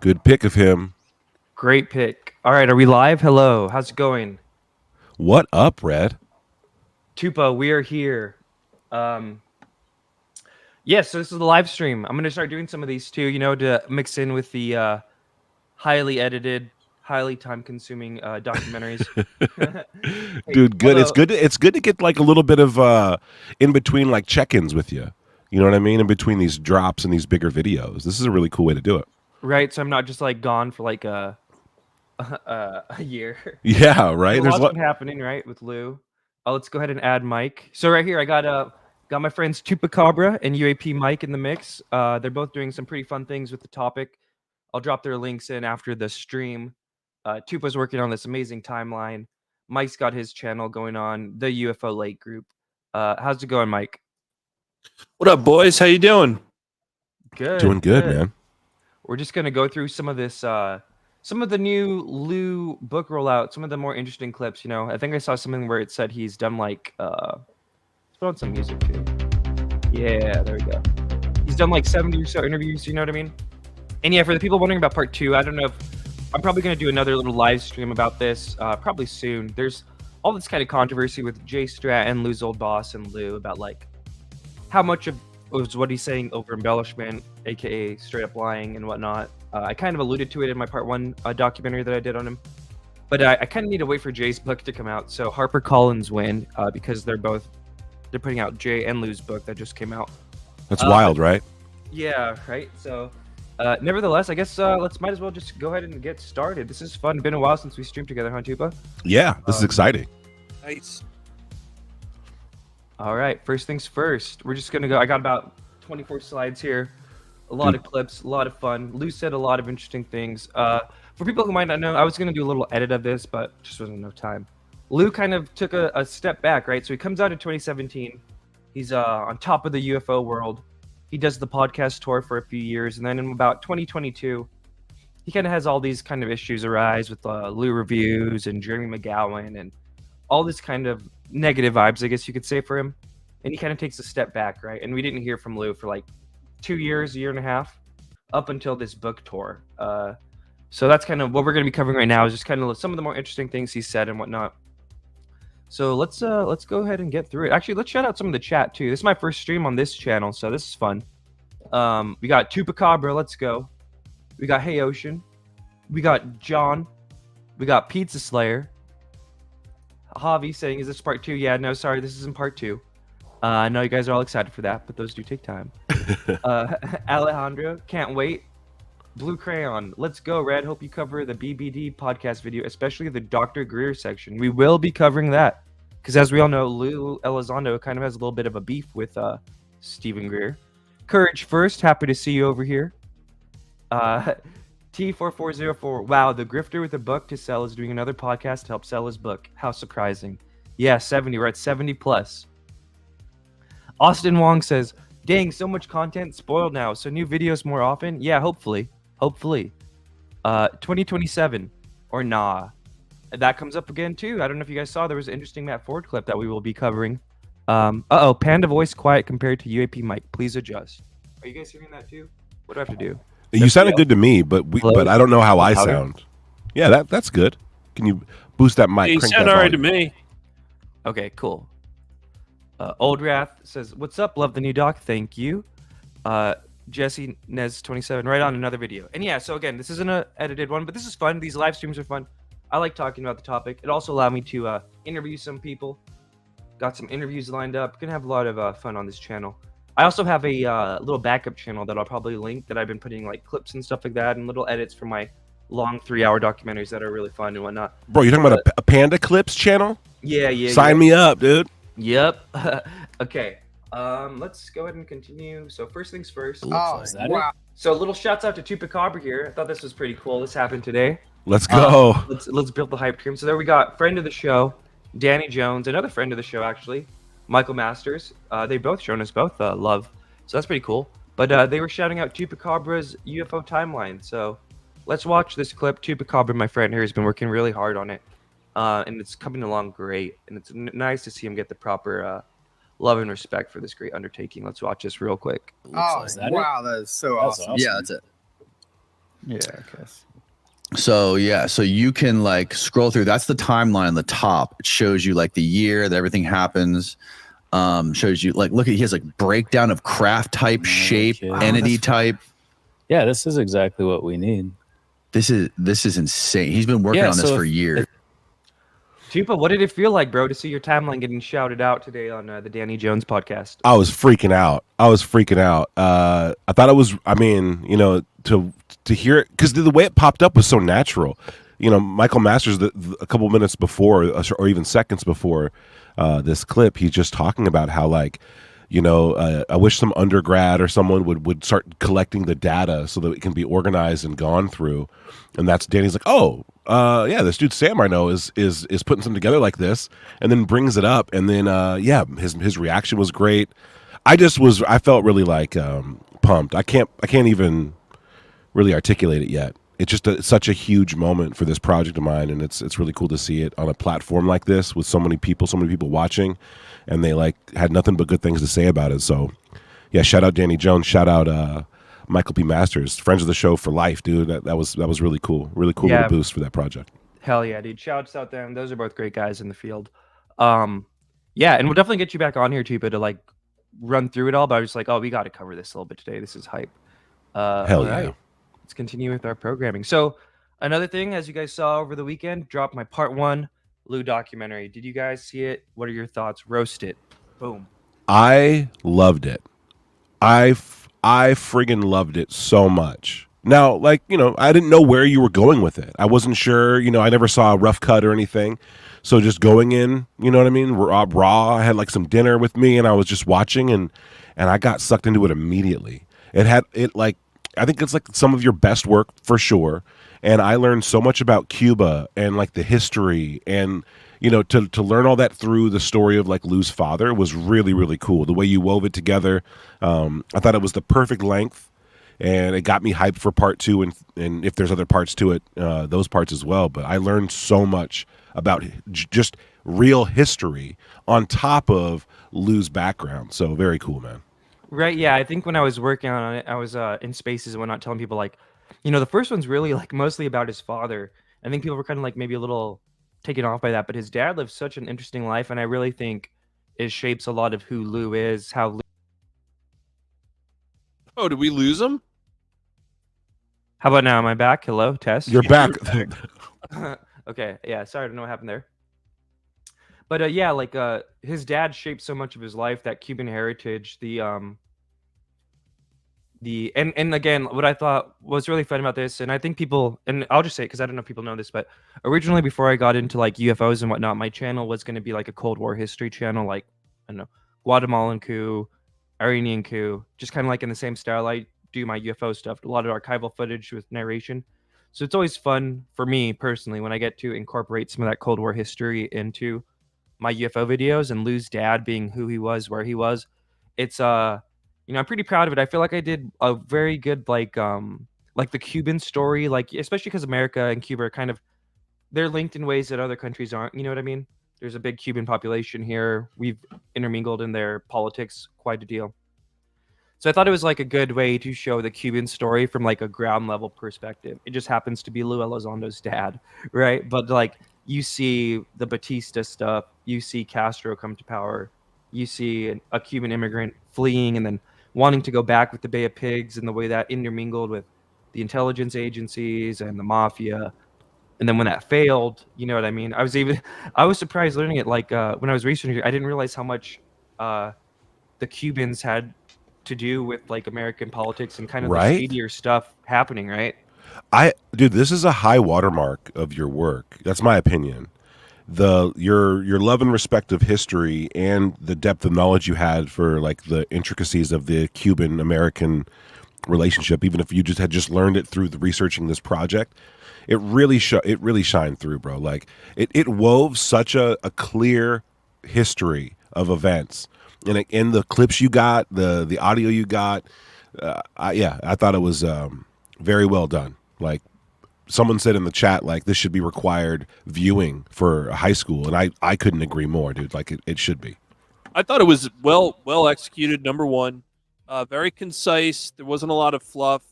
Good pick of him. Great pick. All right, are we live? Hello, how's it going? What up, Red? Tupa, we are here. Um, yes, so this is the live stream. I'm gonna start doing some of these too, to mix in with the highly edited, highly time-consuming documentaries. Hey, Dude, good. It's although, good. It's good to get like a little bit of in between like check-ins with you. You know what I mean? In between these drops and these bigger videos. This is a really cool way to do it. right? So I'm not just like gone for like a year. Yeah, A right. There's lot's what. been happening, right, with Lue. Let's go ahead and add Mike. So right here, I got my friends Tupacabra and UAP Mike in the mix. They're both doing some pretty fun things with the topic. I'll drop their links in after the stream. Tupa's working on this amazing timeline. Mike's got his channel going on, the UFO Late Group. How's it going, Mike? What up, boys? How you doing? Good. Doing good, man. We're just gonna go through some of this, some of the new Lue book rollout, some of the more interesting clips. I think I saw something where it said he's done like, let's put on some music too. Yeah, there we go. He's done like 70 or so interviews. You know what I mean? And yeah, for the people wondering about part 2, I don't know if I'm probably gonna do another little live stream about this, probably soon. There's all this kind of controversy with Jay Strat and Lue's old boss and Lue about like how much of was what he's saying over embellishment, aka straight up lying and whatnot. I kind of alluded to it in my part 1 documentary that I did on him, but I kind of need to wait for Jay's book to come out. So HarperCollins win because they're putting out Jay and Lue's book that just came out. That's wild, right? Yeah, right. So nevertheless, I guess might as well just go ahead and get started. This is fun. Been a while since we streamed together, huh, Tupa? Yeah, this is exciting. Nice. All right, first things first. We're just gonna go. I got about 24 slides here, a lot of clips, a lot of fun. Lue said a lot of interesting things. For people who might not know, I was gonna do a little edit of this, but just wasn't enough time. Lue kind of took a step back, right? So he comes out in 2017. He's on top of the UFO world. He does the podcast tour for a few years, and then in about 2022, he kind of has all these kind of issues arise with Lue reviews and Jeremy McGowan and all this kind of negative vibes, I guess you could say, for him. And he kind of takes a step back, right? And we didn't hear from Lue for like 2 years, a year and a half, up until this book tour. So that's kind of what we're going to be covering right now, is just kind of some of the more interesting things he said and whatnot. So let's go ahead and get through it. Actually, let's shout out some of the chat too. This is my first stream on this channel, so this is fun. We got Tupacabra, let's go. We got Hey Ocean. We got John. We got Pizza Slayer. Javi saying, is this part 2? Yeah, no, sorry, this isn't part 2. I know you guys are all excited for that, but those do take time. Alejandro, can't wait. Blue Crayon, let's go, Red. Hope you cover the BBD podcast video, especially the Dr. Greer section. We will be covering that, because as we all know, Lue Elizondo kind of has a little bit of a beef with Stephen Greer. Courage First, happy to see you over here. T4404, wow, the grifter with a book to sell is doing another podcast to help sell his book. How surprising. Yeah, 70, we're at 70 plus. Austin Wong says, dang, so much content spoiled now, so new videos more often? Yeah, hopefully. 2027, or nah. That comes up again too. I don't know if you guys saw, there was an interesting Matt Ford clip that we will be covering. Panda voice quiet compared to UAP Mike. Please adjust. Are you guys hearing that too? What do I have to do? You sounded good to me, but I don't know how I sound. Yeah, that's good. Can you boost that mic? You sound all right to me. Okay, cool. Old Wrath says, what's up? Love the new doc. Thank you. Jesse Nez 27, right on another video. And yeah, so again, this isn't an edited one, but this is fun. These live streams are fun. I like talking about the topic. It also allowed me to interview some people. Got some interviews lined up. Gonna have a lot of fun on this channel. I also have a little backup channel that I'll probably link, that I've been putting like clips and stuff like that and little edits for my long 3-hour documentaries that are really fun and whatnot. Bro, you're talking about a Panda Clips channel? Yeah. Sign me up, dude. Yep. Okay. Let's go ahead and continue. So first things first. Wow. So little shouts out to Tupacabra here. I thought this was pretty cool. This happened today. Let's go. Let's build the hype stream. So there we got friend of the show, Danny Jones, another friend of the show actually, Micheal Masters. They both shown us both love, so that's pretty cool. But they were shouting out Tupacabra's UFO Timeline. So let's watch this clip. Tupacabra, my friend here, has been working really hard on it, and it's coming along great. And it's nice to see him get the proper love and respect for this great undertaking. Let's watch this real quick. Wow, that is so awesome. Yeah, that's it. Yeah, I guess. So yeah, so you can like scroll through. That's the timeline on the top. It shows you like the year that everything happens. Shows you like look at he has like breakdown of craft type, shape, kidding. entity type. Yeah, this is exactly what we need. This is insane. He's been working on this for years. Tupa, what did it feel like, bro, to see your timeline getting shouted out today on the Danny Jones podcast? I was freaking out. I thought it was. I mean, you know, to hear it because the way it popped up was so natural. You know, Micheal Masters, a couple minutes before, or even seconds before this clip, he's just talking about how, like, you know, I wish some undergrad or someone would start collecting the data so that it can be organized and gone through. And that's Danny's like, oh, yeah, this dude Sam I know is putting something together like this, and then brings it up, and then yeah, his reaction was great. I felt really like pumped. I can't even really articulate it yet. It's just such a huge moment for this project of mine, and it's really cool to see it on a platform like this with so many people watching, and they like had nothing but good things to say about it. So yeah, shout out Danny Jones, shout out Micheal P. Masters, friends of the show for life, dude. That was really cool, Yeah. little boost for that project. Hell yeah, dude. Shouts out them. Those are both great guys in the field. Yeah, and we'll definitely get you back on here, Tupa, to like run through it all. But I was just like, oh, we got to cover this a little bit today. This is hype. Hell all yeah. right. Let's continue with our programming. So another thing, as you guys saw over the weekend, dropped my part 1 Lue documentary. Did you guys see it? What are your thoughts? Roast it. Boom. I loved it. I friggin' loved it so much. Now, like, you know, I didn't know where you were going with it. I wasn't sure, you know, I never saw a rough cut or anything. So just going in, you know what I mean? Raw. I had like some dinner with me and I was just watching and I got sucked into it immediately. I think it's like some of your best work for sure. And I learned so much about Cuba and like the history, and you know, to learn all that through the story of like Lue's father was really, really cool. The way you wove it together, I thought it was the perfect length, and it got me hyped for part 2. And if there's other parts to it, those parts as well. But I learned so much about just real history on top of Lue's background. So very cool, man. Right. Yeah. I think when I was working on it, I was in spaces and whatnot telling people like, you know, the first one's really like mostly about his father. I think people were kind of like maybe a little taken off by that, but his dad lived such an interesting life. And I really think it shapes a lot of who Lue is, how Lue. Oh, did we lose him? How about now? Am I back? Hello, test. You're back. Okay. Yeah. Sorry. I don't know what happened there. But yeah, like his dad shaped so much of his life, that Cuban heritage, and again, what I thought was really fun about this, and I think people, and I'll just say it because I don't know if people know this, but originally before I got into like UFOs and whatnot, my channel was going to be like a Cold War history channel, like, I don't know, Guatemalan coup, Iranian coup, just kind of like in the same style I do my UFO stuff, a lot of archival footage with narration. So it's always fun for me personally when I get to incorporate some of that Cold War history into my UFO videos, and Lue's dad being who he was, where he was. It's you know, I'm pretty proud of it. I feel like I did a very good like the Cuban story, like especially because America and Cuba are kind of, they're linked in ways that other countries aren't, you know what I mean? There's a big Cuban population here. We've intermingled in their politics quite a deal. So I thought it was like a good way to show the Cuban story from like a ground level perspective. It just happens to be Lue Elizondo's dad, right? But like you see the Batista stuff, you see Castro come to power, you see a Cuban immigrant fleeing and then wanting to go back with the Bay of Pigs, and the way that intermingled with the intelligence agencies and the mafia. And then when that failed, you know what I mean? I was surprised learning it. Like when I was researching it, I didn't realize how much the Cubans had to do with like American politics and kind of Right? the shadier stuff happening, right? Dude, this is a high watermark of your work. That's my opinion. Your love and respect of history and the depth of knowledge you had for like the intricacies of the Cuban American relationship, even if you just learned it through the researching this project, it really shined through, bro. Like it wove such a clear history of events, and in the clips you got, the audio you got, I thought it was very well done. Like someone said in the chat, like this should be required viewing for a high school, and I couldn't agree more, dude. Like it should be. I thought it was well executed. Number one, very concise. There wasn't a lot of fluff.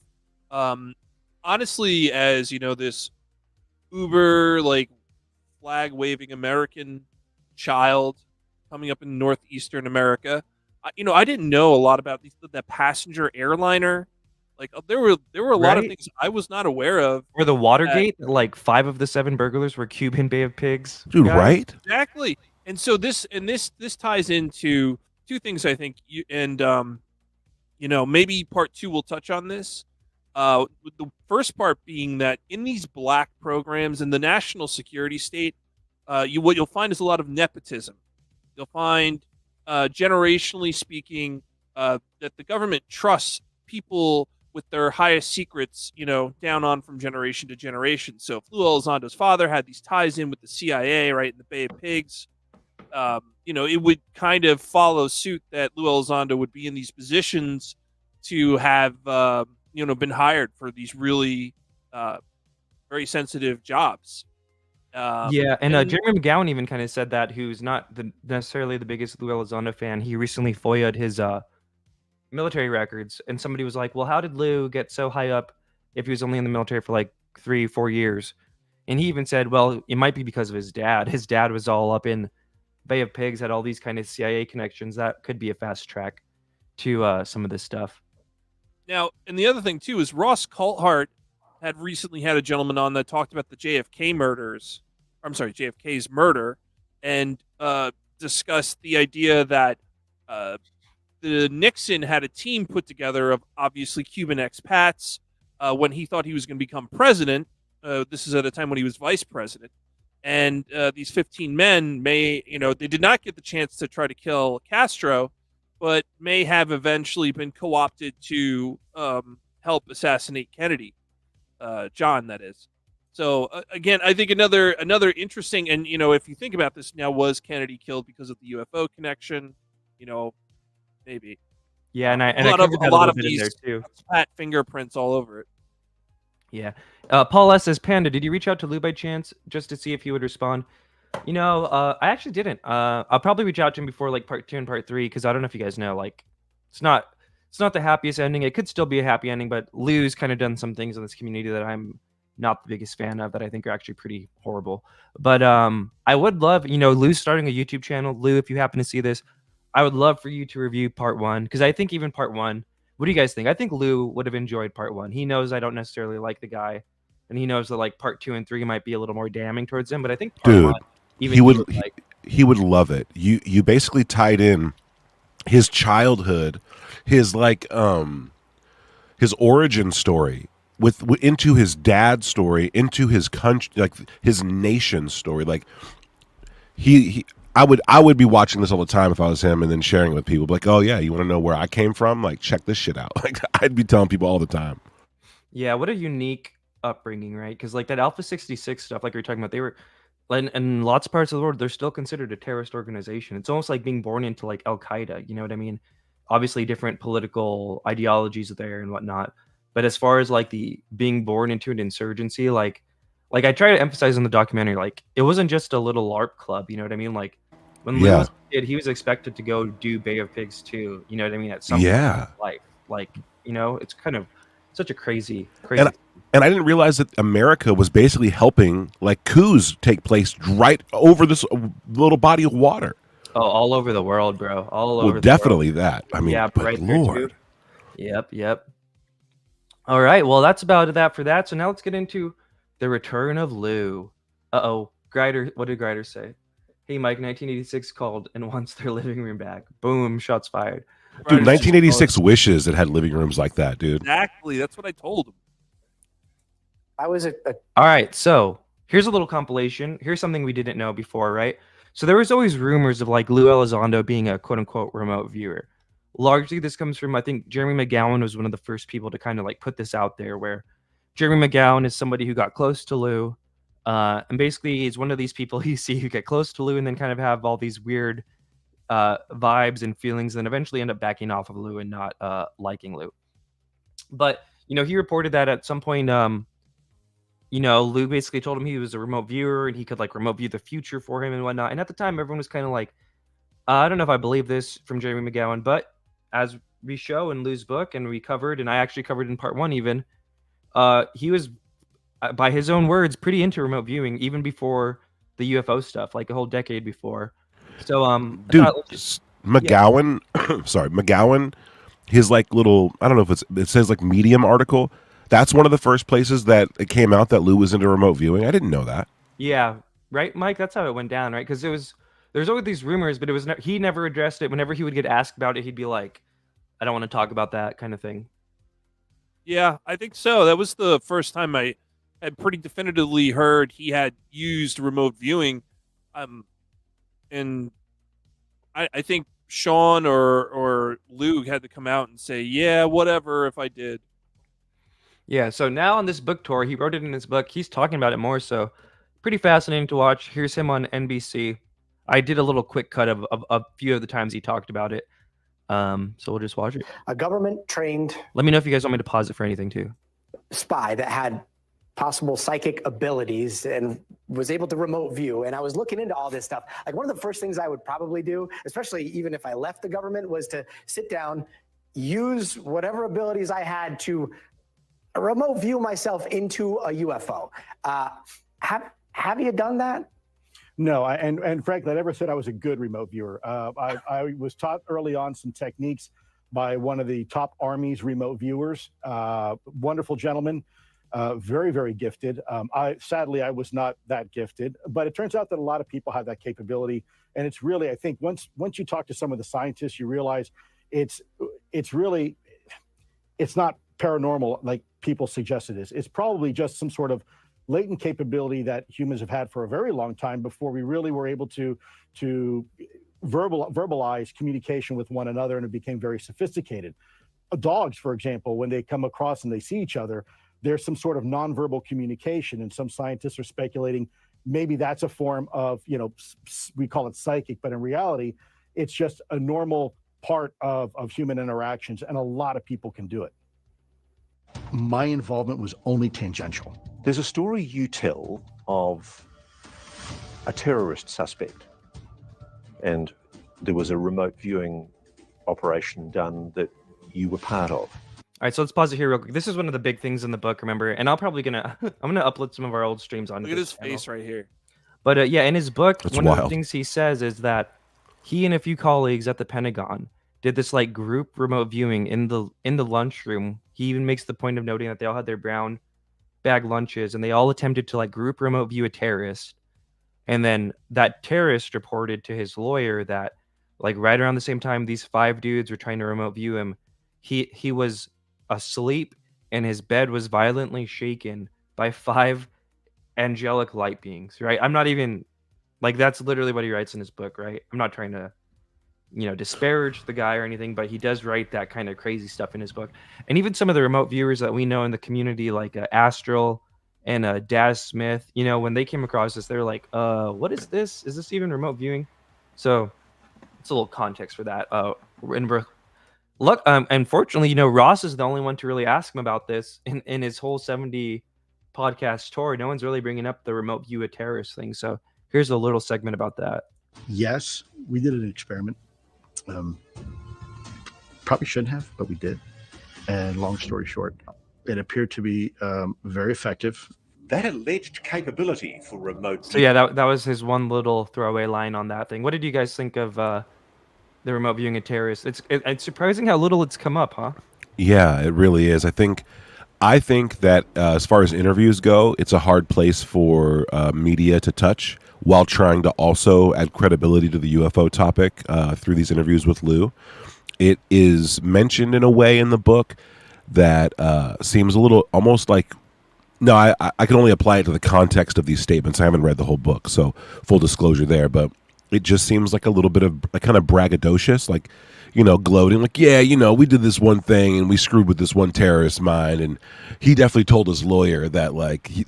honestly, as you know, this uber like flag waving American child coming up in northeastern America, I didn't know a lot about the passenger airliner. Like there were a lot of Right? things I was not aware of. Or the Watergate, like 5 of the 7 burglars were Cuban Bay of Pigs. Dude, guys. right? Exactly. And so this ties into two things I think maybe part 2 will touch on this. With the first part being that in these black programs in the national security state, what you'll find is a lot of nepotism. You'll find, generationally speaking, that the government trusts people with their highest secrets, down on from generation to generation. So if Lue Elizondo's father had these ties in with the CIA, right, in the Bay of Pigs, it would kind of follow suit that Lue Elizondo would be in these positions to have, been hired for these really very sensitive jobs. Yeah, and Jeremy McGowan even kind of said that, who's not necessarily the biggest Lue Elizondo fan. He recently FOIA'd his military records, and somebody was like, well, how did Lue get so high up if he was only in the military for like 3-4 years? And he even said, well, it might be because of his dad. His dad was all up in Bay of Pigs, had all these kind of CIA connections. That could be a fast track to some of this stuff. Now, and the other thing too is Ross Coulthart had recently had a gentleman on that talked about the JFK's murder, and discussed the idea that the Nixon had a team put together of obviously Cuban expats when he thought he was going to become president. This is at a time when he was vice president. And these 15 men they did not get the chance to try to kill Castro, but may have eventually been co-opted to help assassinate Kennedy, John, that is. So again, I think another interesting, and if you think about this now, was Kennedy killed because of the UFO connection? Maybe. Yeah, and a lot of these fat fingerprints all over it. Yeah. Paul S. says, Panda, did you reach out to Lue by chance just to see if he would respond? I actually didn't. I'll probably reach out to him before like part 2 and part 3, because I don't know if you guys know, like, it's not the happiest ending. It could still be a happy ending, but Lue's kind of done some things in this community that I'm not the biggest fan of, that I think are actually pretty horrible. But I would love, Lue's starting a YouTube channel. Lue, if you happen to see this, I would love for you to review part 1, because I think even part 1, what do you guys think? I think Lue would have enjoyed part 1. He knows I don't necessarily like the guy, and he knows that like part 2 and 3 might be a little more damning towards him. But I think part 1, even he would love it. You basically tied in his childhood, his his origin story into his dad's story, into his country, like his nation story. Like I would be watching this all the time if I was him, and then sharing it with people. Like, oh yeah, you want to know where I came from? Like, check this shit out. Like, I'd be telling people all the time. Yeah, what a unique upbringing, right? Because like that Alpha 66 stuff, like we were talking about, they were, in lots of parts of the world, they're still considered a terrorist organization. It's almost like being born into like Al Qaeda. You know what I mean? Obviously, different political ideologies there and whatnot. But as far as like the being born into an insurgency, like I try to emphasize in the documentary, like it wasn't just a little LARP club. You know what I mean? Like when Lue was a kid, he was expected to go do Bay of Pigs too. You know what I mean? At some point in his life, like it's kind of such a crazy. And I didn't realize that America was basically helping like coups take place right over this little body of water. Oh, all over the world, bro. All over. Well, definitely that. I mean, yeah, but right Lord. Yep. All right. Well, that's about that for that. So now let's get into the Return of Lue. Grider. What did Grider say? Hey, Mike, 1986 called and wants their living room back. Boom, shots fired. Dude, 1986 wishes it had living rooms like that, dude. Exactly. That's what I told him. All right, so here's a little compilation. Here's something we didn't know before, right? So there was always rumors of like Lue Elizondo being a quote-unquote remote viewer. Largely, this comes from, I think, Jeremy McGowan was one of the first people to kind of like put this out there, where Jeremy McGowan is somebody who got close to Lue, and basically he's one of these people you see who get close to Lue and then kind of have all these weird vibes and feelings, and eventually end up backing off of Lue and not liking Lue. But he reported that at some point, Lue basically told him he was a remote viewer and he could like remote view the future for him and whatnot. And at the time, everyone was kind of like, I don't know if I believe this from Jeremy McGowan, but as we show in Lue's book, and we covered, and I actually covered in part 1 even, he was, by his own words, pretty into remote viewing even before the UFO stuff, like a whole decade before. So, Dude, just, McGowan, sorry, McGowan, his like little, I don't know if it says like Medium article. That's one of the first places that it came out that Lue was into remote viewing. I didn't know that. yeah, right, Mike. That's how it went down, right? Because there's always these rumors, but it was he never addressed it. Whenever he would get asked about it, he'd be like, "I don't want to talk about that," kind of thing. Yeah, I think so. That was the first time I had pretty definitively heard he had used remote viewing. And I think Sean or Luke had to come out and say, yeah, whatever if I did. Yeah, so now on this book tour, he wrote it in his book. He's talking about it more, so pretty fascinating to watch. Here's him on NBC. I did a little quick cut of a few of the times he talked about it. So we'll just watch it. A government-trained Let me know if you guys want me to pause it for anything too. spy that had possible psychic abilities and was able to remote view. And I was looking into all this stuff. Like one of the first things I would probably do, especially even if I left the government, was to sit down, use whatever abilities I had to remote view myself into a UFO. Have you done that? No, and frankly, I never said I was a good remote viewer. I was taught early on some techniques by one of the top Army's remote viewers. Wonderful gentleman, very, very gifted. Sadly, I was not that gifted, but it turns out that a lot of people have that capability. And it's really, I think, once you talk to some of the scientists, you realize it's not paranormal like people suggest it is. It's probably just some sort of latent capability that humans have had for a very long time before we really were able to verbalize communication with one another, and it became very sophisticated. Dogs, for example, when they come across and they see each other, there's some sort of nonverbal communication, and some scientists are speculating maybe that's a form of, we call it psychic, but in reality, it's just a normal part of human interactions, and a lot of people can do it. My involvement was only tangential. There's a story you tell of a terrorist suspect, and there was a remote viewing operation done that you were part of. All right, so let's pause it here real quick. This is one of the big things in the book, remember? And I'm gonna upload some of our old streams on. Look at his face right here. But yeah, in his book, That's one of wild. the things he says is that he and a few colleagues at the Pentagon did this like group remote viewing in the lunchroom. He even makes the point of noting that they all had their brown bag lunches, and they all attempted to like group remote view a terrorist. And then that terrorist reported to his lawyer that like right around the same time these 5 dudes were trying to remote view him, he was asleep and his bed was violently shaken by 5 angelic light beings, right? I'm not even like, that's literally what he writes in his book, right? I'm not trying to disparage the guy or anything, but he does write that kind of crazy stuff in his book. And even some of the remote viewers that we know in the community, like Astral and Daz Smith, when they came across this, they're like, what is this? Is this even remote viewing? So it's a little context for that. Unfortunately, Ross is the only one to really ask him about this in his whole 70 podcast tour. No one's really bringing up the remote view a terrorist thing. So here's a little segment about that. Yes, we did an experiment. Probably shouldn't have, but we did. And long story short, it appeared to be very effective. That alleged capability for remote... So yeah, that was his one little throwaway line on that thing. What did you guys think of the remote viewing a terrorist? It's surprising how little it's come up, huh? Yeah, it really is. I think that as far as interviews go, it's a hard place for media to touch while trying to also add credibility to the UFO topic through these interviews with Lue. It is mentioned in a way in the book that seems a little almost like, no, I can only apply it to the context of these statements. I haven't read the whole book, so full disclosure there, but it just seems like a little bit of a kind of braggadocious, like, gloating, like, yeah, we did this one thing and we screwed with this one terrorist mind, and he definitely told his lawyer that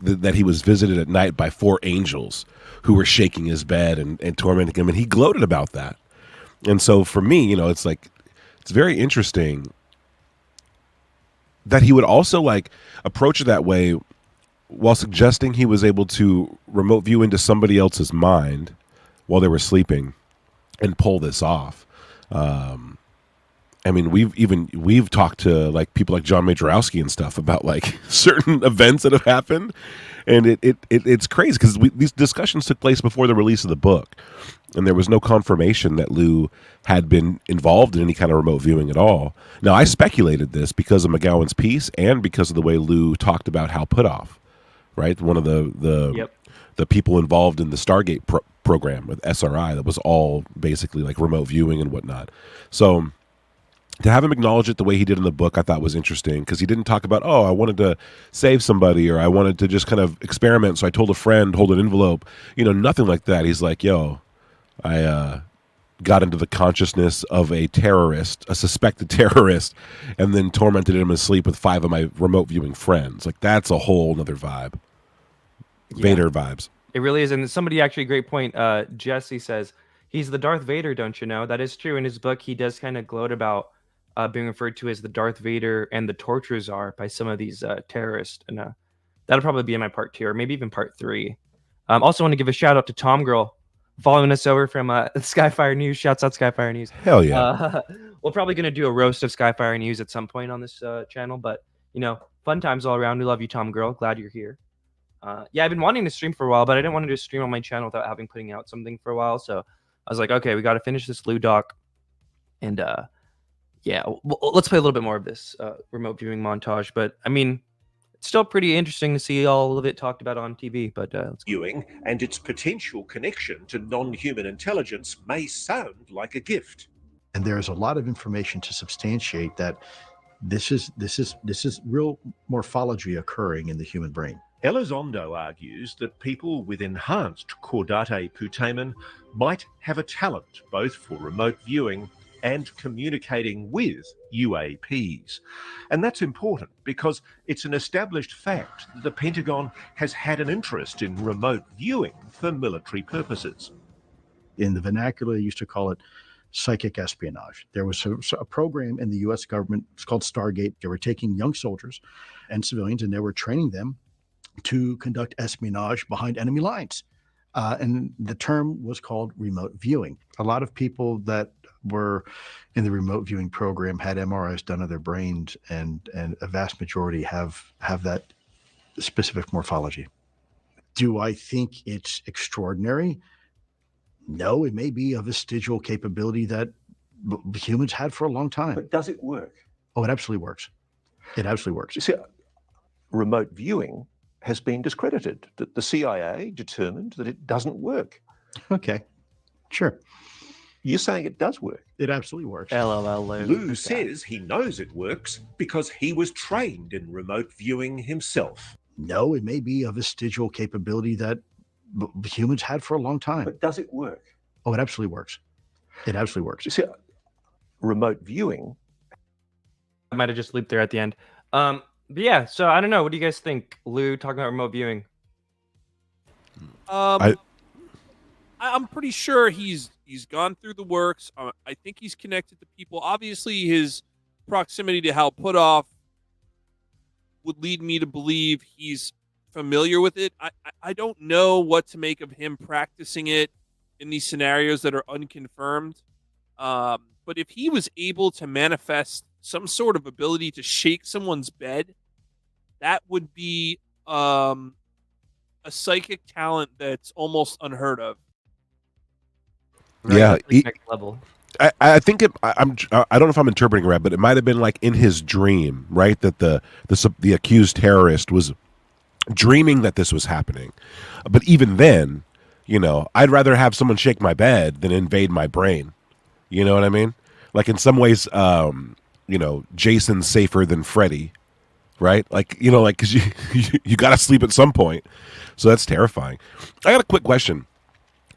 that he was visited at night by 4 angels who were shaking his bed and tormenting him, and he gloated about that. And so for me, it's like, it's very interesting that he would also like approach it that way while suggesting he was able to remote view into somebody else's mind while they were sleeping and pull this off. I mean, we've talked to like people like John Majorowski and stuff about like certain events that have happened, and it's crazy because these discussions took place before the release of the book, and there was no confirmation that Lue had been involved in any kind of remote viewing at all. Now, I speculated this because of McGowan's piece and because of the way Lue talked about Hal Puthoff, right? One of the people involved in the Stargate program with SRI that was all basically like remote viewing and whatnot. So to have him acknowledge it the way he did in the book, I thought was interesting because he didn't talk about, oh, I wanted to save somebody or I wanted to just kind of experiment. So I told a friend, hold an envelope, nothing like that. He's like, yo, I got into the consciousness of a terrorist, a suspected terrorist, and then tormented him in sleep with 5 of my remote viewing friends. Like, that's a whole nother vibe. Yeah. Vader vibes. It really is. And somebody actually, great point. Jesse says, he's the Darth Vader, don't you know? That is true. In his book, he does kind of gloat about being referred to as the Darth Vader and the Torture Czar by some of these terrorists. And that'll probably be in my part 2 or maybe even part 3. Also want to give a shout out to Tom Girl following us over from Skyfire News. Shouts out Skyfire News. Hell yeah. We're probably going to do a roast of Skyfire News at some point on this channel. But, fun times all around. We love you, Tom Girl. Glad you're here. I've been wanting to stream for a while, but I didn't want to just stream on my channel without putting out something for a while. So I was like, okay, we got to finish this Lue doc. And let's play a little bit more of this remote viewing montage. But I mean, it's still pretty interesting to see all of it talked about on TV. But viewing and its potential connection to non-human intelligence may sound like a gift. And there's a lot of information to substantiate that this is real morphology occurring in the human brain. Elizondo argues that people with enhanced Caduatte Putamen might have a talent both for remote viewing and communicating with UAPs. And that's important because it's an established fact that the Pentagon has had an interest in remote viewing for military purposes. In the vernacular, they used to call it psychic espionage. There was a program in the US government, it's called Stargate. They were taking young soldiers and civilians and they were training them to conduct espionage behind enemy lines. And the term was called remote viewing. A lot of people that were in the remote viewing program had MRIs done of their brains, and a vast majority have that specific morphology. Do I think it's extraordinary? No, it may be a vestigial capability that humans had for a long time. But does it work? Oh, it absolutely works. It absolutely works. You see, remote viewing has been discredited. That the CIA determined that it doesn't work. Okay, sure. You're saying it does work. It absolutely works. LOL. Lue says he knows it works because he was trained in remote viewing himself. No, it may be a vestigial capability that humans had for a long time. But does it work? Oh, it absolutely works. It absolutely works. You see, remote viewing. I might have just leaped there at the end. But yeah, so I don't know. What do you guys think? Lue talking about remote viewing. I'm pretty sure he's gone through the works. I think he's connected to people. Obviously, his proximity to Hal Puthoff would lead me to believe he's familiar with it. I don't know what to make of him practicing it in these scenarios that are unconfirmed. But if he was able to manifest some sort of ability to shake someone's bed, that would be a psychic talent that's almost unheard of. Right? Yeah, Next level. I think I don't know if I'm interpreting it right, but it might have been like in his dream, right? That the accused terrorist was dreaming that this was happening. But even then, I'd rather have someone shake my bed than invade my brain. You know what I mean? Like in some ways, Jason's safer than Freddy, right? Like, because you got to sleep at some point. So that's terrifying. I got a quick question.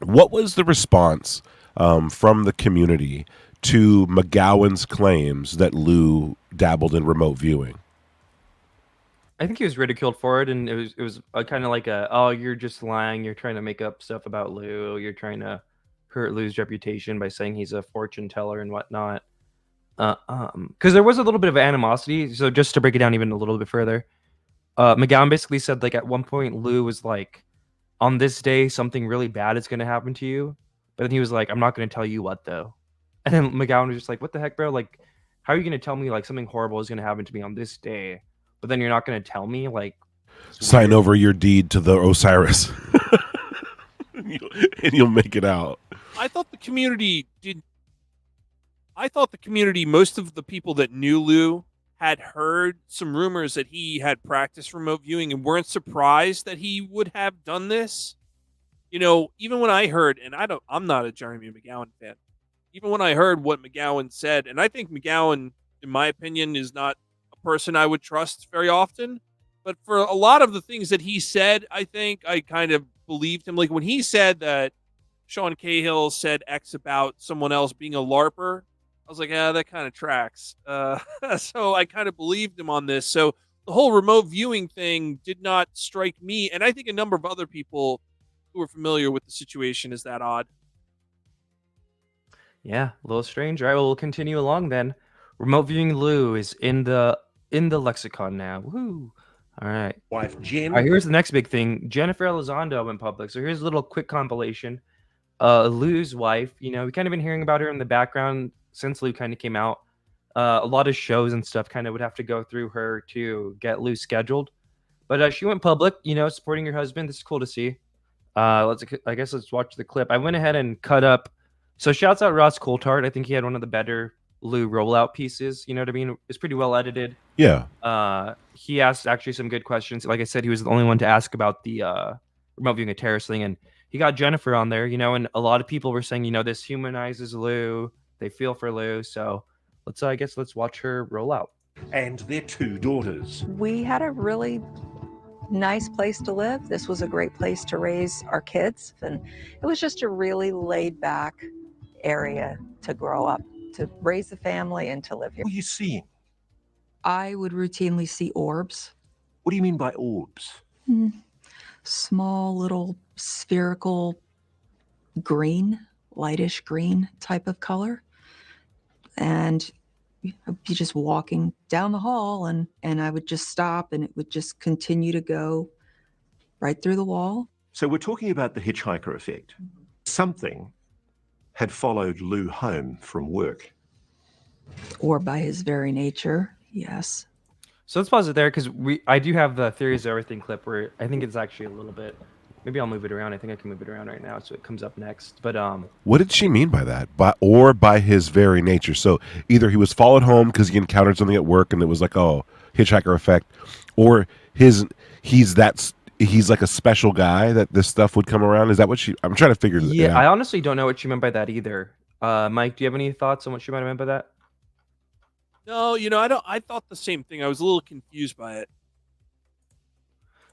What was the response from the community to McGowan's claims that Lue dabbled in remote viewing? I think he was ridiculed for it, and it was kind of like you're just lying. You're trying to make up stuff about Lue. You're trying to hurt Lue's reputation by saying he's a fortune teller and whatnot. Because there was a little bit of animosity. So just to break it down even a little bit further, McGowan basically said like at one point Lue was like, on this day something really bad is going to happen to you, but then he was like, I'm not going to tell you what though. And then McGowan was just like, what the heck, bro? Like, how are you going to tell me like something horrible is going to happen to me on this day, but then you're not going to tell me? Like, Sign over your deed to the Osiris, and you'll make it out. I thought the community did. I thought the community, most of the people that knew Lue, had heard some rumors that he had practiced remote viewing and weren't surprised that he would have done this. You know, even when I heard, and I'm not a Jeremy McGowan fan. Even when I heard what McGowan said, and I think McGowan, in my opinion, is not a person I would trust very often. But for a lot of the things that he said, I think I kind of believed him. Like when he said that Sean Cahill said X about someone else being a LARPer, I was like, yeah, that kind of tracks. So I kind of believed him on this. So the whole remote viewing thing did not strike me, and I think a number of other people who are familiar with the situation is that odd. Yeah, a little strange. All right, well, we'll continue along then. Remote viewing Lue is in the lexicon now. Woo! All right. Wife Jen. All right, here's the next big thing. Jennifer Elizondo went public. So here's a little quick compilation. Lue's wife. You know, we kind of been hearing about her in the background since Lue kind of came out. A lot of shows and stuff kind of would have to go through her to get Lue scheduled. But she went public, you know, supporting her husband. This is cool to see. I guess let's watch the clip. I went ahead and cut up. So shouts out Ross Coulthard. I think he had one of the better Lue rollout pieces. You know what I mean? It's pretty well edited. Yeah. He asked actually some good questions. Like I said, he was the only one to ask about the remote viewing a terrorist thing, and he got Jennifer on there. You know, and a lot of people were saying, you know, this humanizes Lue. They feel for Lue. So let's watch her roll out. And their 2 daughters. We had a really nice place to live. This was a great place to raise our kids, and it was just a really laid back area to grow up, to raise a family, and to live here. What are you seeing? I would routinely see orbs. What do you mean by orbs? Small little spherical green, lightish green type of color. And I'd be just walking down the hall, and I would just stop, and it would just continue to go right through the wall. So we're talking about the hitchhiker effect. Something had followed Lue home from work. Or by his very nature, yes. So let's pause it there because I do have the theories of everything clip where I think it's actually a little bit. Maybe I'll move it around. I think I can move it around right now, so it comes up next. But what did she mean by that? By his very nature. So either he was followed home because he encountered something at work and it was like, oh, hitchhiker effect, or he's like a special guy that this stuff would come around. Is that what she? I'm trying to figure it out. Yeah, I honestly don't know what she meant by that either. Mike, do you have any thoughts on what she might have meant by that? No, you know, I thought the same thing. I was a little confused by it.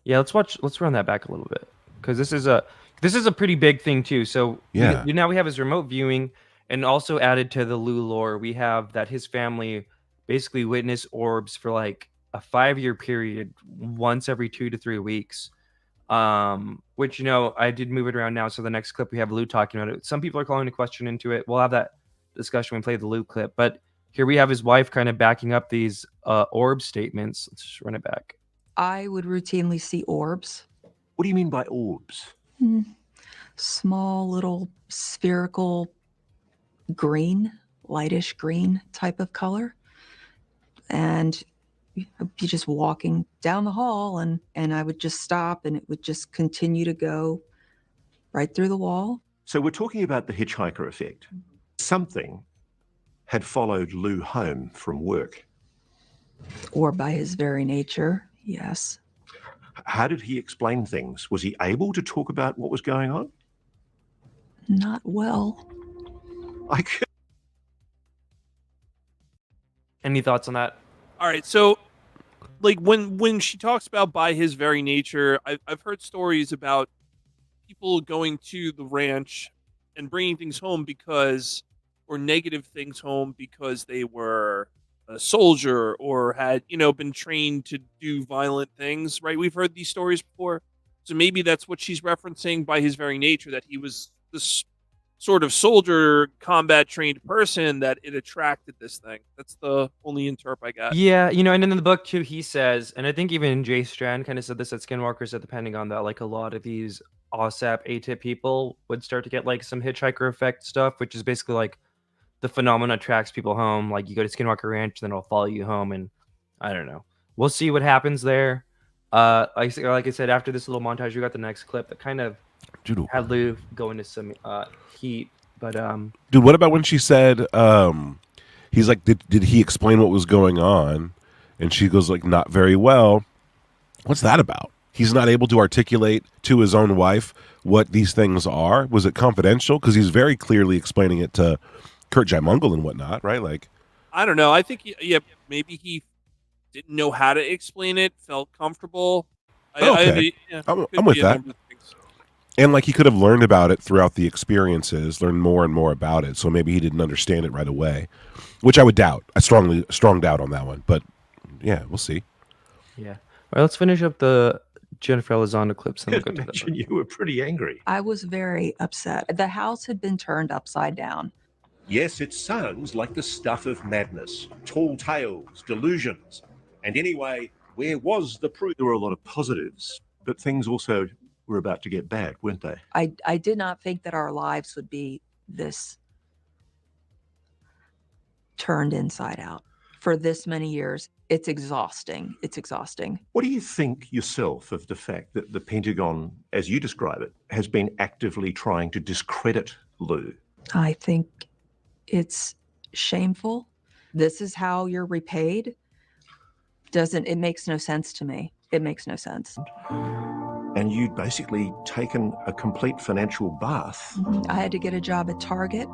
Yeah, let's run that back a little bit because this is a pretty big thing too. So yeah, now we have his remote viewing, and also added to the Lue lore, we have that his family basically witnessed orbs for like a 5-year period, once every 2 to 3 weeks. Which, you know, I did move it around now. So the next clip we have Lue talking about it. Some people are calling a question into it. We'll have that discussion when we play the Lue clip, but here we have his wife kind of backing up these orb statements. Let's just run it back. I would routinely see orbs. What do you mean by orbs? Small little spherical green, lightish green type of color. And I'd be just walking down the hall, and I would just stop, and it would just continue to go right through the wall. So we're talking about the hitchhiker effect. Something had followed Lue home from work. Or by his very nature, yes. How did he explain things? Was he able to talk about what was going on? Not well. Any thoughts on that? All right, so like when she talks about by his very nature, I've heard stories about people going to the ranch and bringing things home or negative things home because they were a soldier or had, you know, been trained to do violent things, right? We've heard these stories before. So maybe that's what she's referencing by his very nature, that he was this sort of soldier, combat trained person, that it attracted this thing. That's the only interp I got. Yeah, you know, and in the book too, he says, and I think even Jay Strand kind of said this at Skinwalkers, that depending on that, like a lot of these OSAP ATIP people would start to get like some hitchhiker effect stuff, which is basically like the phenomena attracts people home. Like you go to Skinwalker Ranch, then it'll follow you home, and I don't know. We'll see what happens there. Like I said, after this little montage, we got the next clip that kind of had Lue go into some heat. But dude, what about when she said, he's like, did he explain what was going on? And she goes like, not very well. What's that about? He's not able to articulate to his own wife what these things are. Was it confidential? Because he's very clearly explaining it to Kurt Jaimungal and whatnot, right? Like, I don't know. I think maybe he didn't know how to explain it. Felt comfortable. Okay. I'm with that. And like he could have learned about it throughout the experiences, learned more and more about it. So maybe he didn't understand it right away, which I would doubt. I strong doubt on that one. But yeah, we'll see. Yeah. All right, let's finish up the Jennifer Elizondo clips. And we'll go to imagine you were pretty angry. I was very upset. The house had been turned upside down. Yes, it sounds like the stuff of madness, tall tales, delusions. And anyway, where was the proof? There were a lot of positives, but things also were about to get bad, weren't they? I did not think that our lives would be this turned inside out for this many years. It's exhausting. It's exhausting. What do you think yourself of the fact that the Pentagon, as you describe it, has been actively trying to discredit Lue? I think it's shameful. This is how you're repaid. It makes no sense to me. It makes no sense. And you'd basically taken a complete financial bath. I had to get a job at Target.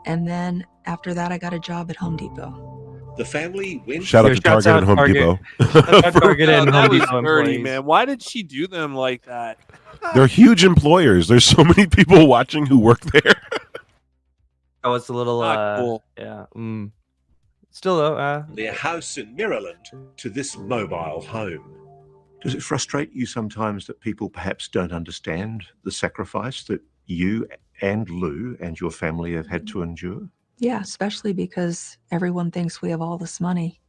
And then after that, I got a job at Home Depot. The family went. Shout out to Target and Home Depot. Target and Home was Depot dirty, employees. man. Why did she do them like that? They're huge employers. There's so many people watching who work there. Oh, it's a little Not cool. Yeah. Still though, their house in Maryland to this mobile home. Does it frustrate you sometimes that people perhaps don't understand the sacrifice that you and Lue and your family have had to endure? Yeah, especially because everyone thinks we have all this money.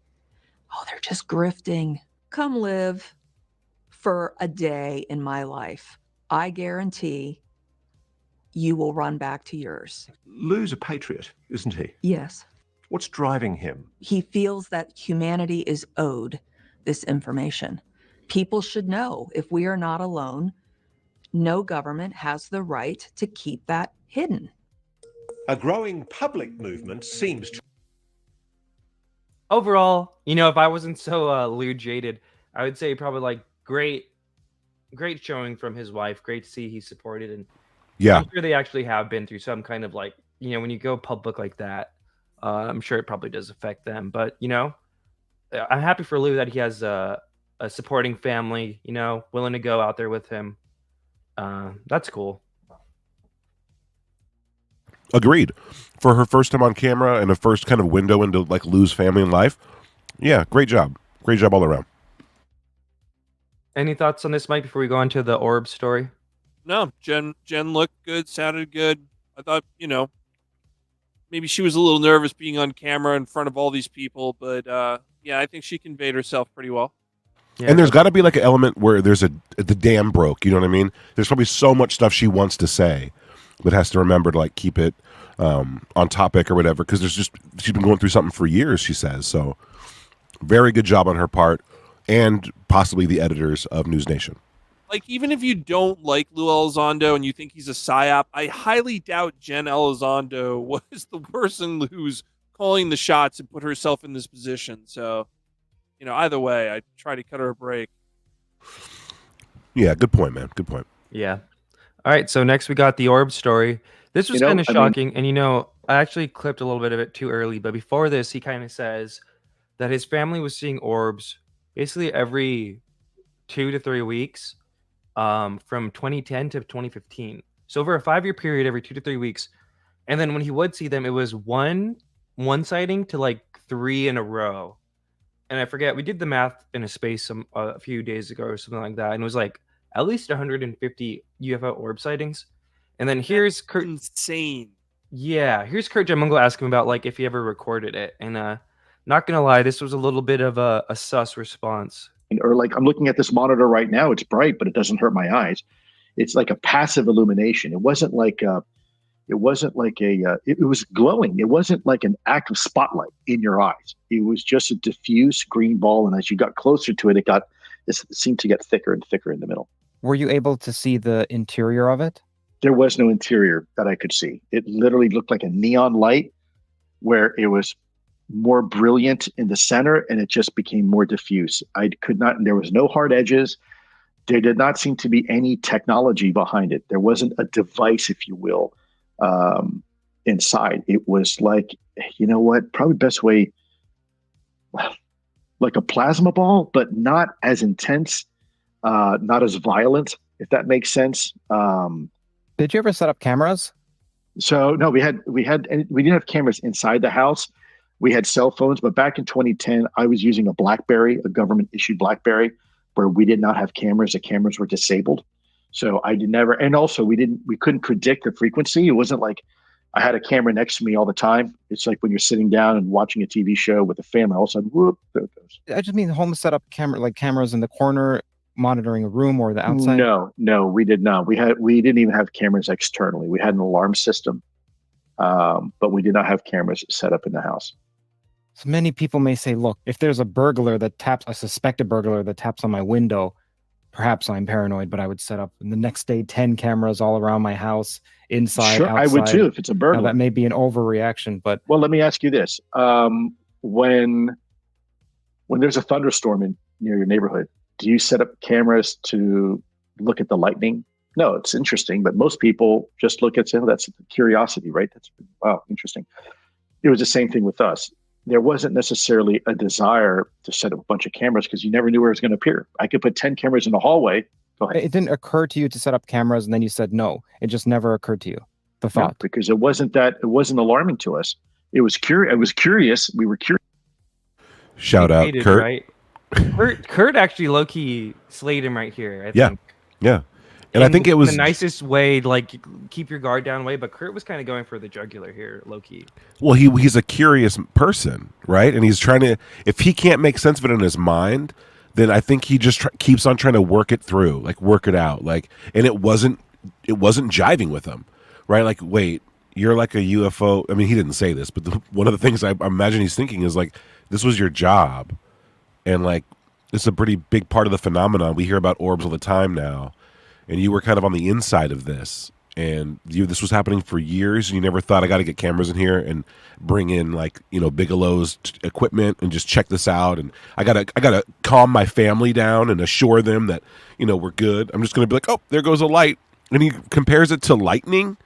Oh, they're just grifting. Come live for a day in my life. I guarantee you will run back to yours. Lue's a patriot, isn't he? Yes. What's driving him? He feels that humanity is owed this information. People should know if we are not alone, no government has the right to keep that hidden. A growing public movement seems to. overall, if I wasn't so Lue jaded, I would say probably like great showing from his wife. Great to see he's supported, and Yeah. I'm sure they actually have been through some kind of like, when you go public like that, I'm sure it probably does affect them. But I'm happy for Lue that he has a supporting family, willing to go out there with him. That's cool. Agreed. For her first time on camera and a first kind of window into like Lue's family and life. Yeah, great job. Great job all around. Any thoughts on this, Mike, before we go on to the orb story? No, Jen looked good, sounded good. I thought, maybe she was a little nervous being on camera in front of all these people, but yeah, I think she conveyed herself pretty well. Yeah, and there's got to be like an element where there's the dam broke. You know what I mean? There's probably so much stuff she wants to say, but has to remember to like keep it on topic or whatever. Because she's been going through something for years. She says so. Very good job on her part, and possibly the editors of News Nation. Like, even if you don't like Lue Elizondo and you think he's a psyop, I highly doubt Jen Elizondo was the person who's calling the shots and put herself in this position. So, either way, I try to cut her a break. Yeah, good point, man. Good point. Yeah. All right, so next we got the orb story. This was kind of shocking, and I actually clipped a little bit of it too early, but before this, he kind of says that his family was seeing orbs basically every 2 to 3 weeks from 2010 to 2015. So over a 5-year period, every 2 to 3 weeks. And then when he would see them, it was one sighting to like 3 in a row. And I forget, we did the math in a space a few days ago or something like that. And it was like at least 150 UFO orb sightings. And then here's Kurt. Insane. Yeah, here's Kurt Jaimungal asking him about like if he ever recorded it. And not gonna lie, this was a little bit of a sus response. Or like I'm looking at this monitor right now, it's bright, but it doesn't hurt my eyes. It's like a passive illumination. It wasn't like It wasn't like it was glowing. It wasn't like an active spotlight in your eyes. It was just a diffuse green ball. And as you got closer to it, it seemed to get thicker and thicker in the middle. Were you able to see the interior of it? There was no interior that I could see. It literally looked like a neon light where it was more brilliant in the center and it just became more diffuse. I could not, there was no hard edges. There did not seem to be any technology behind it. There wasn't a device, if you will, inside. It was like, you know what, probably best way, like a plasma ball, but not as intense, not as violent, if that makes sense. Did you ever set up cameras? So no, we didn't have cameras inside the house. We had cell phones, but back in 2010, I was using a BlackBerry, a government issued BlackBerry, where we did not have cameras. The cameras were disabled. So I did never, and also we couldn't predict the frequency. It wasn't like I had a camera next to me all the time. It's like when you're sitting down and watching a TV show with a family, all of a sudden, whoop, there it goes. I just mean home set up cameras in the corner, monitoring a room or the outside. No, we did not. We didn't even have cameras externally. We had an alarm system, but we did not have cameras set up in the house. So many people may say, look, if there's a suspected burglar that taps on my window, perhaps I'm paranoid, but I would set up the next day 10 cameras all around my house, inside, sure, outside. I would too if it's a burglar. Now, that may be an overreaction, but well, let me ask you this: when there's a thunderstorm near your neighborhood, do you set up cameras to look at the lightning? No, it's interesting, but most people just look at that's curiosity, right? That's wow, interesting. It was the same thing with us. There wasn't necessarily a desire to set up a bunch of cameras because you never knew where it was going to appear. I could put 10 cameras in the hallway. Go ahead. It didn't occur to you to set up cameras and then you said no. It just never occurred to you, the thought. No, because it wasn't alarming to us. It was curious. It was curious. We were curious. Shout out, Hated, Kurt. Right? Kurt actually low-key slayed him right here, I think. Yeah. And I think it was the nicest way, like keep your guard down way, but Kurt was kind of going for the jugular here, low key. Well, he's a curious person, right? And he's trying to, if he can't make sense of it in his mind, then I think he just keeps on trying to work it through, like work it out, like. And it wasn't jiving with him, right? Like, wait, you're like a UFO. I mean, he didn't say this, but one of the things I imagine he's thinking is like, this was your job, and like, it's a pretty big part of the phenomenon. We hear about orbs all the time now. And you were kind of on the inside of this, and this was happening for years, and you never thought, I got to get cameras in here and bring in like, Bigelow's equipment and just check this out, and I gotta calm my family down and assure them that we're good. I'm just gonna be like, oh, there goes a light, and he compares it to lightning.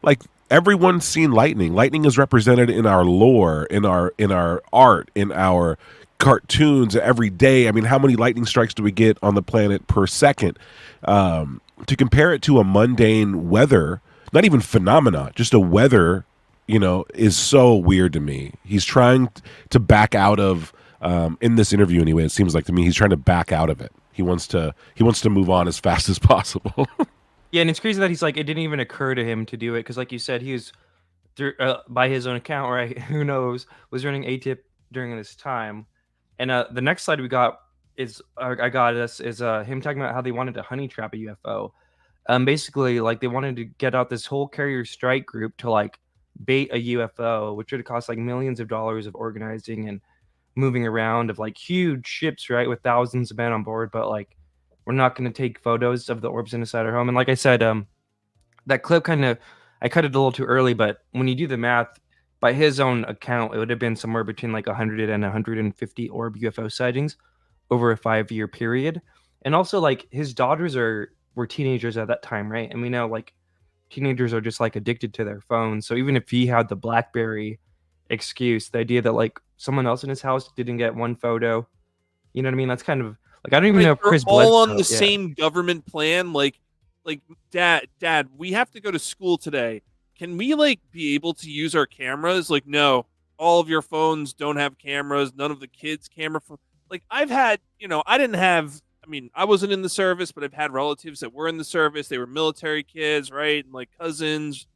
Like, everyone's seen lightning. Lightning is represented in our lore, in our art, in our cartoons every day. I mean, how many lightning strikes do we get on the planet per second? To compare it to a mundane weather, not even phenomena, just a weather, is so weird to me. He's trying to back out of, in this interview anyway, it seems like to me, he's trying to back out of it. He wants to move on as fast as possible. Yeah, and it's crazy that he's like, it didn't even occur to him to do it, because like you said, he was, by his own account, right, who knows, was running ATIP during this time. And the next slide we got is him talking about how they wanted to honey trap a UFO. Basically, like, they wanted to get out this whole carrier strike group to like bait a UFO, which would cost like millions of dollars of organizing and moving around of like huge ships, right, with thousands of men on board. But like, we're not going to take photos of the orbs inside our home. And like I said, that clip I cut it a little too early, but when you do the math, by his own account, it would have been somewhere between like 100 and 150 orb UFO sightings over a 5-year period. And also, like, his daughters were teenagers at that time, right? And we know, like, teenagers are just like addicted to their phones. So even if he had the BlackBerry excuse, the idea that like someone else in his house didn't get one photo, you know what I mean? That's kind of like, I don't even know if Chris all Bledsoe, on the same government plan. Like dad, we have to go to school today. Can we like be able to use our cameras? Like, no, all of your phones don't have cameras. None of the kids' camera phones. Like, I've had, I wasn't in the service, but I've had relatives that were in the service. They were military kids, right? And like cousins.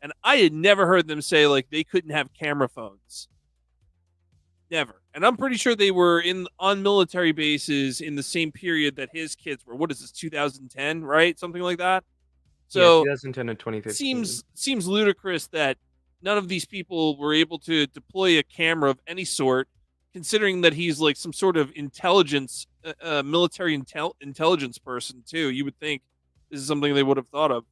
And I had never heard them say like they couldn't have camera phones. Never. And I'm pretty sure they were on military bases in the same period that his kids were. What is this, 2010, right? Something like that? So 2010 to 2015. seems ludicrous that none of these people were able to deploy a camera of any sort, considering that he's like some sort of intelligence, military intelligence person too. You would think this is something they would have thought of.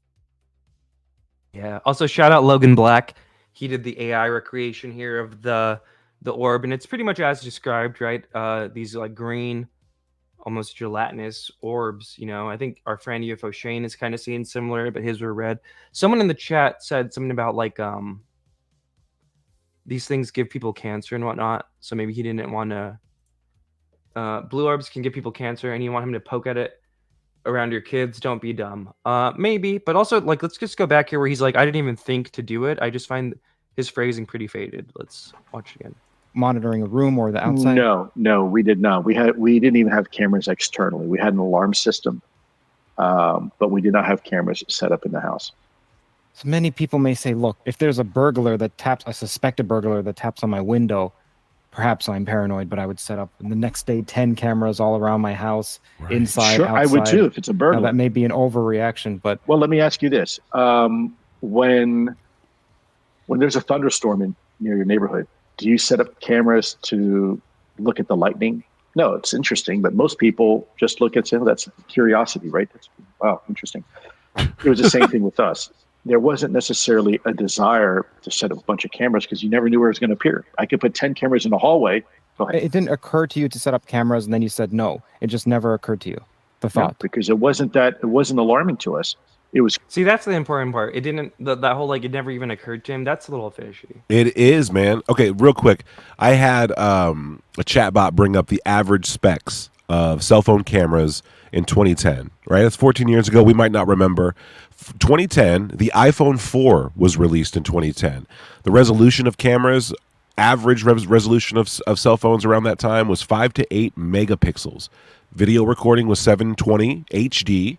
Yeah. Also, shout out Logan Black. He did the AI recreation here of the orb, and it's pretty much as described, right? These like green, almost gelatinous orbs. You know, I think our friend UFO Shane is kind of seeing similar, but his were red. Someone in the chat said something about like these things give people cancer and whatnot. So maybe he didn't want to. Blue orbs can give people cancer, and you want him to poke at it around your kids. Don't be dumb. Maybe, but also like let's just go back here where he's like, I didn't even think to do it. I just find his phrasing pretty faded. Let's watch it again. Monitoring a room or the outside? No, we did not. We didn't even have cameras externally. We had an alarm system, but we did not have cameras set up in the house. So many people may say, look, if there's a burglar that taps, a suspected burglar that taps on my window, perhaps I'm paranoid, but I would set up the next day 10 cameras all around my house, inside, Sure, outside. I would too if it's a burglar. Now, that may be an overreaction, but well, let me ask you this: when there's a thunderstorm near your neighborhood, do you set up cameras to look at the lightning? No, it's interesting, but most people just look at say, oh, that's curiosity, right? That's, wow, interesting. It was the same thing with us. There wasn't necessarily a desire to set up a bunch of cameras because you never knew where it was going to appear. I could put 10 cameras in the hallway. Go ahead. it didn't occur to you to set up cameras, and then you said no. It just never occurred to you, the thought. No, because it wasn't alarming to us. It was. See, that's the important part. It didn't, that whole, like, it never even occurred to him. That's a little fishy. It is, man. Okay, real quick. I had a chatbot bring up the average specs of cell phone cameras in 2010, right? That's 14 years ago. We might not remember. 2010, the iPhone 4 was released in 2010. The resolution of cameras, average resolution of cell phones around that time was 5 to 8 megapixels. Video recording was 720 HD.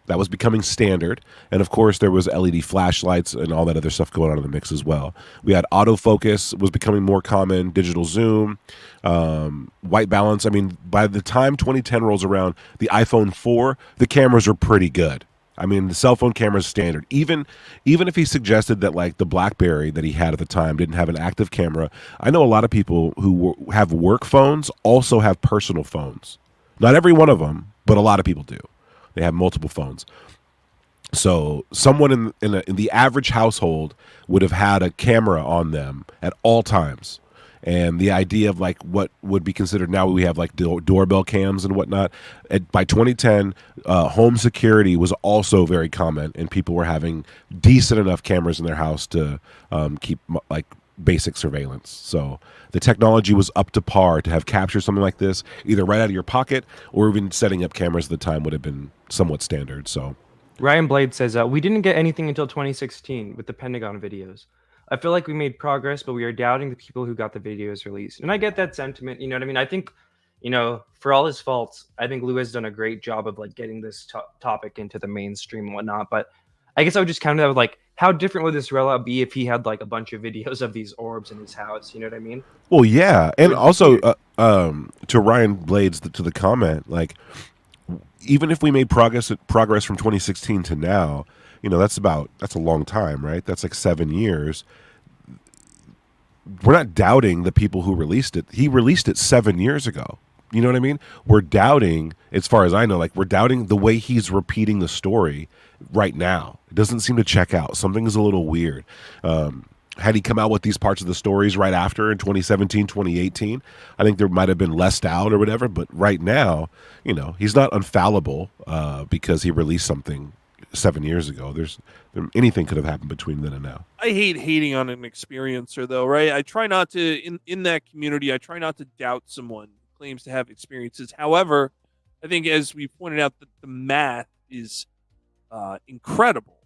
That was becoming standard. And of course, there was LED flashlights and all that other stuff going on in the mix as well. We had autofocus was becoming more common, digital zoom, white balance. I mean, by the time 2010 rolls around, the iPhone 4, the cameras are pretty good. I mean, the cell phone camera is standard. Even if he suggested that like the BlackBerry that he had at the time didn't have an active camera, I know a lot of people who have work phones also have personal phones. Not every one of them, but a lot of people do. They have multiple phones. So someone in the average household would have had a camera on them at all times. And the idea of like what would be considered now, we have like doorbell cams and whatnot. By 2010, home security was also very common, and people were having decent enough cameras in their house to keep like basic surveillance. So the technology was up to par to have captured something like this, either right out of your pocket or even setting up cameras at the time would have been somewhat standard. So Ryan Blade says, we didn't get anything until 2016 with the Pentagon videos. I feel like we made progress, but we are doubting the people who got the videos released. And I get that sentiment. You know what I mean? I think, you know, for all his faults, I think Lue has done a great job of like getting this topic into the mainstream and whatnot. But I guess I would just counter that with like, how different would this rollout be if he had like a bunch of videos of these orbs in his house? You know what I mean? Well, yeah. And also to Ryan Blades, to the comment, like, even if we made progress from 2016 to now, you know, that's a long time, right? That's like 7 years. We're not doubting the people who released it. He released it 7 years ago. You know what I mean? We're doubting, as far as I know, like we're doubting the way he's repeating the story right now. It doesn't seem to check out. Something's a little weird. Had he come out with these parts of the stories right after in 2017, 2018, I think there might have been less doubt or whatever. But right now, you know, he's not infallible because he released something 7 years ago. Anything could have happened between then and now. I hate hating on an experiencer, though, right? I try not to, in that community, I try not to doubt someone who claims to have experiences. However, I think as we pointed out, that the math is incredible.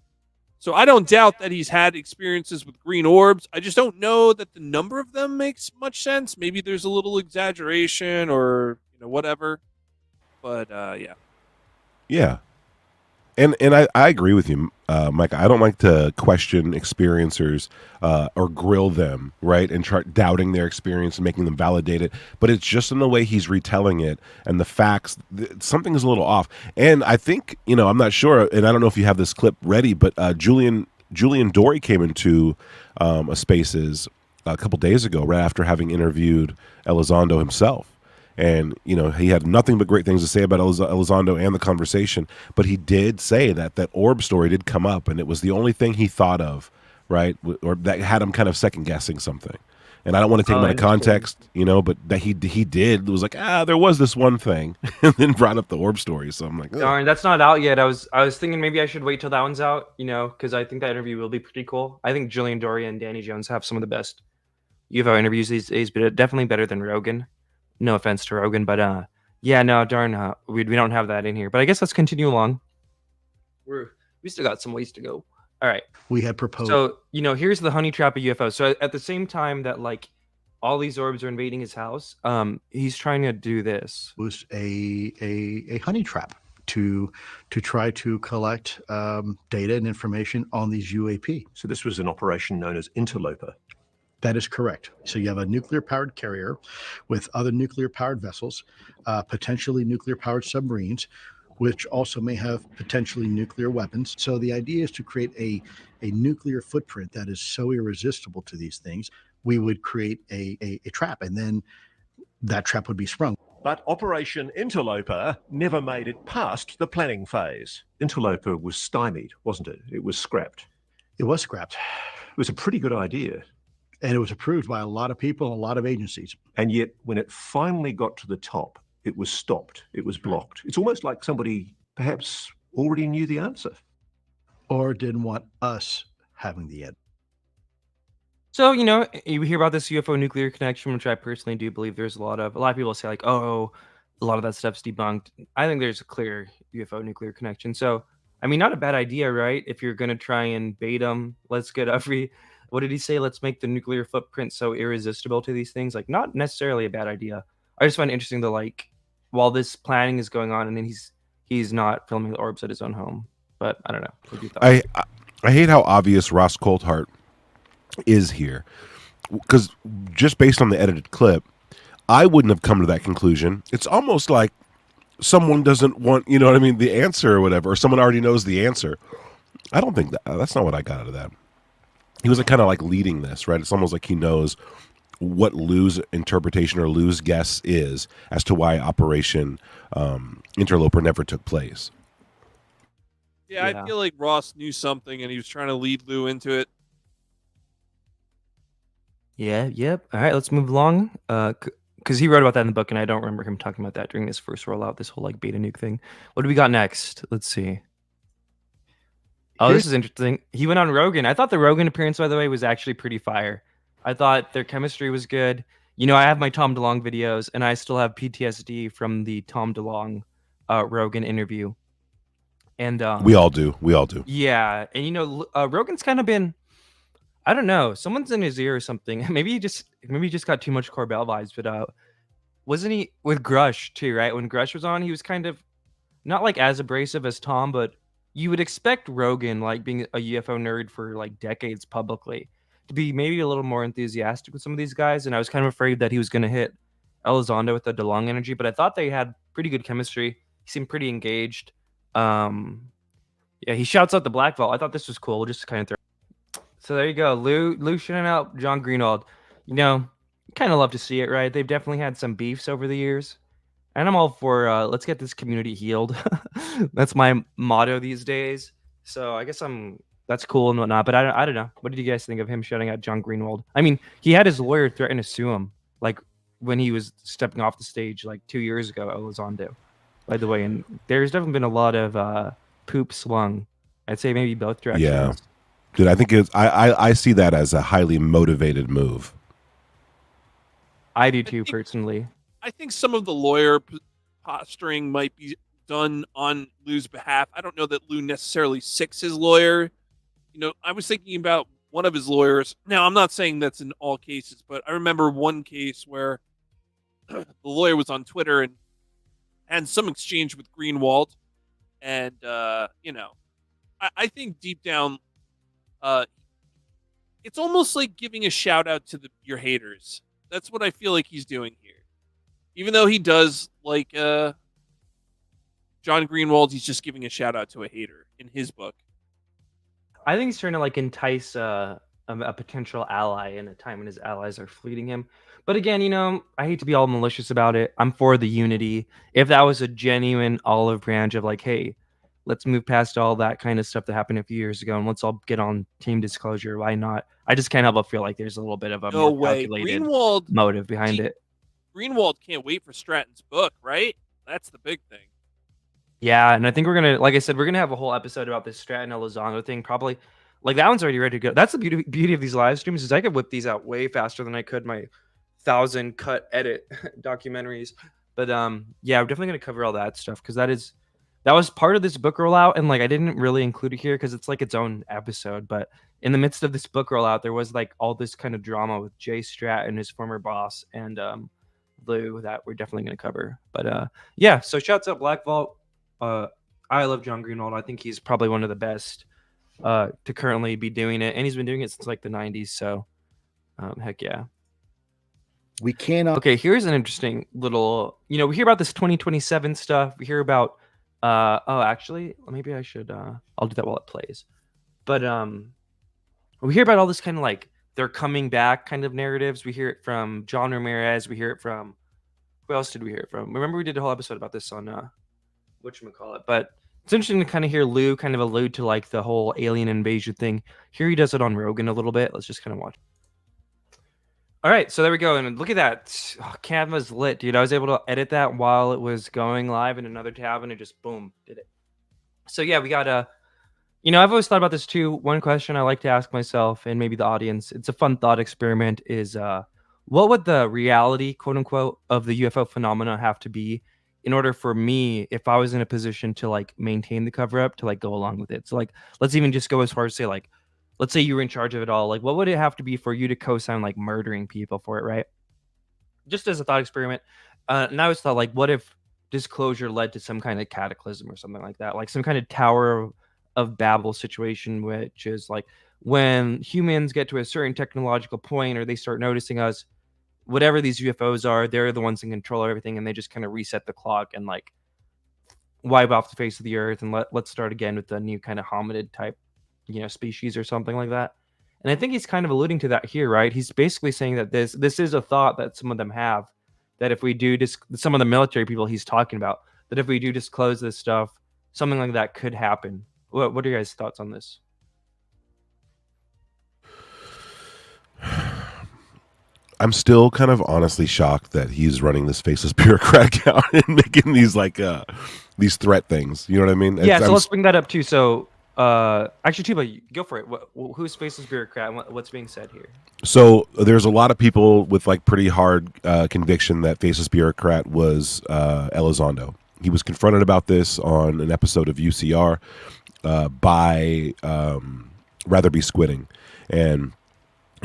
So I don't doubt that he's had experiences with green orbs. I just don't know that the number of them makes much sense. Maybe there's a little exaggeration or, you know, whatever. But, yeah. Yeah. And I agree with you, Mike. I don't like to question experiencers or grill them, right, and try doubting their experience and making them validate it. But it's just in the way he's retelling it and the facts. Something is a little off. And I think, I'm not sure, and I don't know if you have this clip ready, but Julian Dory came into a Spaces a couple days ago, right after having interviewed Elizondo himself. And, he had nothing but great things to say about Elizondo and the conversation. But he did say that orb story did come up, and it was the only thing he thought of, right? Or that had him kind of second guessing something. And I don't want to take him out of context, but that he did. It was like, there was this one thing, and then brought up the orb story. So I'm like, darn, that's not out yet. I was thinking maybe I should wait till that one's out, because I think that interview will be pretty cool. I think Julian Dory and Danny Jones have some of the best UFO interviews these days, but definitely better than Rogan. No offense to Rogan, but darn, we don't have that in here. But I guess let's continue along. We still got some ways to go. All right. We had proposed. So here's the honey trap of UFO. So at the same time that all these orbs are invading his house, he's trying to do this. It was a honey trap to try to collect data and information on these UAP. So this was an operation known as Interloper. That is correct. So you have a nuclear-powered carrier with other nuclear-powered vessels, potentially nuclear-powered submarines, which also may have potentially nuclear weapons. So the idea is to create a nuclear footprint that is so irresistible to these things. We would create a trap, and then that trap would be sprung. But Operation Interloper never made it past the planning phase. Interloper was stymied, wasn't it? It was scrapped. It was scrapped. It was a pretty good idea. And it was approved by a lot of people and a lot of agencies. And yet, when it finally got to the top, it was stopped. It was blocked. It's almost like somebody perhaps already knew the answer. Or didn't want us having the answer. So, you hear about this UFO nuclear connection, which I personally do believe there's a lot of people say a lot of that stuff's debunked. I think there's a clear UFO nuclear connection. So, not a bad idea, right? If you're going to try and bait them, let's get what did he say? Let's make the nuclear footprint so irresistible to these things. Not necessarily a bad idea. I just find it interesting that while this planning is going on, and then he's not filming the orbs at his own home. But I don't know. What do you thought? I hate how obvious Ross Coulthart is here, because just based on the edited clip, I wouldn't have come to that conclusion. It's almost like someone doesn't want, the answer or whatever, or someone already knows the answer. I don't think that's not what I got out of that. He was kind of leading this, right? It's almost like he knows what Lue's interpretation or Lue's guess is as to why Operation Interloper never took place. Yeah, I feel like Ross knew something and he was trying to lead Lue into it. Yeah, yep. All right, let's move along. Because he wrote about that in the book, and I don't remember him talking about that during his first rollout, this whole beta nuke thing. What do we got next? Let's see. Oh, this is interesting. He went on Rogan. I thought the Rogan appearance, by the way, was actually pretty fire. I thought their chemistry was good. I have my Tom DeLonge videos, and I still have PTSD from the Tom DeLonge Rogan interview. And we all do. Yeah, and Rogan's kind of been, I don't know, someone's in his ear or something. Maybe he just got too much Corbell vibes. But wasn't he with Grusch too? Right, when Grusch was on, he was kind of not as abrasive as Tom, but you would expect Rogan, being a UFO nerd for decades publicly, to be maybe a little more enthusiastic with some of these guys. And I was kind of afraid that he was going to hit Elizondo with the DeLonge energy, but I thought they had pretty good chemistry. He seemed pretty engaged. He shouts out the Blackvault. I thought this was cool. Just to kind of throw. So there you go. Lue shouting out John Greenwald. Kind of love to see it, right? They've definitely had some beefs over the years. And I'm all for let's get this community healed. That's my motto these days. So I guess that's cool and whatnot. But I don't know. What did you guys think of him shouting out John Greenwald? He had his lawyer threaten to sue him, when he was stepping off the stage 2 years ago at Elizondo, by the way. And there's definitely been a lot of poop slung. I'd say maybe both directions. Yeah, dude. I think I see that as a highly motivated move. I do too, personally. I think some of the lawyer posturing might be done on Lue's behalf. I don't know that Lue necessarily sicks his lawyer. I was thinking about one of his lawyers. Now, I'm not saying that's in all cases, but I remember one case where the lawyer was on Twitter and had some exchange with Greenwald, And I think deep down, it's almost like giving a shout out to your haters. That's what I feel like he's doing here. Even though he does like John Greenwald, he's just giving a shout out to a hater in his book. I think he's trying to like entice a potential ally in a time when his allies are fleeting him. But again, I hate to be all malicious about it. I'm for the unity. If that was a genuine olive branch of like, hey, let's move past all that kind of stuff that happened a few years ago and let's all get on team disclosure. Why not? I just can't help but feel like there's a little bit of a more calculated motive behind it. Greenwald can't wait for Stratton's book, right? That's the big thing. Yeah, and I think we're gonna, like I said, we're gonna have a whole episode about this Stratton Elizondo thing. Probably, like that one's already ready to go. That's the beauty of these live streams is I could whip these out way faster than I could my 1,000 cut edit documentaries. But yeah, we're definitely gonna cover all that stuff because that was part of this book rollout, and like I didn't really include it here because it's like its own episode. But in the midst of this book rollout, there was like all this kind of drama with Jay Stratton, his former boss, and Lue that we're definitely gonna cover. But yeah, so shouts out Blackvault. I love John Greenwald. I think he's probably one of the best to currently be doing it, and he's been doing it since like the 90s. So heck yeah. We cannot. Okay, here's an interesting little. We hear about this 2027 stuff. We hear about. Actually, maybe I should. I'll do that while it plays. But we hear about all this kind of like they're coming back kind of narratives. We hear it from John Ramirez. We hear it from. Who else did we hear it from? Remember we did a whole episode about this on whatchamacallit. But it's interesting to kind of hear Lue kind of allude to like the whole alien invasion thing. Here he does it on Rogan a little bit. Let's just kind of watch. All right, so there we go. And look at that. Oh, Canva's lit, dude. I was able to edit that while it was going live in another tab, and it just, boom, did it. So, yeah, we got I've always thought about this, too. One question I like to ask myself and maybe the audience, it's a fun thought experiment, is what would the reality, quote-unquote, of the UFO phenomena have to be in order for me, if I was in a position to, like, maintain the cover-up, to, like, go along with it? So, like, let's even just go as far as say, like, let's say you were in charge of it all. Like, what would it have to be for you to co-sign like murdering people for it, right? Just as a thought experiment. And I always thought, like, what if disclosure led to some kind of cataclysm or something like that? Like some kind of Tower of Babel situation, which is like when humans get to a certain technological point or they start noticing us, whatever these UFOs are, they're the ones in control of everything, and they just kind of reset the clock and like wipe off the face of the earth and let's start again with the new kind of hominid type species or something like that. And I think he's kind of alluding to that here, right? He's basically saying that this is a thought that some of them have, that if we do some of the military people he's talking about, that if we do disclose this stuff, something like that could happen. What are your guys' thoughts on this? I'm still kind of honestly shocked that he's running this faceless bureaucrat account and making these like these threat things. You know what I mean? Yeah, so let's bring that up too. So actually, Tuba, go for it. Who's faceless bureaucrat? And what's being said here? So there's a lot of people with like pretty hard conviction that faceless bureaucrat was Elizondo. He was confronted about this on an episode of UCR by Rather Be Squidding, and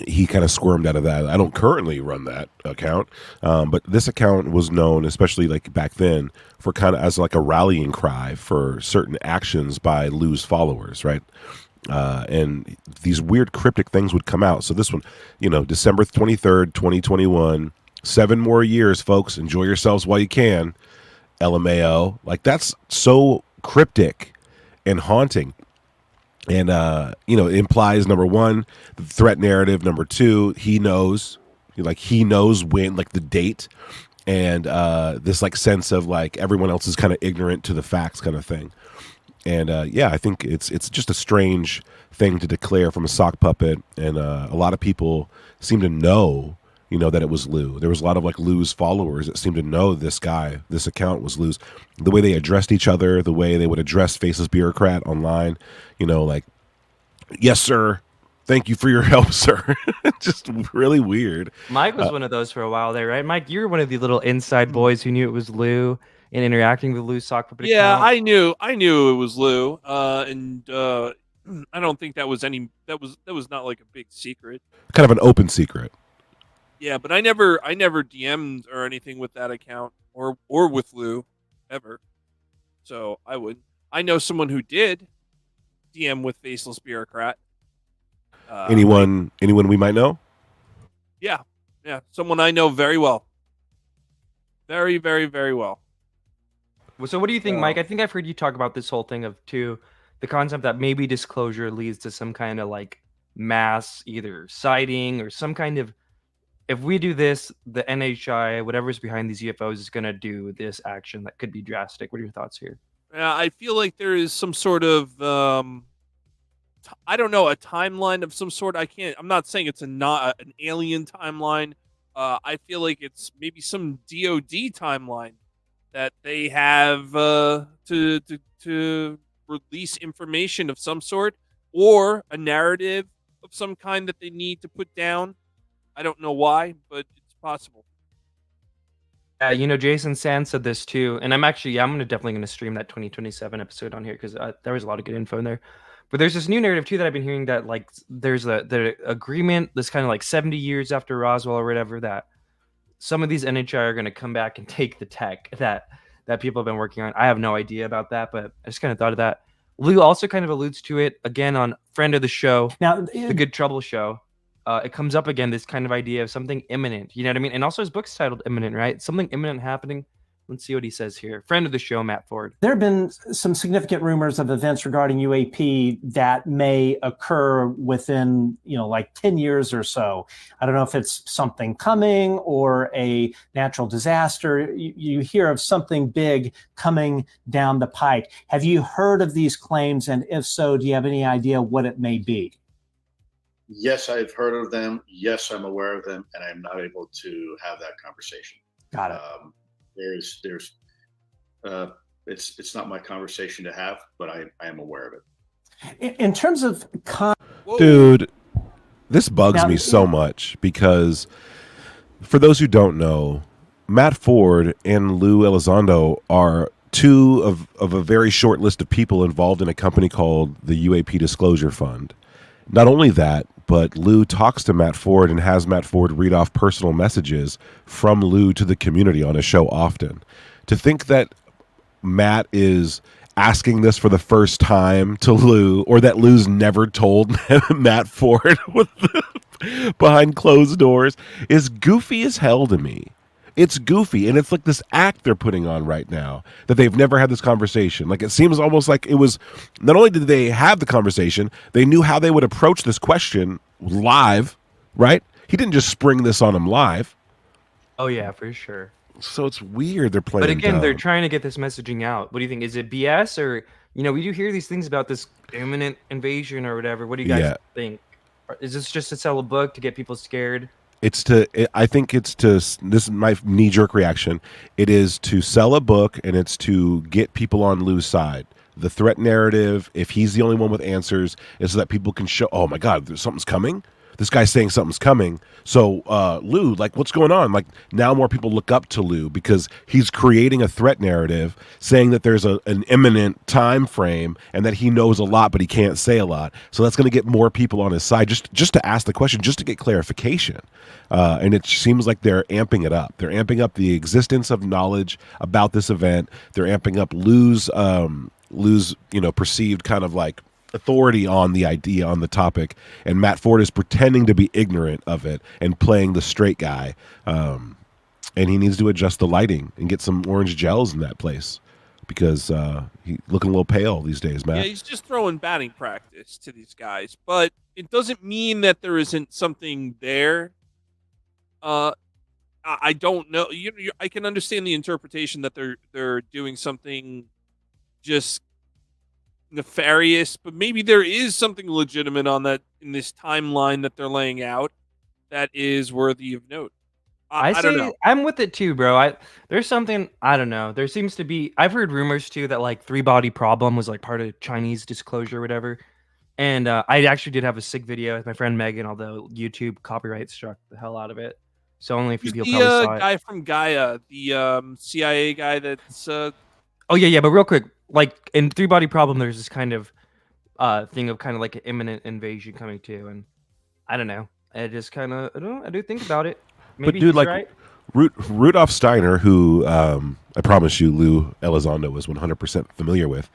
he kind of squirmed out of that. I don't currently run that account, but this account was known, especially like back then, for kind of as like a rallying cry for certain actions by Lue's followers, right? And these weird cryptic things would come out. So this one, December 23rd, 2021, 7 more years, folks. Enjoy yourselves while you can. LMAO. Like, that's so cryptic and haunting. And, it implies, number one, the threat narrative. Number two, he knows when, like the date, and this like sense of like everyone else is kind of ignorant to the facts kind of thing. And I think it's just a strange thing to declare from a sock puppet. And a lot of people seem to know, that it was Lue. There was a lot of like Lue's followers that seemed to know this account was Lue's. The way they addressed each other, the way they would address faceless bureaucrat online, like, yes, sir. Thank you for your help, sir. Just really weird. Mike was one of those for a while there, right? Mike, you were one of the little inside boys who knew it was Lue and interacting with Lue's sock puppet account. I knew it was Lue. And I don't think that was not like a big secret. Kind of an open secret. Yeah, but I never DM'd or anything with that account or with Lue ever. So I would. I know someone who did DM with Faceless Bureaucrat. Anyone we might know? Yeah, someone I know very well. Very, very, very well. So what do you think, Mike? I think I've heard you talk about this whole thing of the concept that maybe disclosure leads to some kind of like mass either sighting or some kind of, if we do this, the NHI, whatever's behind these UFOs, is going to do this action that could be drastic. What are your thoughts here? I feel like there is some sort of, I don't know, a timeline of some sort. I'm not saying it's not an alien timeline. I feel like it's maybe some DOD timeline that they have to release information of some sort, or a narrative of some kind that they need to put down. I don't know why, but it's possible. Jason Sand said this too, and I'm definitely going to stream that 2027 episode on here because there was a lot of good info in there. But there's this new narrative too that I've been hearing that like there's the agreement, this kind of like 70 years after Roswell or whatever, that some of these NHI are going to come back and take the tech that people have been working on. I have no idea about that, but I just kind of thought of that. Lue also kind of alludes to it again on friend of the show, now the Good Trouble show. It comes up again, this kind of idea of something imminent. You know what I mean? And also his book's titled Imminent, right? Something imminent happening. Let's see what he says here. Friend of the show, Matt Ford. There have been some significant rumors of events regarding UAP that may occur within, like 10 years or so. I don't know if it's something coming or a natural disaster. You hear of something big coming down the pike. Have you heard of these claims? And if so, do you have any idea what it may be? Yes, I've heard of them. Yes, I'm aware of them, and I'm not able to have that conversation. Got it. It's not my conversation to have, but I am aware of it. In terms of dude, this bugs me so much because for those who don't know, Matt Ford and Lue Elizondo are two of a very short list of people involved in a company called the UAP Disclosure Fund. Not only that, but Lue talks to Matt Ford and has Matt Ford read off personal messages from Lue to the community on his show often. To think that Matt is asking this for the first time to Lue, or that Lue's never told Matt Ford behind closed doors, is goofy as hell to me. It's goofy, and it's like this act they're putting on right now that they've never had this conversation. Like, it seems almost like it was, not only did they have the conversation, they knew how they would approach this question live, right? He didn't just spring this on them live. Oh yeah, for sure. So it's weird they're playing. But again, dumb. they're trying to get this messaging out. What do you think? Is it BS, or we do hear these things about this imminent invasion or whatever? What do you guys think? Is this just to sell a book to get people scared? I think it's to, this is my knee-jerk reaction, it is to sell a book, and it's to get people on Lue's side. The threat narrative, if he's the only one with answers, is so that people can show, oh my God, something's coming? This guy's saying something's coming. So Lue, like, what's going on? Like, now more people look up to Lue because he's creating a threat narrative saying that there's an imminent time frame and that he knows a lot, but he can't say a lot. So that's going to get more people on his side just to ask the question, just to get clarification. And it seems like they're amping it up. They're amping up the existence of knowledge about this event. They're amping up Lue's perceived kind of like authority on the idea, on the topic, and Matt Ford is pretending to be ignorant of it and playing the straight guy, and he needs to adjust the lighting and get some orange gels in that place because he's looking a little pale these days, Matt. Yeah, he's just throwing batting practice to these guys, but it doesn't mean that there isn't something there. I don't know. I can understand the interpretation that they're doing something just nefarious, but maybe there is something legitimate on that in this timeline that they're laying out that is worthy of note. I don't know. I'm with it too, bro. There's something, I don't know. There seems to be, I've heard rumors too that like 3-body problem was like part of Chinese disclosure or whatever. And I actually did have a sick video with my friend Megan, although YouTube copyright struck the hell out of it. So only a few people probably saw it. Guy from Gaia, the CIA guy that's Oh yeah, but real quick, like in 3-body problem, there's this kind of thing of kind of like an imminent invasion coming too, and I don't know. I just kind of I do think about it. Maybe but dude, like, right. Rudolf Steiner, who I promise you Lue Elizondo was 100% familiar with,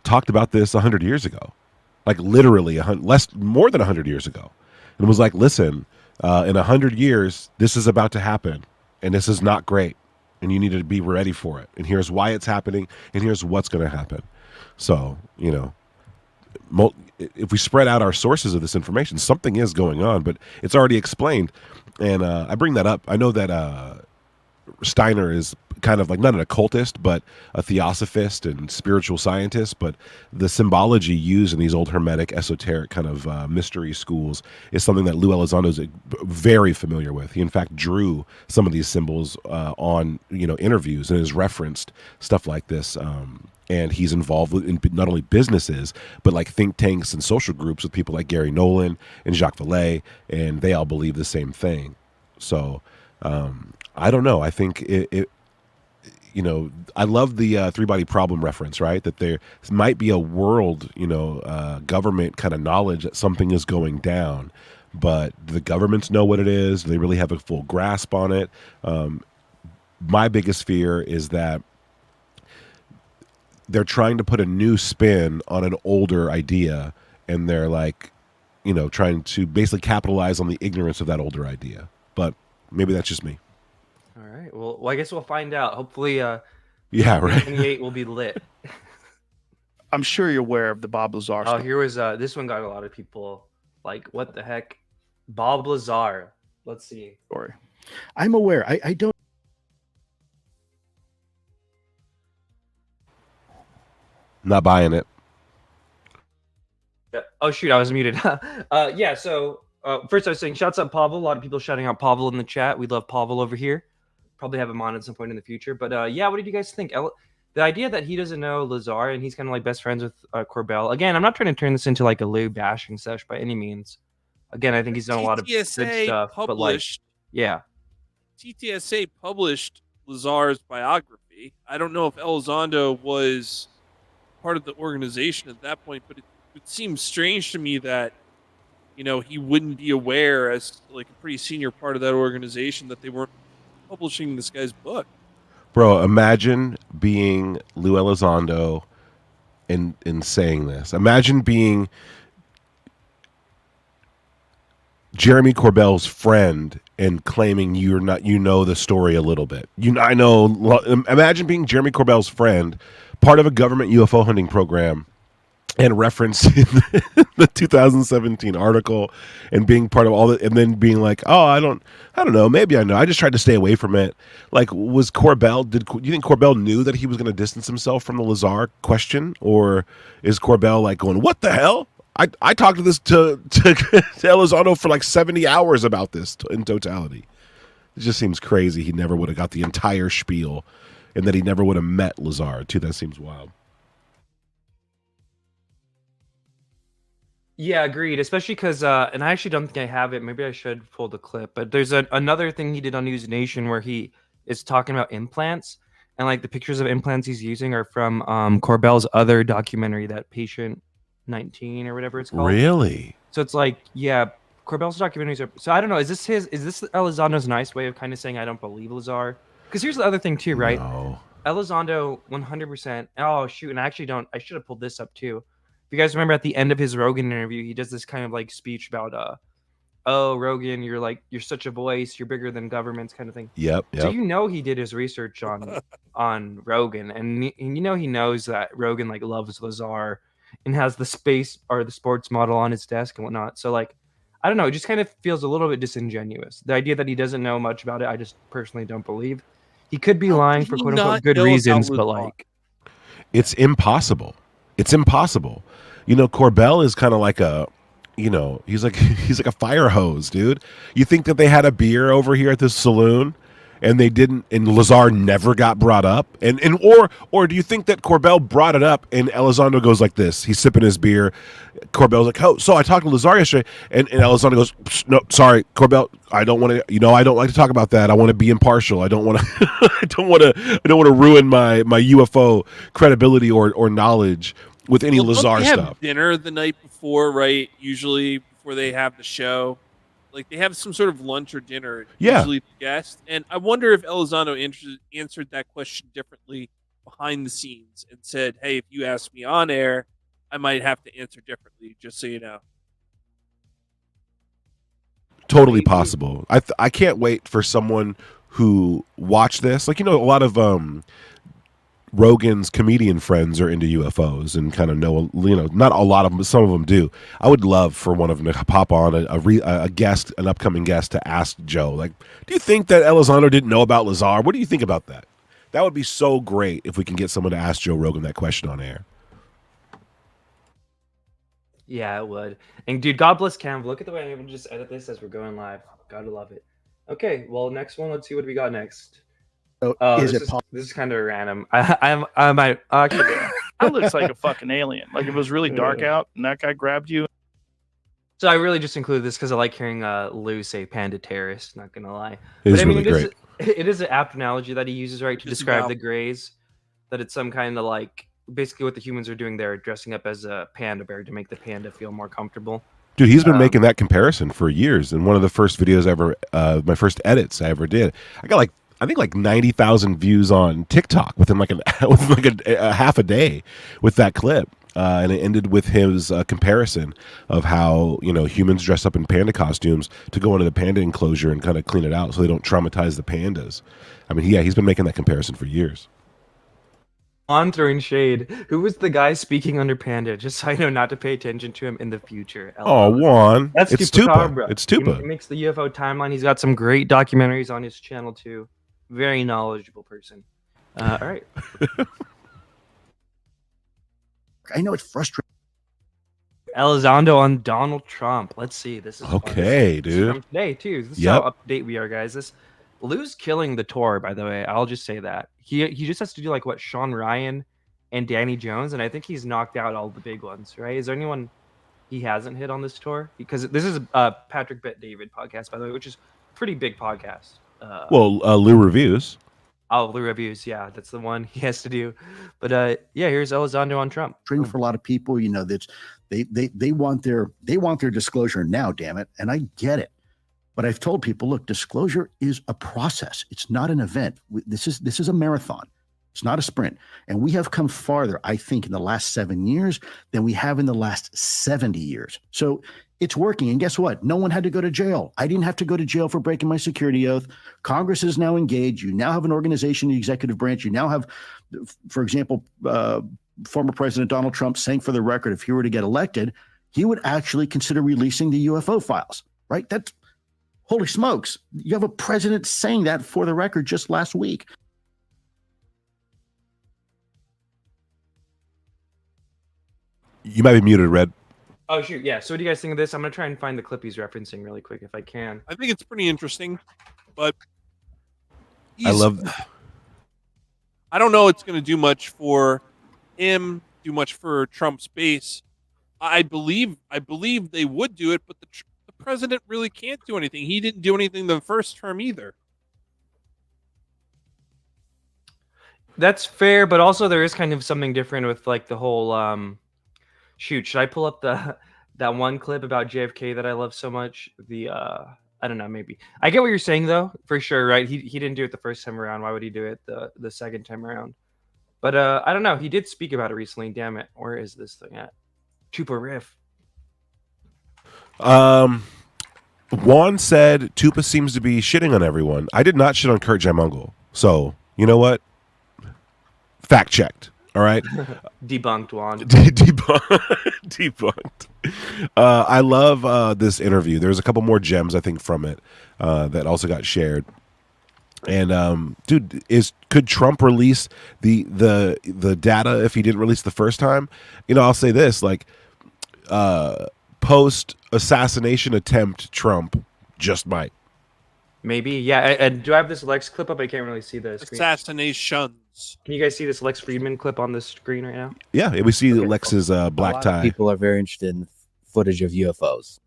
talked about this 100 years ago, like literally more than 100 years ago, and was like, listen, in 100 years, this is about to happen, and this is not great, and you need to be ready for it, and here's why it's happening, and here's what's going to happen. So, you know, if we spread out our sources of this information, something is going on, but it's already explained. And I bring that up. I know that Steiner is kind of like not an occultist, but a theosophist and spiritual scientist. But the symbology used in these old Hermetic, esoteric kind of mystery schools is something that Lue Elizondo is very familiar with. He, in fact, drew some of these symbols on interviews and has referenced stuff like this. And he's involved in not only businesses, but like think tanks and social groups with people like Gary Nolan and Jacques Vallée, and they all believe the same thing. So I don't know. I think I love the three-body problem reference, right? That there might be a world, government kind of knowledge that something is going down, but the governments know what it is. They really have a full grasp on it. My biggest fear is that they're trying to put a new spin on an older idea, and they're like, trying to basically capitalize on the ignorance of that older idea. But maybe that's just me. All right. Well, I guess we'll find out. Hopefully, yeah, right. 28 will be lit. I'm sure you're aware of the Bob Lazar Oh, story. here was this one got a lot of people like, what the heck? Bob Lazar. Let's see. Story. I'm aware. I don't. Not buying it. Yeah. Oh shoot, I was muted. Yeah. So first, I was saying, shouts out Pavel. A lot of people shouting out Pavel in the chat. We love Pavel over here. Probably have him on at some point in the future. But yeah, what did you guys think? The idea that he doesn't know Lazar and he's kind of like best friends with Corbell. Again, I'm not trying to turn this into like a Lue bashing sesh by any means. Again, I think he's done a lot of good stuff. But like, yeah. TTSA published Lazar's biography. I don't know if Elizondo was part of the organization at that point, but it seems strange to me that he wouldn't be aware, as like a pretty senior part of that organization, that they weren't publishing this guy's book. Bro, imagine being Lue Elizondo and saying this. Imagine being Jeremy Corbell's friend and claiming the story a little bit. Imagine being Jeremy Corbell's friend, part of a government UFO hunting program, and referencing the 2017 article, and being part of all that, and then being like, "Oh, I don't know. Maybe I know. I just tried to stay away from it." Like, was Corbell? Do you think Corbell knew that he was going to distance himself from the Lazar question, or is Corbell like going, "What the hell? I talked to this to Elizondo for like 70 hours about this in totality." It just seems crazy. He never would have got the entire spiel, and that he never would have met Lazar too. That seems wild. Yeah, agreed. Especially because, and I actually don't think I have it. Maybe I should pull the clip. But there's another thing he did on News Nation where he is talking about implants, and like the pictures of implants he's using are from Corbell's other documentary, that Patient 19 or whatever it's called. Really? So it's like, yeah, Corbell's documentaries are. So I don't know. Is this Elizondo's nice way of kind of saying I don't believe Lazar? Because here's the other thing too, right? No. Elizondo 100%. Oh shoot, and I actually don't. I should have pulled this up too. If you guys remember at the end of his Rogan interview, he does this kind of like speech about, oh, Rogan, you're such a voice, you're bigger than governments, kind of thing. Yep. So he did his research on Rogan, and he knows that Rogan like loves Lazar and has the space or the sports model on his desk and whatnot. So like, I don't know, it just kind of feels a little bit disingenuous. The idea that he doesn't know much about it, I just personally don't believe. He could be lying for quote unquote good reasons, but like, it's impossible. It's impossible. Corbell is kind of like he's like a fire hose, dude. You think that they had a beer over here at this saloon and they didn't, and Lazar never got brought up, or do you think that Corbell brought it up and Elizondo goes like this? He's sipping his beer. Corbell's like, "Oh, so I talked to Lazar yesterday," and Elizondo goes, "No, sorry, Corbell, I don't want to. I don't like to talk about that. I want to be impartial. I don't want to. I don't want to ruin my UFO credibility or knowledge with any Lazar don't they have stuff." Dinner the night before, right? Usually before they have the show. Like they have some sort of lunch or dinner, Yeah. usually the guest. And I wonder if Elizondo answered that question differently behind the scenes and said, "Hey, if you ask me on air, I might have to answer differently, just so you know." Totally possible. I can't wait for someone who watched this. Like, a lot of Rogan's comedian friends are into UFOs and kind of know, not a lot of them, but some of them do. I would love for one of them to pop on a guest, an upcoming guest, to ask Joe, like, do you think that Elizondo didn't know about Lazar? What do you think about that? That would be so great if we can get someone to ask Joe Rogan that question on air. Yeah, it would. And dude, God bless Canva. Look at the way I'm able to just edit this as we're going live. Gotta love it. Okay, well, next one. Let's see what we got next. So This is kind of random. I might actually. That looks like a fucking alien. Like if it was really dark out and that guy grabbed you. So I really just included this because I like hearing Lue say "Panda Terrorist." Not gonna lie, It is really great. It is an apt analogy that he uses, right, to describe the Greys. That it's some kind of like basically what the humans are doing there, dressing up as a panda bear to make the panda feel more comfortable. Dude, he's been making that comparison for years. And one of the first videos I ever, my first edits I ever did, I got I think 90,000 views on TikTok within a half a day with that clip. And it ended with his comparison of how, humans dress up in panda costumes to go into the panda enclosure and kind of clean it out so they don't traumatize the pandas. I mean, he's been making that comparison for years. On throwing shade. Who was the guy speaking under Panda? Just so I know not to pay attention to him in the future. Oh, Juan. That's It's Tupacabra. Tupa. It's Tupa. He makes the UFO Timeline. He's got some great documentaries on his channel too. Very knowledgeable person. All right. I know it's frustrating. Elizondo on Donald Trump. Let's see. This is okay, this is dude. from today too. This is how up to date we are, guys. Lue's killing the tour, by the way. I'll just say that. He just has to do like what Sean Ryan and Danny Jones, and I think he's knocked out all the big ones, right? Is there anyone he hasn't hit on this tour? Because this is Patrick Bet David podcast, by the way, which is a pretty big podcast. Lue Reviews. Oh, Lue Reviews, yeah, that's the one he has to do. But yeah, here's Elizondo on Trump. For a lot of people, that's they want their disclosure now, damn it, and I get it. But I've told people, look, disclosure is a process. It's not an event. This is a marathon. It's not a sprint. And we have come farther, I think, in the last 7 years than we have in the last 70 years. So it's working. And guess what? No one had to go to jail. I didn't have to go to jail for breaking my security oath. Congress is now engaged. You now have an organization, the executive branch. You now have, for example, former President Donald Trump saying for the record, if he were to get elected, he would actually consider releasing the UFO files, right? That's holy smokes. You have a president saying that for the record just last week. You might be muted, Red. Oh, shoot. Yeah. So what do you guys think of this? I'm going to try and find the clip he's referencing really quick if I can. I think it's pretty interesting, but I don't know it's going to do much for him, do much for Trump's base. I believe they would do it, but the president really can't do anything. He didn't do anything the first term either. That's fair, but also there is kind of something different with like the whole shoot. Should I pull up that one clip about JFK that I love so much? I don't know, maybe. I get what you're saying though, for sure, right? He didn't do it the first time around. Why would he do it the second time around? But I don't know. He did speak about it recently. Damn it. Where is this thing at? Tupa Riff. Juan said Tupa seems to be shitting on everyone. I did not shit on Kurt Jamungal. So, you know what? Fact checked. All right. Debunked, Juan. Debunked. I love this interview. There's a couple more gems, I think, from it that also got shared. And dude, could Trump release the data if he didn't release the first time? I'll say this, like post assassination attempt Trump just might. Maybe, yeah. And do I have this Lex clip up? I can't really see the screen. Assassinations. Can you guys see this Lex Friedman clip on the screen right now? Yeah, we see Lex's black tie. People are very interested in footage of UFOs.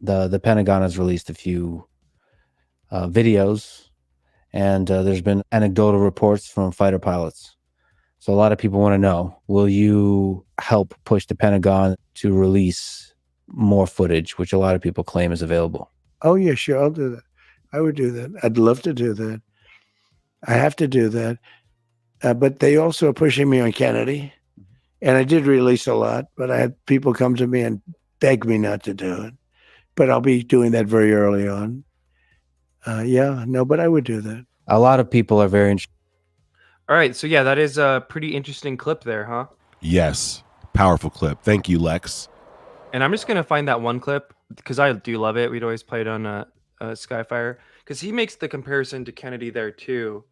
The Pentagon has released a few videos, and there's been anecdotal reports from fighter pilots. So a lot of people want to know, will you help push the Pentagon to release more footage, which a lot of people claim is available. Oh yeah, sure, I'll do that. I would do that. I'd love to do that. I have to do that. But they also are pushing me on Kennedy. And I did release a lot, but I had people come to me and beg me not to do it. But I'll be doing that very early on. But I would do that. A lot of people are very interested. All right, so yeah, that is a pretty interesting clip there, huh? Yes, powerful clip. Thank you, Lex. And I'm just gonna find that one clip because I do love it. We'd always play it on Skyfire because he makes the comparison to Kennedy there too.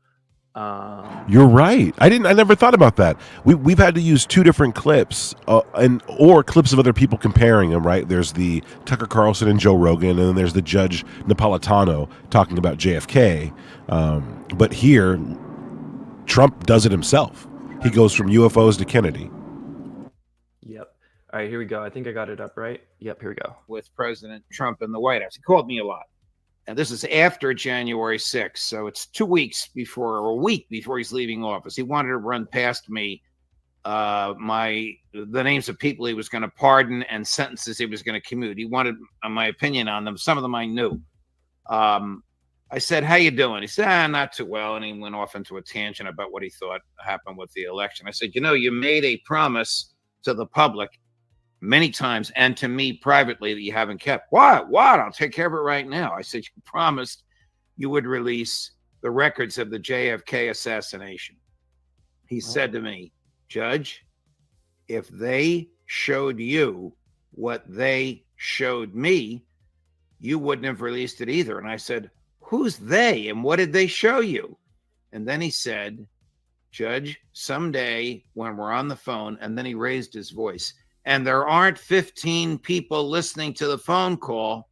You're right. I never thought about that. We've had to use two different clips, or clips of other people comparing them. Right? There's the Tucker Carlson and Joe Rogan, and then there's the Judge Napolitano talking about JFK. But here, Trump does it himself. He goes from UFOs to Kennedy. Yep. All right, here we go. I think I got it up right. Yep, here we go. With President Trump in the White House, he called me a lot. And this is after January 6th, so it's 2 weeks before, or a week before he's leaving office. He wanted to run past me the names of people he was going to pardon and sentences he was going to commute. He wanted my opinion on them. Some of them I knew. I said, "How you doing?" He said, "Not too well," and he went off into a tangent about what he thought happened with the election. I said, "You made a promise to the public many times and to me privately that you haven't kept." What? I'll take care of it right now. I said, "You promised you would release the records of the JFK assassination." He said to me, "Judge, if they showed you what they showed me, you wouldn't have released it either." And I said, "Who's they and what did they show you?" And then he said, "Judge, someday when we're on the phone," and then he raised his voice, "and there aren't 15 people listening to the phone call,"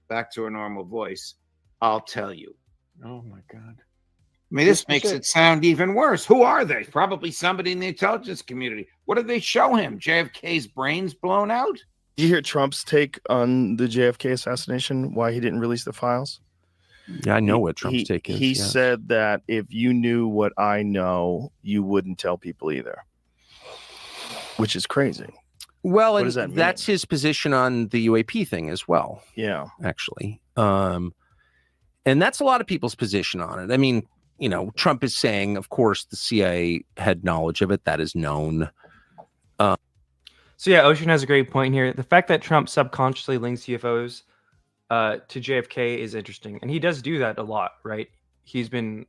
back to a normal voice, "I'll tell you." Oh my God. I mean, this makes it sound even worse. Who are they? Probably somebody in the intelligence community. What did they show him? JFK's brains blown out? Did you hear Trump's take on the JFK assassination, why he didn't release the files? Yeah, I know what Trump's take is. He said that if you knew what I know, you wouldn't tell people either, which is crazy. Well, what and does that mean? That's his position on the UAP thing as well. Yeah, actually. And that's a lot of people's position on it. I mean, Trump is saying, of course, the CIA had knowledge of it. That is known. So yeah, Ocean has a great point here. The fact that Trump subconsciously links UFOs to JFK is interesting, and he does do that a lot, right? He's been,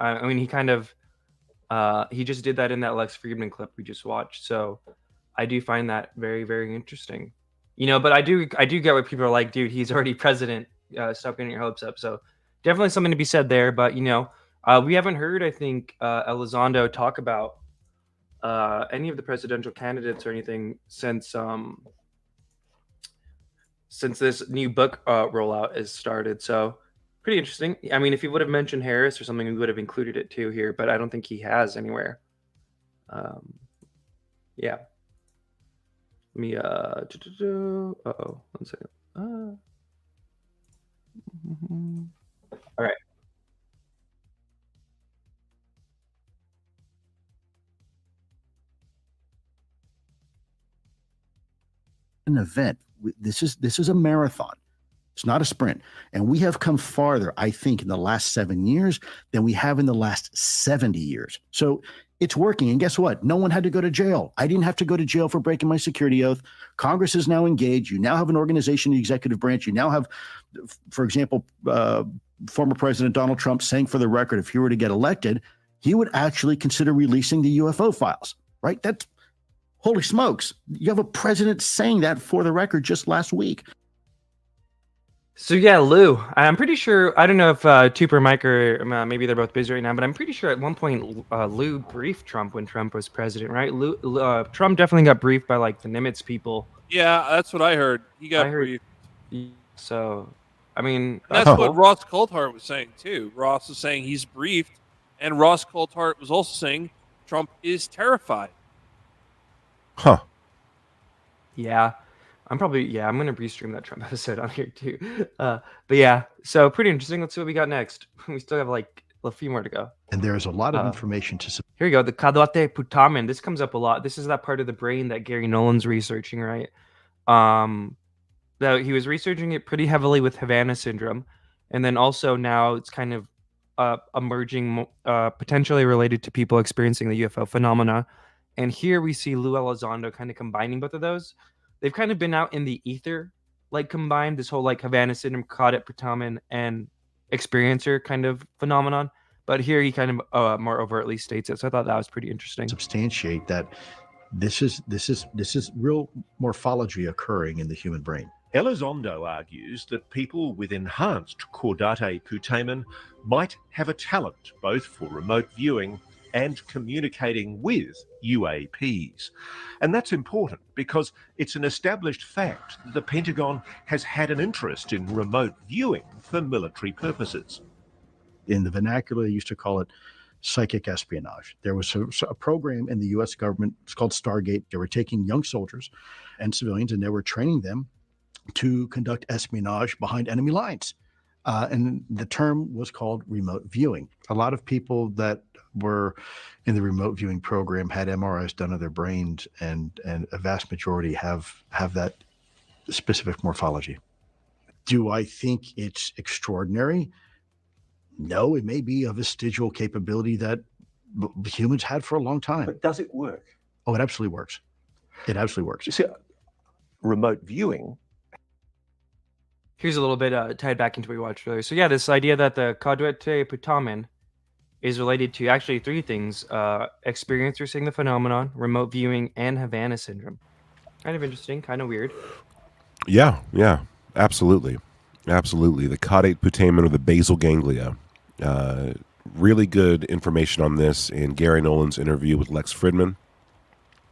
he kind of, he just did that in that Lex Friedman clip we just watched. So I do find that very, very interesting, But I do get what people are like, dude. He's already president. Stop getting your hopes up. So definitely something to be said there. But we haven't heard, I think, Elizondo talk about any of the presidential candidates or anything since this new book rollout has started. So pretty interesting. I mean, if he would have mentioned Harris or something, we would have included it too here, but I don't think he has anywhere. Yeah. Let me, uh-oh, 1 second. All right. An event. This is a marathon. It's not a sprint. And we have come farther, I think, in the last 7 years than we have in the last 70 years. So it's working. And guess what? No one had to go to jail. I didn't have to go to jail for breaking my security oath. Congress is now engaged. You now have an organization, the executive branch. You now have, for example, former President Donald Trump saying for the record, if he were to get elected, he would actually consider releasing the UFO files, right? That's holy smokes. You have a president saying that for the record just last week. So yeah, Lue, I'm pretty sure, I don't know if Tupa or Mike or maybe they're both busy right now, but I'm pretty sure at one point Lue briefed Trump when Trump was president, right? Trump definitely got briefed by like the Nimitz people. Yeah, that's what I heard. He got briefed. So, I mean, that's what Ross Coulthart was saying too. Ross was saying he's briefed, and Ross Coulthart was also saying Trump is terrified. Huh. Yeah. I'm going to restream that Trump episode on here too. But yeah, so pretty interesting. Let's see what we got next. We still have like a few more to go. And there's a lot of information to... Here we go. The Caduatte Putamen. This comes up a lot. This is that part of the brain that Gary Nolan's researching, right? that he was researching it pretty heavily with Havana syndrome, and then also now it's kind of emerging, potentially related to people experiencing the UFO phenomena. And here we see Lue Elizondo kind of combining both of those. They've kind of been out in the ether, like combined this whole like Havana syndrome, Caduatte Putamen, and experiencer kind of phenomenon. But here he kind of more overtly states it. So I thought that was pretty interesting. Substantiate that this is real morphology occurring in the human brain. Elizondo argues that people with enhanced Caduatte Putamen might have a talent both for remote viewing and communicating with UAPs. And that's important because it's an established fact that the Pentagon has had an interest in remote viewing for military purposes. In the vernacular, they used to call it psychic espionage. There was a program in the U.S. government, it's called Stargate. They were taking young soldiers and civilians, and they were training them to conduct espionage behind enemy lines. And the term was called remote viewing. A lot of people that were in the remote viewing program had MRIs done of their brains, and a vast majority have that specific morphology. Do I think it's extraordinary? No, it may be a vestigial capability that humans had for a long time. But does it work? Oh, it absolutely works. It absolutely works. You see, remote viewing. Here's a little bit tied back into what we watched earlier. So yeah, this idea that the Caduatte Putamen is related to actually three things: experiencer seeing the phenomenon, remote viewing, and Havana syndrome. Kind of interesting, kind of weird. Yeah, absolutely. The Caudate Putamen or the basal ganglia. Really good information on this in Gary Nolan's interview with Lex Fridman.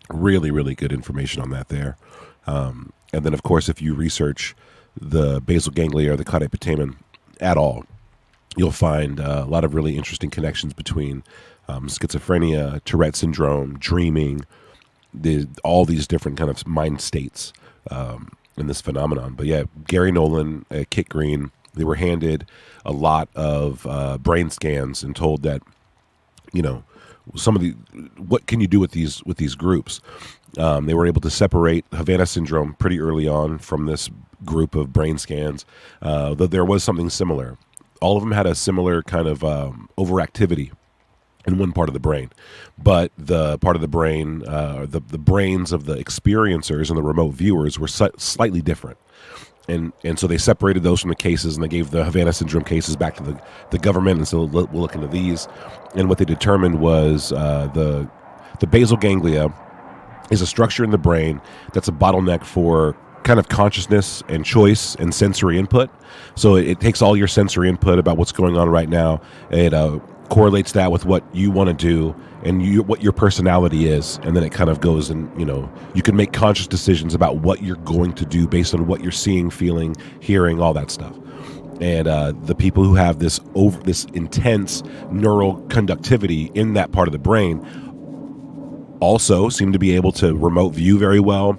Really, really good information on that there. And then, of course, if you research the basal ganglia or the Caudate Putamen at all, you'll find a lot of really interesting connections between schizophrenia, Tourette syndrome, dreaming, all these different kind of mind states in this phenomenon. But yeah, Gary Nolan, Kit Green, they were handed a lot of brain scans and told that, some of the, what can you do with these groups? They were able to separate Havana syndrome pretty early on from this group of brain scans, though there was something similar. All of them had a similar kind of overactivity in one part of the brain, but the part of the brain, the brains of the experiencers and the remote viewers were slightly different. And so they separated those from the cases, and they gave the Havana syndrome cases back to the government, and so we'll look into these. And what they determined was the basal ganglia is a structure in the brain that's a bottleneck for kind of consciousness and choice and sensory input. So it takes all your sensory input about what's going on right now. It correlates that with what you want to do and what your personality is, and then it kind of goes and you can make conscious decisions about what you're going to do based on what you're seeing, feeling, hearing, all that stuff. And the people who have this intense neural conductivity in that part of the brain also seem to be able to remote view very well.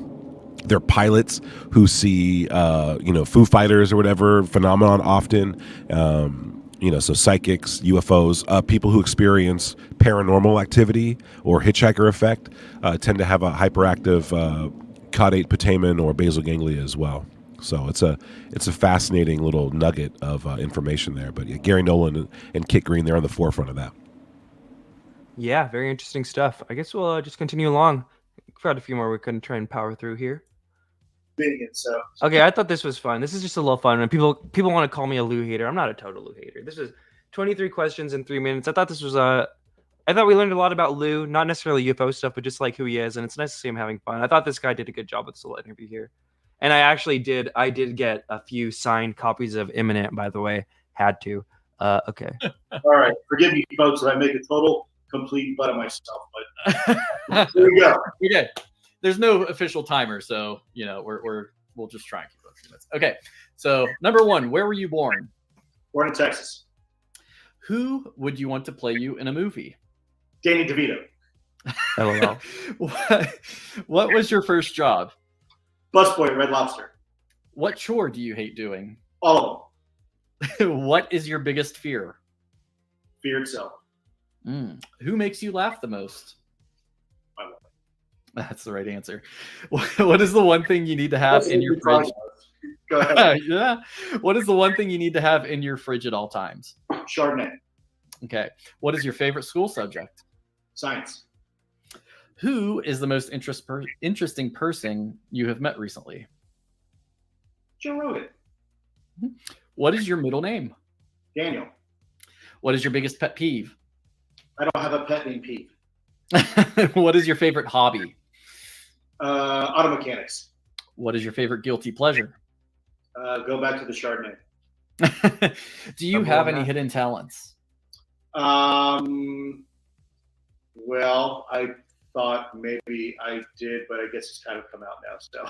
They're pilots who see Foo Fighters or whatever phenomenon often. So psychics, UFOs, people who experience paranormal activity or hitchhiker effect tend to have a hyperactive caudate putamen or basal ganglia as well. So it's a fascinating little nugget of information there. But yeah, Gary Nolan and Kit Green, they're on the forefront of that. Yeah, very interesting stuff. I guess we'll just continue along. We've got a few more we can try and power through here. So Okay, I thought this was fun. This is just a little fun. When people want to call me a Lue hater, I'm not a total Lue hater. This was 23 questions in 3 minutes. I thought this was I thought we learned a lot about Lue, not necessarily UFO stuff, but just like who he is, and it's nice to see him having fun. I thought this guy did a good job with this little interview here, and I did get a few signed copies of Imminent, by the way. Had to. Okay. All right, forgive me, folks, if I make a total complete butt of myself, but here we go. You're good. There's no official timer, so we'll just try and keep it a few minutes. Okay, so number one, where were you born? Born in Texas. Who would you want to play you in a movie? Danny DeVito. LOL. What was your first job? Busboy at Red Lobster. What chore do you hate doing? All of them. What is your biggest fear? Fear itself. Who makes you laugh the most? My wife. That's the right answer. What is the one thing you need to have in your fridge? Go ahead. Yeah. What is the one thing you need to have in your fridge at all times? Chardonnay. Okay. What is your favorite school subject? Science. Who is the most interesting person you have met recently? Joe Rogan. What is your middle name? Daniel. What is your biggest pet peeve? I don't have a pet named Pete. What is your favorite hobby? Auto mechanics. What is your favorite guilty pleasure? Go back to the Chardonnay. Do you have any hidden talents? Well, I thought maybe I did, but I guess it's kind of come out now. So.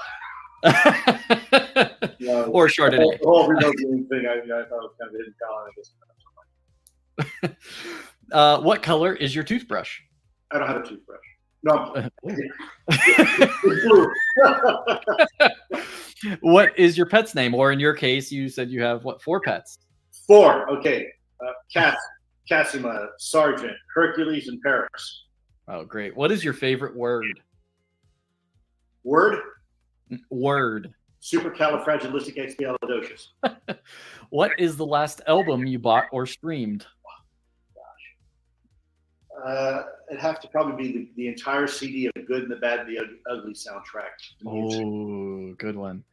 Or Chardonnay. The whole remote viewing thing, I thought it was kind of a hidden talent. I guess. What color is your toothbrush? I don't have a toothbrush. No. What is your pet's name? Or in your case, you said you have, 4 pets? 4. Okay. Cassima, Sergeant, Hercules, and Paris. Oh, great. What is your favorite word? Word? Word. Supercalifragilisticexpialidocious. What is the last album you bought or streamed? It'd have to probably be the entire CD of The Good and the Bad and the Ugly soundtrack. Oh, good one.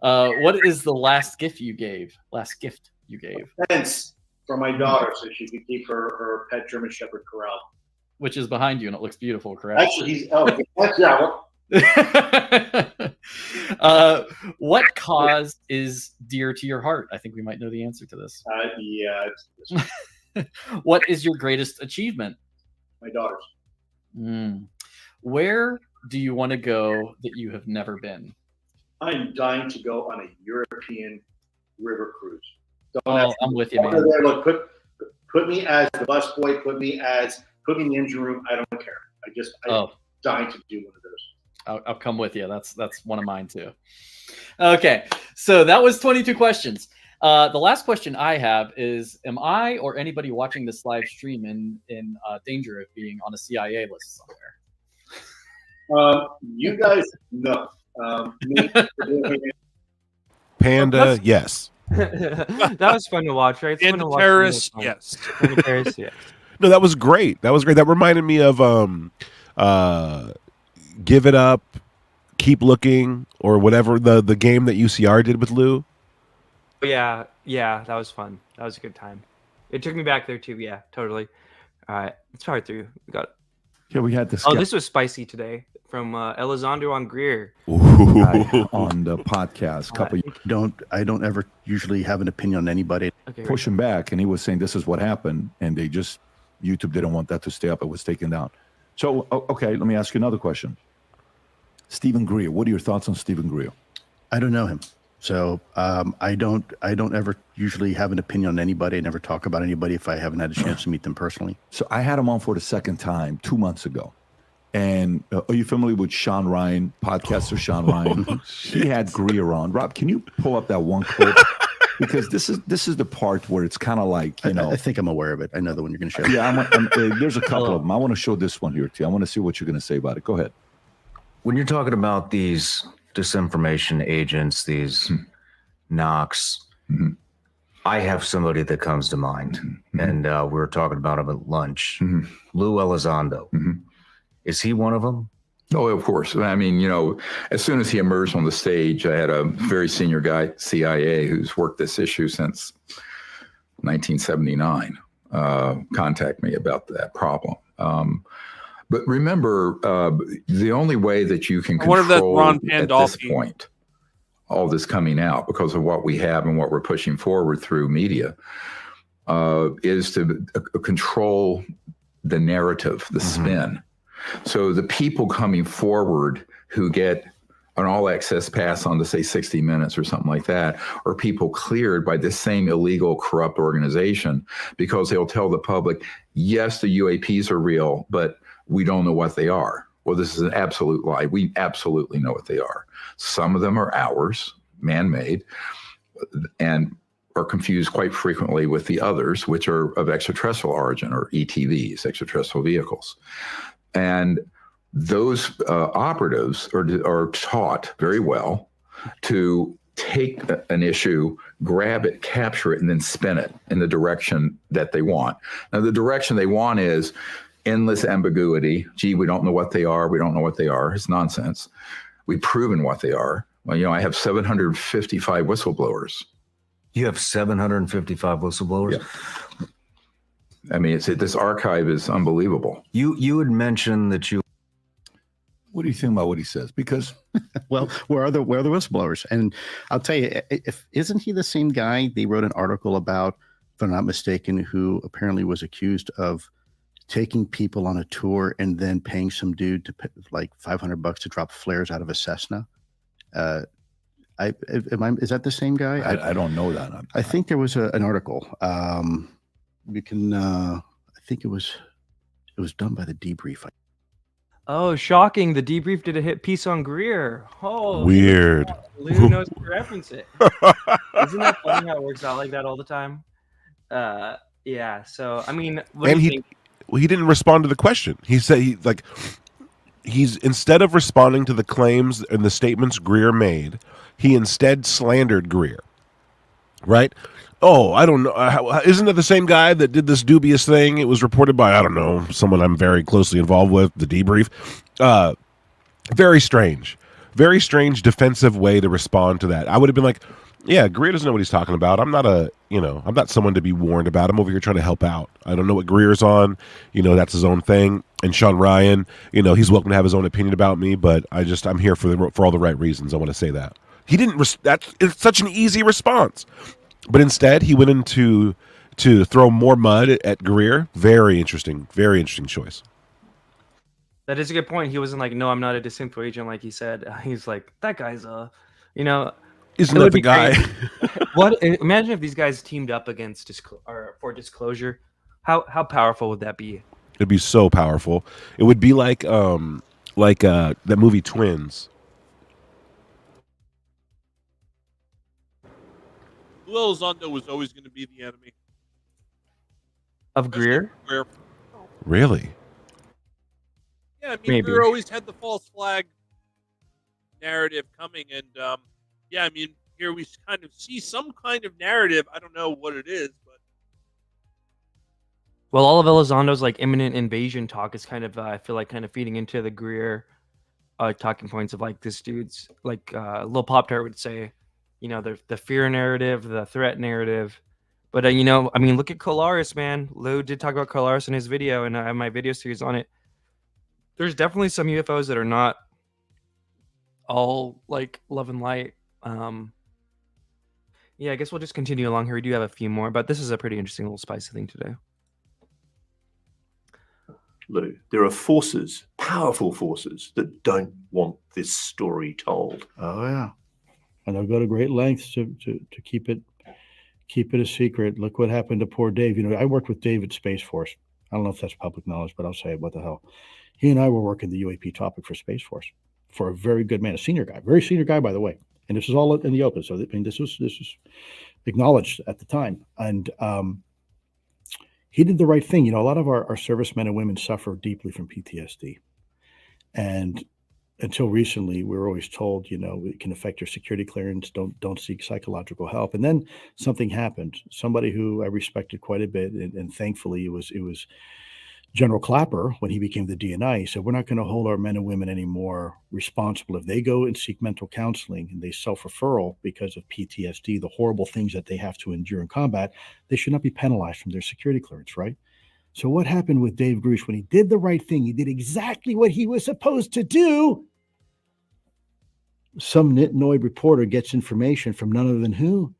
What is the last gift you gave? Thanks for my daughter, so she could keep her pet German Shepherd corral. Which is behind you, and it looks beautiful, correct? Actually, what cause is dear to your heart? I think we might know the answer to this. What is your greatest achievement? My daughters. Where do you want to go that you have never been? I'm dying to go on a European river cruise. I'm with you, man. There, look, put me as the busboy. Put me in the engine room. I don't care. I'm dying to do one of those. I'll come with you. That's one of mine too. Okay, so that was 22 questions. The last question I have is: am I or anybody watching this live stream in danger of being on a CIA list somewhere? You guys know. Panda, yes. That was fun to watch, right? Panda Terrorist, yes. Panda Terrorist, yes. No, that was great. That reminded me of Give It Up, Keep Looking, or whatever the game that UCR did with Lue. Yeah, that was fun. That was a good time. It took me back there too. Yeah, totally. All right, let's power through. We got. Yeah, we had this. Oh, this was spicy today from Elizondo on Greer. On the podcast. I don't ever usually have an opinion on anybody. Okay, push him back, and he was saying this is what happened, and YouTube didn't want that to stay up. It was taken down. So okay, let me ask you another question. Stephen Greer, what are your thoughts on Stephen Greer? I don't know him. So I don't ever usually have an opinion on anybody. I never talk about anybody if I haven't had a chance to meet them personally. So I had him on for the second time 2 months ago. And are you familiar with Sean Ryan, podcaster Sean Ryan? He had Greer on. Rob, can you pull up that one clip? Because this is the part where it's kind of like, I think I'm aware of it. I know the one you're going to show. Yeah, there's a couple of them. I want to show this one here too. I want to see what you're going to say about it. Go ahead. When you're talking about these disinformation agents, these Knox, I have somebody that comes to mind, and we were talking about him at lunch. Lue Elizondo. Is he one of them? Oh, of course. I mean, as soon as he emerged on the stage, I had a very senior guy at CIA who's worked this issue since 1979 contact me about that problem. But remember, the only way that you can control at this point all this coming out because of what we have and what we're pushing forward through media is to control the narrative, the spin. So the people coming forward who get an all-access pass on to, say, 60 Minutes or something like that, are people cleared by this same illegal, corrupt organization because they'll tell the public, yes, the UAPs are real, but we don't know what they are. Well, this is an absolute lie. We absolutely know what they are. Some of them are ours, man-made, and are confused quite frequently with the others, which are of extraterrestrial origin, or ETVs, extraterrestrial vehicles. And those operatives are taught very well to take an issue, grab it, capture it, and then spin it in the direction that they want. Now, the direction they want is endless ambiguity. Gee, we don't know what they are. We don't know what they are. It's nonsense. We've proven what they are. Well, I have 755 whistleblowers. You have 755 whistleblowers? Yeah. I mean, this archive is unbelievable. You had mentioned that you. What do you think about what he says? Because, well, where are the whistleblowers? And I'll tell you, isn't he the same guy they wrote an article about, if I'm not mistaken, who apparently was accused of taking people on a tour and then paying some dude to pay, like $500 to drop flares out of a Cessna? Is that the same guy? I don't know that. I think there was an article. We can. I think it was done by the Debrief. Oh, shocking! The Debrief did a hit piece on Greer. Oh, weird. Lou knows to reference it. Isn't that funny how it works out like that all the time? Yeah. So I mean, what do you think? He didn't respond to the question. He said he's instead of responding to the claims and the statements Greer made, he instead slandered Greer. Right? Oh, I don't know. Isn't it the same guy that did this dubious thing? It was reported by, I don't know, someone I'm very closely involved with, the Debrief. Very strange. Very strange defensive way to respond to that. I would have been like, yeah, Greer doesn't know what he's talking about. I'm not someone to be warned about. I'm over here trying to help out. I don't know what Greer's on. That's his own thing. And Sean Ryan, he's welcome to have his own opinion about me, but I'm here for all the right reasons. I want to say that. He didn't, it's such an easy response. But instead, he went into to throw more mud at Greer. Very interesting choice. That is a good point. He wasn't like, no, I'm not a disinfo agent, like he said. He's like, that guy's isn't that the guy? What? Imagine if these guys teamed up against for disclosure. How powerful would that be? It'd be so powerful. It would be like that movie Twins. Lue Elizondo was always going to be the enemy of Greer. Really? Yeah, I mean, Greer always had the false flag narrative coming, and yeah, I mean, here we kind of see some kind of narrative. I don't know what it is, but well, all of Elizondo's like imminent invasion talk is kind of, I feel like, kind of feeding into the Greer talking points of like this dude's like Lil Pop-Tart would say. The fear narrative, the threat narrative. But, I mean, look at Colaris, man. Lou did talk about Colaris in his video, and I have my video series on it. There's definitely some UFOs that are not all, like, love and light. Yeah, I guess we'll just continue along here. We do have a few more, but this is a pretty interesting little spicy thing to do. Lou, there are forces, powerful forces, that don't want this story told. Oh, yeah. And they'll go to great lengths to keep it a secret. Look what happened to poor Dave. I worked with Dave at Space Force. I don't know if that's public knowledge, but I'll say it. What the hell? He and I were working the UAP topic for Space Force for a very good man, a senior guy, very senior guy, by the way. And this was all in the open. So I mean, this was acknowledged at the time. And he did the right thing. A lot of our servicemen and women suffer deeply from PTSD. And until recently, we were always told, it can affect your security clearance. Don't seek psychological help. And then something happened. Somebody who I respected quite a bit, and thankfully it was General Clapper when he became the DNI. He said, we're not going to hold our men and women anymore responsible if they go and seek mental counseling and they self-referral because of PTSD, the horrible things that they have to endure in combat. They should not be penalized from their security clearance, right? So what happened with Dave Grusch when he did the right thing? He did exactly what he was supposed to do. Some nitnoid reporter gets information from none other than who?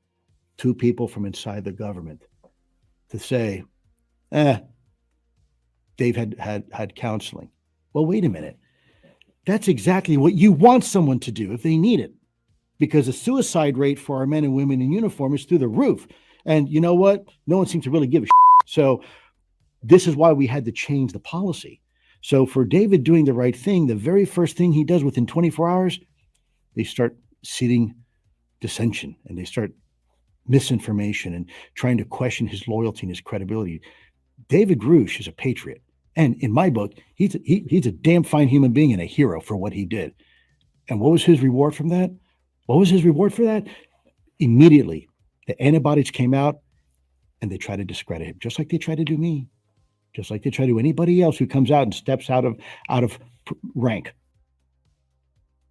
Two people from inside the government to say, Dave had counseling. Well, wait a minute. That's exactly what you want someone to do if they need it, because the suicide rate for our men and women in uniform is through the roof. And you know what? No one seems to really give a shit. So this is why we had to change the policy. So for David doing the right thing, the very first thing he does within 24 hours, they start seeding dissension and they start misinformation and trying to question his loyalty and his credibility. David Grusch is a patriot. And in my book, he's a damn fine human being and a hero for what he did. And what was his reward from that? What was his reward for that? immediately the antibodies came out and they tried to discredit him, just like they tried to do me, just like they try to do anybody else who comes out and steps out of rank.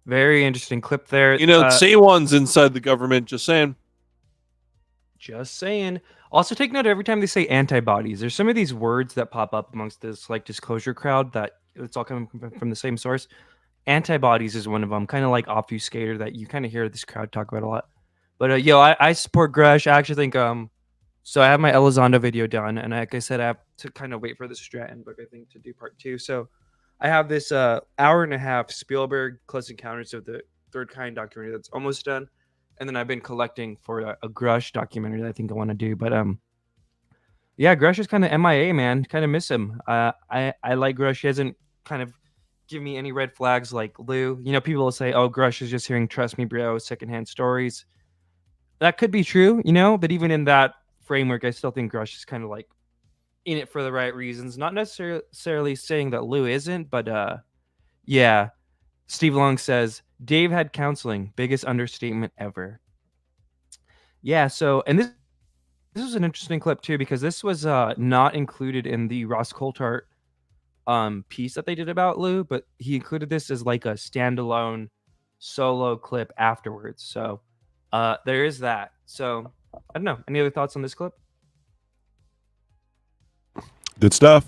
Very interesting clip there. You know, say one's inside the government. Just saying. Just saying. Also, take note every time they say antibodies. There's some of these words that pop up amongst this like disclosure crowd that it's all coming from the same source. Antibodies is one of them, kind of like obfuscator that you kind of hear this crowd talk about a lot. But yo, I support Grusch. I actually think so I have my Elizondo video done, and like I said, I have to kind of wait for the Stratton book, I think, to do part 2. So I have this hour and a half Spielberg Close Encounters of the Third Kind documentary that's almost done. And then I've been collecting for a Grusch documentary that I think I want to do. But yeah, Grusch is kind of MIA, man. Kind of miss him. I like Grusch. He hasn't kind of given me any red flags like Lue. You know, people will say, oh, Grusch is just hearing trust me, bro, secondhand stories. That could be true, you know, but even in that framework, I still think Grusch is kind of like in it for the right reasons. Not necessarily saying that Lue isn't, but yeah. Steve Long says, Dave had counseling, biggest understatement ever. Yeah, so, and this was an interesting clip too, because this was not included in the Ross Coulthart piece that they did about Lue, but he included this as like a standalone solo clip afterwards. So there is that. So I don't know. Any other thoughts on this clip? Good stuff.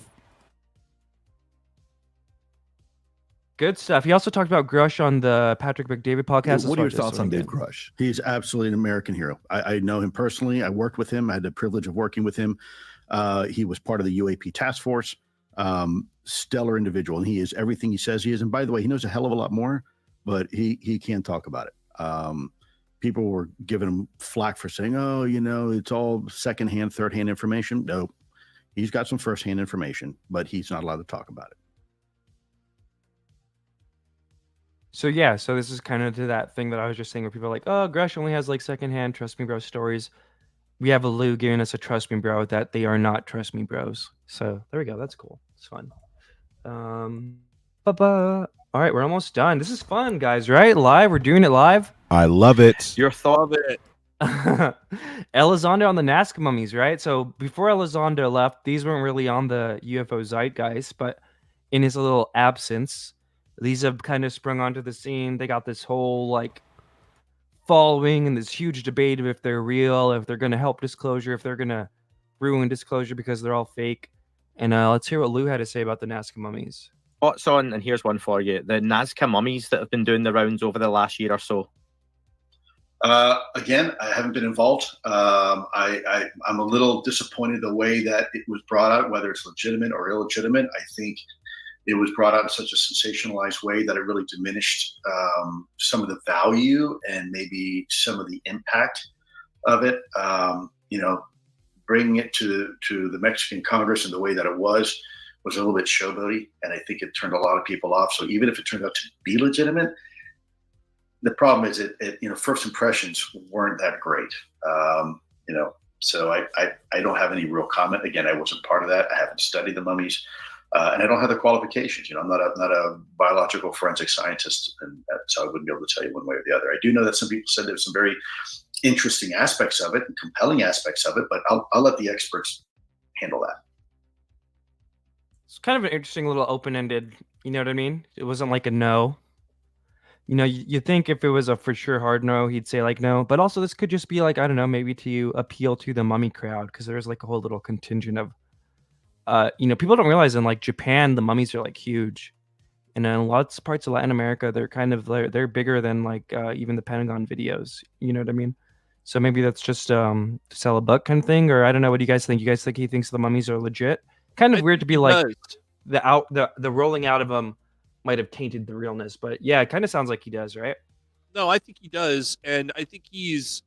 Good stuff. He also talked about Grusch on the Patrick McDavid podcast. What are your thoughts on Dave Grusch? He's absolutely an American hero. I know him personally. I worked with him. I had the privilege of working with him. He was part of the UAP task force. Stellar individual, and he is everything he says he is. And by the way, he knows a hell of a lot more, but he can't talk about it. People were giving him flack for saying, oh, you know, it's all secondhand, third-hand information. No, he's got some first-hand information, but he's not allowed to talk about it. So yeah, so this is kind of to that thing that I was just saying where people are like, oh, Grusch only has like secondhand trust me bro stories. We have a Lue giving us a trust me bro that they are not trust me bros. So there we go. That's cool. It's fun. All right, we're almost done. This is fun, guys, right? Live. We're doing it live. I love it. Your thought of it. Elizondo on the Nazca mummies, right? So before Elizondo left, these weren't really on the UFO zeitgeist, but in his little absence, these have kind of sprung onto the scene. They got this whole like following and this huge debate of if they're real, if they're going to help disclosure, if they're going to ruin disclosure because they're all fake. And let's hear what Lue had to say about the Nazca mummies. What's on, and here's one for you. The Nazca mummies that have been doing the rounds over the last year or so. Again, I haven't been involved. I'm a little disappointed the way that it was brought out, whether it's legitimate or illegitimate. I think it was brought out in such a sensationalized way that it really diminished some of the value and maybe some of the impact of it. You know, bringing it to the Mexican Congress in the way that it was a little bit showboaty, and I think it turned a lot of people off. So even if it turned out to be legitimate, the problem is first impressions weren't that great. You know, so I don't have any real comment. Again, I wasn't part of that. I haven't studied the mummies. And I don't have the qualifications. You know, I'm not a biological forensic scientist, and so I wouldn't be able to tell you one way or the other. I do know that some people said there's some very interesting aspects of it and compelling aspects of it, but I'll let the experts handle that. It's kind of an interesting little open-ended, you know what I mean? It wasn't like a no. You know, you think if it was a for sure hard no, he'd say like no. But also this could just be like, I don't know, maybe to appeal to the mummy crowd, because there's like a whole little contingent of you know, people don't realize in like Japan, the mummies are like huge. And in lots of parts of Latin America, they're kind of they're bigger than like even the Pentagon videos. You know what I mean? So maybe that's just to sell a buck kind of thing, or I don't know. What do you guys think? You guys think he thinks the mummies are legit? Kind of weird to be like the rolling out of them might have tainted the realness, but yeah, it kind of sounds like he does, right? No, I think he does, and I think he's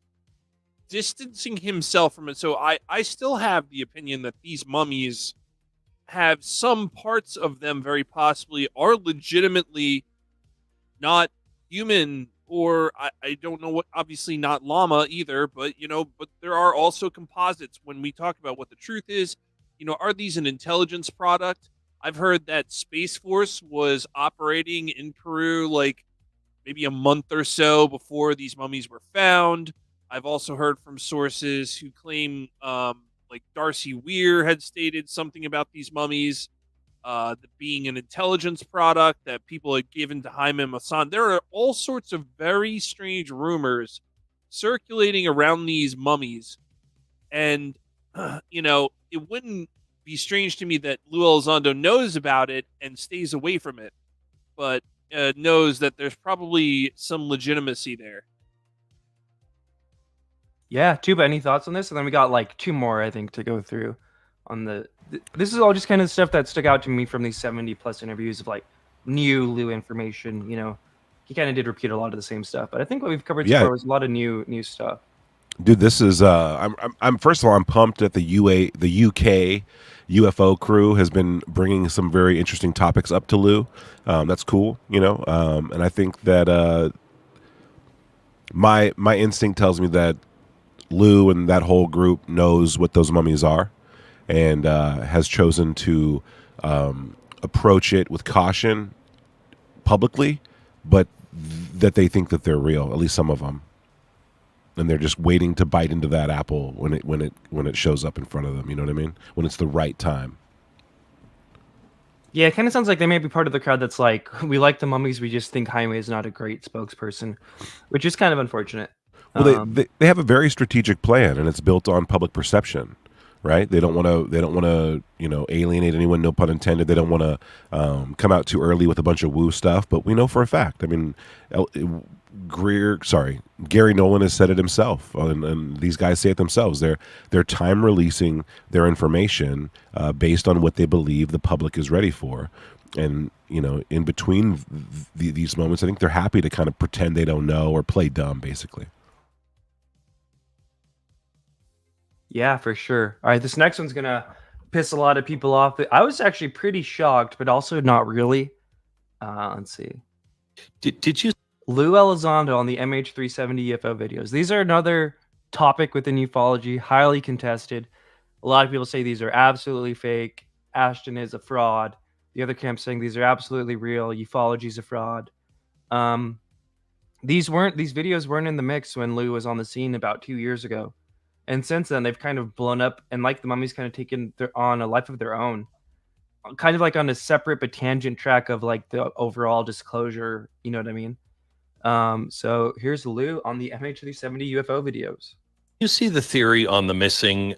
distancing himself from it. So I still have the opinion that these mummies have some parts of them very possibly are legitimately not human, or I don't know what, obviously not llama either, but you know, but there are also composites when we talk about what the truth is. You know, are these an intelligence product? I've heard that Space Force was operating in Peru like maybe a month or so before these mummies were found. I've also heard from sources who claim like Darcy Weir had stated something about these mummies being an intelligence product that people had given to Jaime Maussan. There are all sorts of very strange rumors circulating around these mummies. And, it wouldn't be strange to me that Lue Elizondo knows about it and stays away from it, but knows that there's probably some legitimacy there. Yeah, Tuba, any thoughts on this? And then we got like 2 more, I think, to go through on this is all just kind of stuff that stuck out to me from these 70+ interviews of like new Lue information. He kind of did repeat a lot of the same stuff, but I think what we've covered so far was a lot of new stuff. Dude, this is I'm first of all, I'm pumped that the UK UFO crew has been bringing some very interesting topics up to Lue. That's cool, and I think that my instinct tells me that Lue and that whole group knows what those mummies are, and has chosen to approach it with caution publicly, but that they think that they're real, at least some of them. And they're just waiting to bite into that apple when it shows up in front of them. You know what I mean? When it's the right time. Yeah, it kind of sounds like they may be part of the crowd that's like, we like the mummies, we just think Jaime is not a great spokesperson, which is kind of unfortunate. Well, they have a very strategic plan, and it's built on public perception, right? They don't want to alienate anyone, no pun intended. They don't want to come out too early with a bunch of woo stuff. But we know for a fact. I mean, Gary Nolan has said it himself, and these guys say it themselves. They're time releasing their information based on what they believe the public is ready for. And in between these moments, I think they're happy to kind of pretend they don't know or play dumb, basically. Yeah, for sure. All right, this next one's gonna piss a lot of people off. I was actually pretty shocked, but also not really. Let's see. Did you Lue Elizondo on the MH370 UFO videos? These are another topic within ufology, highly contested. A lot of people say these are absolutely fake. Ashton is a fraud. The other camp saying these are absolutely real. Ufology is a fraud. These videos weren't in the mix when Lue was on the scene about 2 years ago. And since then, they've kind of blown up, and like the mummies kind of taken on a life of their own, kind of like on a separate but tangent track of like the overall disclosure. You know what I mean? So here's Lue on the MH370 UFO videos. You see the theory on the missing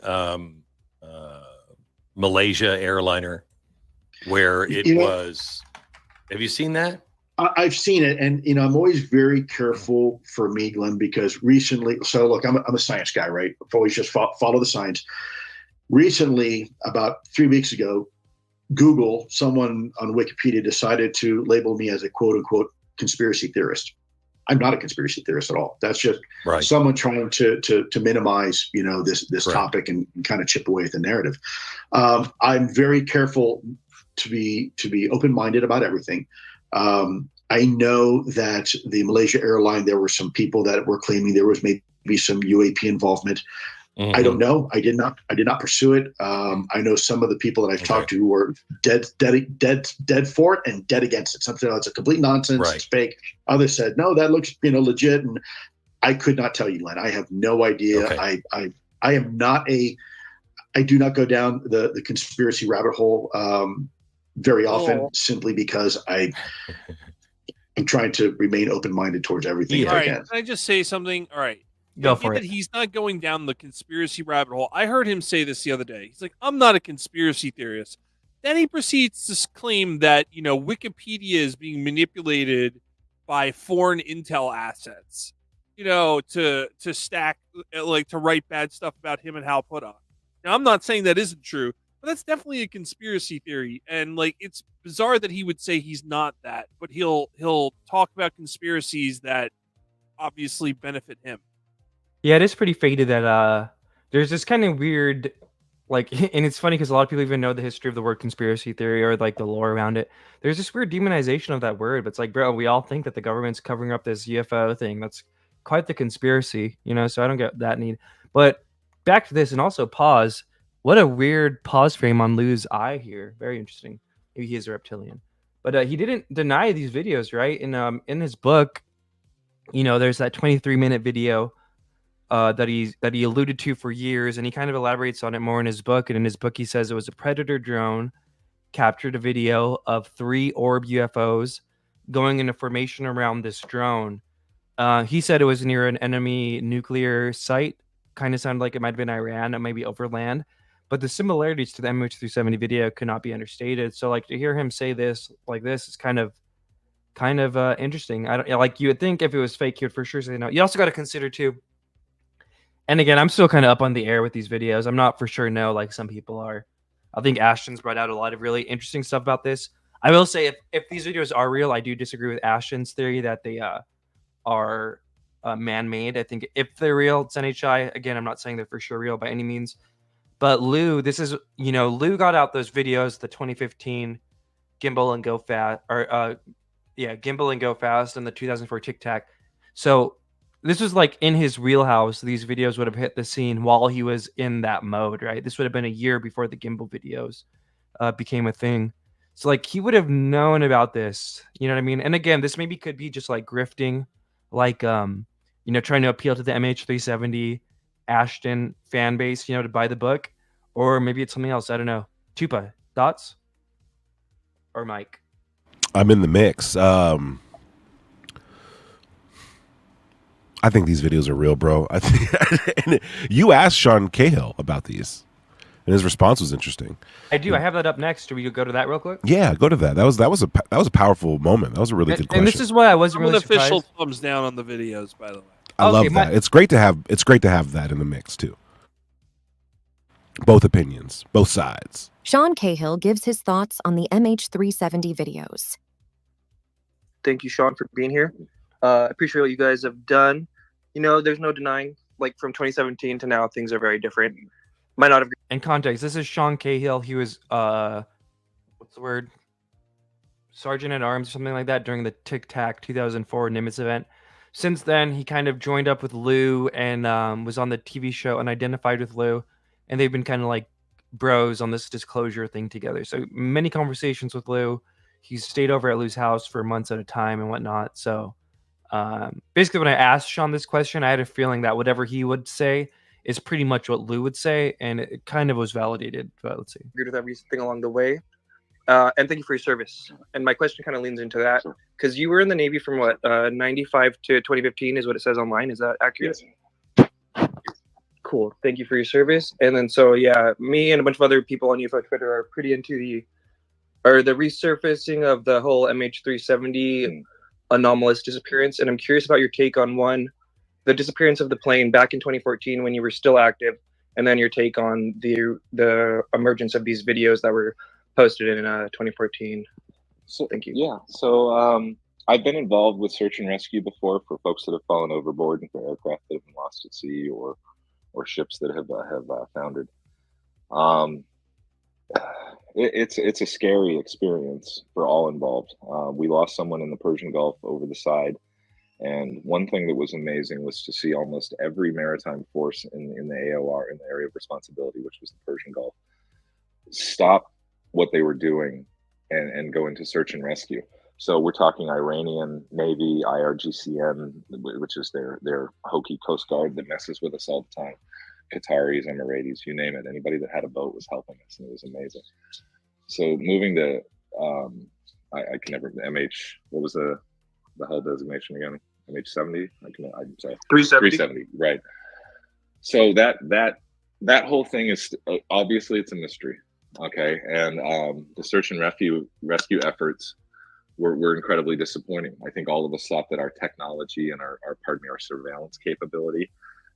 Malaysia airliner, where it was. Have you seen that? I've seen it, and I'm always very careful for me, Glenn, because recently. So look, I'm a science guy, right? I've always just follow the science. Recently, about 3 weeks ago, Google, someone on Wikipedia decided to label me as a quote unquote conspiracy theorist. I'm not a conspiracy theorist at all. That's just someone trying to minimize, this topic and kind of chip away at the narrative. I'm very careful to be open-minded about everything. I know that the Malaysia airline, there were some people that were claiming there was maybe some UAP involvement. Mm-hmm. I don't know. I did not pursue it. I know some of the people that I've talked to were dead for it and dead against it. Something that's a complete nonsense. It's fake. Others said, no, that looks, legit. And I could not tell you, Len. I have no idea. Okay. I am not I do not go down the conspiracy rabbit hole very often, simply because I'm trying to remain open-minded towards everything. All right, can I just say something? All right. Go for it. He's not going down the conspiracy rabbit hole. I heard him say this the other day. He's like, I'm not a conspiracy theorist. Then he proceeds to claim that, Wikipedia is being manipulated by foreign intel assets, to stack, to write bad stuff about him and Hal Puthoff. Now, I'm not saying that isn't true, but that's definitely a conspiracy theory. And it's bizarre that he would say he's not that, but he'll talk about conspiracies that obviously benefit him. Yeah, it is pretty faded that there's this kind of weird, and it's funny because a lot of people even know the history of the word conspiracy theory or the lore around it. There's this weird demonization of that word, but it's like, bro, we all think that the government's covering up this UFO thing. That's quite the conspiracy, so I don't get that need. But back to this, and also pause. What a weird pause frame on Lue's eye here. Very interesting. Maybe he is a reptilian. But he didn't deny these videos, right? In his book, there's that 23-minute video that he alluded to for years, and he kind of elaborates on it more in his book. And in his book, he says it was a Predator drone captured a video of 3 orb UFOs going into formation around this drone. He said it was near an enemy nuclear site. Kind of sounded like it might have been Iran, it might be overland. But the similarities to the MH370 video could not be understated. So, like, to hear him say this like this is kind of interesting. I don't like, you would think if it was fake, he would for sure say no. You also got to consider too. And again, I'm still kind of up on the air with these videos. I'm not for sure no, like some people are. I think Ashton's brought out a lot of really interesting stuff about this. I will say, if these videos are real, I do disagree with Ashton's theory that they are man-made. I think if they're real, it's NHI. Again, I'm not saying they're for sure real by any means. But Lue, this is, Lue got out those videos, the 2015 Gimbal and Go Fast, or Gimbal and Go Fast, and the 2004 Tic Tac. So this was like in his wheelhouse. These videos would have hit the scene while he was in that mode, right? This would have been a year before the gimbal videos became a thing. So like he would have known about this, you know what I mean? And again, this maybe could be just like grifting, like trying to appeal to the MH370 Ashton fan base, to buy the book, or maybe it's something else. I don't know. Tupa, thoughts? Or Mike? I'm in the mix. I think these videos are real, bro. I think you asked Sean Cahill about these, and his response was interesting. I do. I have that up next. Do we go to that real quick? Yeah, go to that. That was a powerful moment. That was a really good question. And this is why I wasn't really surprised. Official thumbs down on the videos, by the way. I love that. It's great to have that in the mix too. Both opinions, both sides. Sean Cahill gives his thoughts on the MH370 videos. Thank you, Sean, for being here. I appreciate what you guys have done. There's no denying, like from 2017 to now, things are very different. Might not have. In context, this is Sean Cahill. He was what's the word? Sergeant at Arms or something like that during the Tic Tac 2004 Nimitz event. Since then, he kind of joined up with Lue and was on the TV show Unidentified with Lue, and they've been kind of like bros on this disclosure thing together. So many conversations with Lue. He's stayed over at Lue's house for months at a time and whatnot. So basically, when I asked Sean this question, I had a feeling that whatever he would say is pretty much what Lue would say, and it kind of was validated. But let's see. Agreed with everything along the way. And thank you for your service. And my question kind of leans into that, because you were in the Navy from what, 95 to 2015 is what it says online. Is that accurate? Yes. Cool. Thank you for your service. And then, so yeah, me and a bunch of other people on UFO Twitter are pretty into the resurfacing of the whole MH370 anomalous disappearance. And I'm curious about your take on one, the disappearance of the plane back in 2014 when you were still active, and then your take on the emergence of these videos that were posted in 2014. So thank you. Yeah. So I've been involved with search and rescue before for folks that have fallen overboard and for aircraft that have been lost at sea or ships that have foundered. It's a scary experience for all involved. We lost someone in the Persian Gulf over the side. And one thing that was amazing was to see almost every maritime force in the AOR, in the area of responsibility, which was the Persian Gulf, stop what they were doing and go into search and rescue. So we're talking Iranian Navy, IRGCN, which is their hokey Coast Guard that messes with us all the time. Qataris, Emiratis, you name it. Anybody that had a boat was helping us, and it was amazing. So moving to, I can never, MH, what was the hull designation again? MH70? I'm sorry. 370, right. So that whole thing is, obviously it's a mystery. Okay, and the search and rescue efforts were incredibly disappointing. I think all of us thought that our technology and our surveillance capability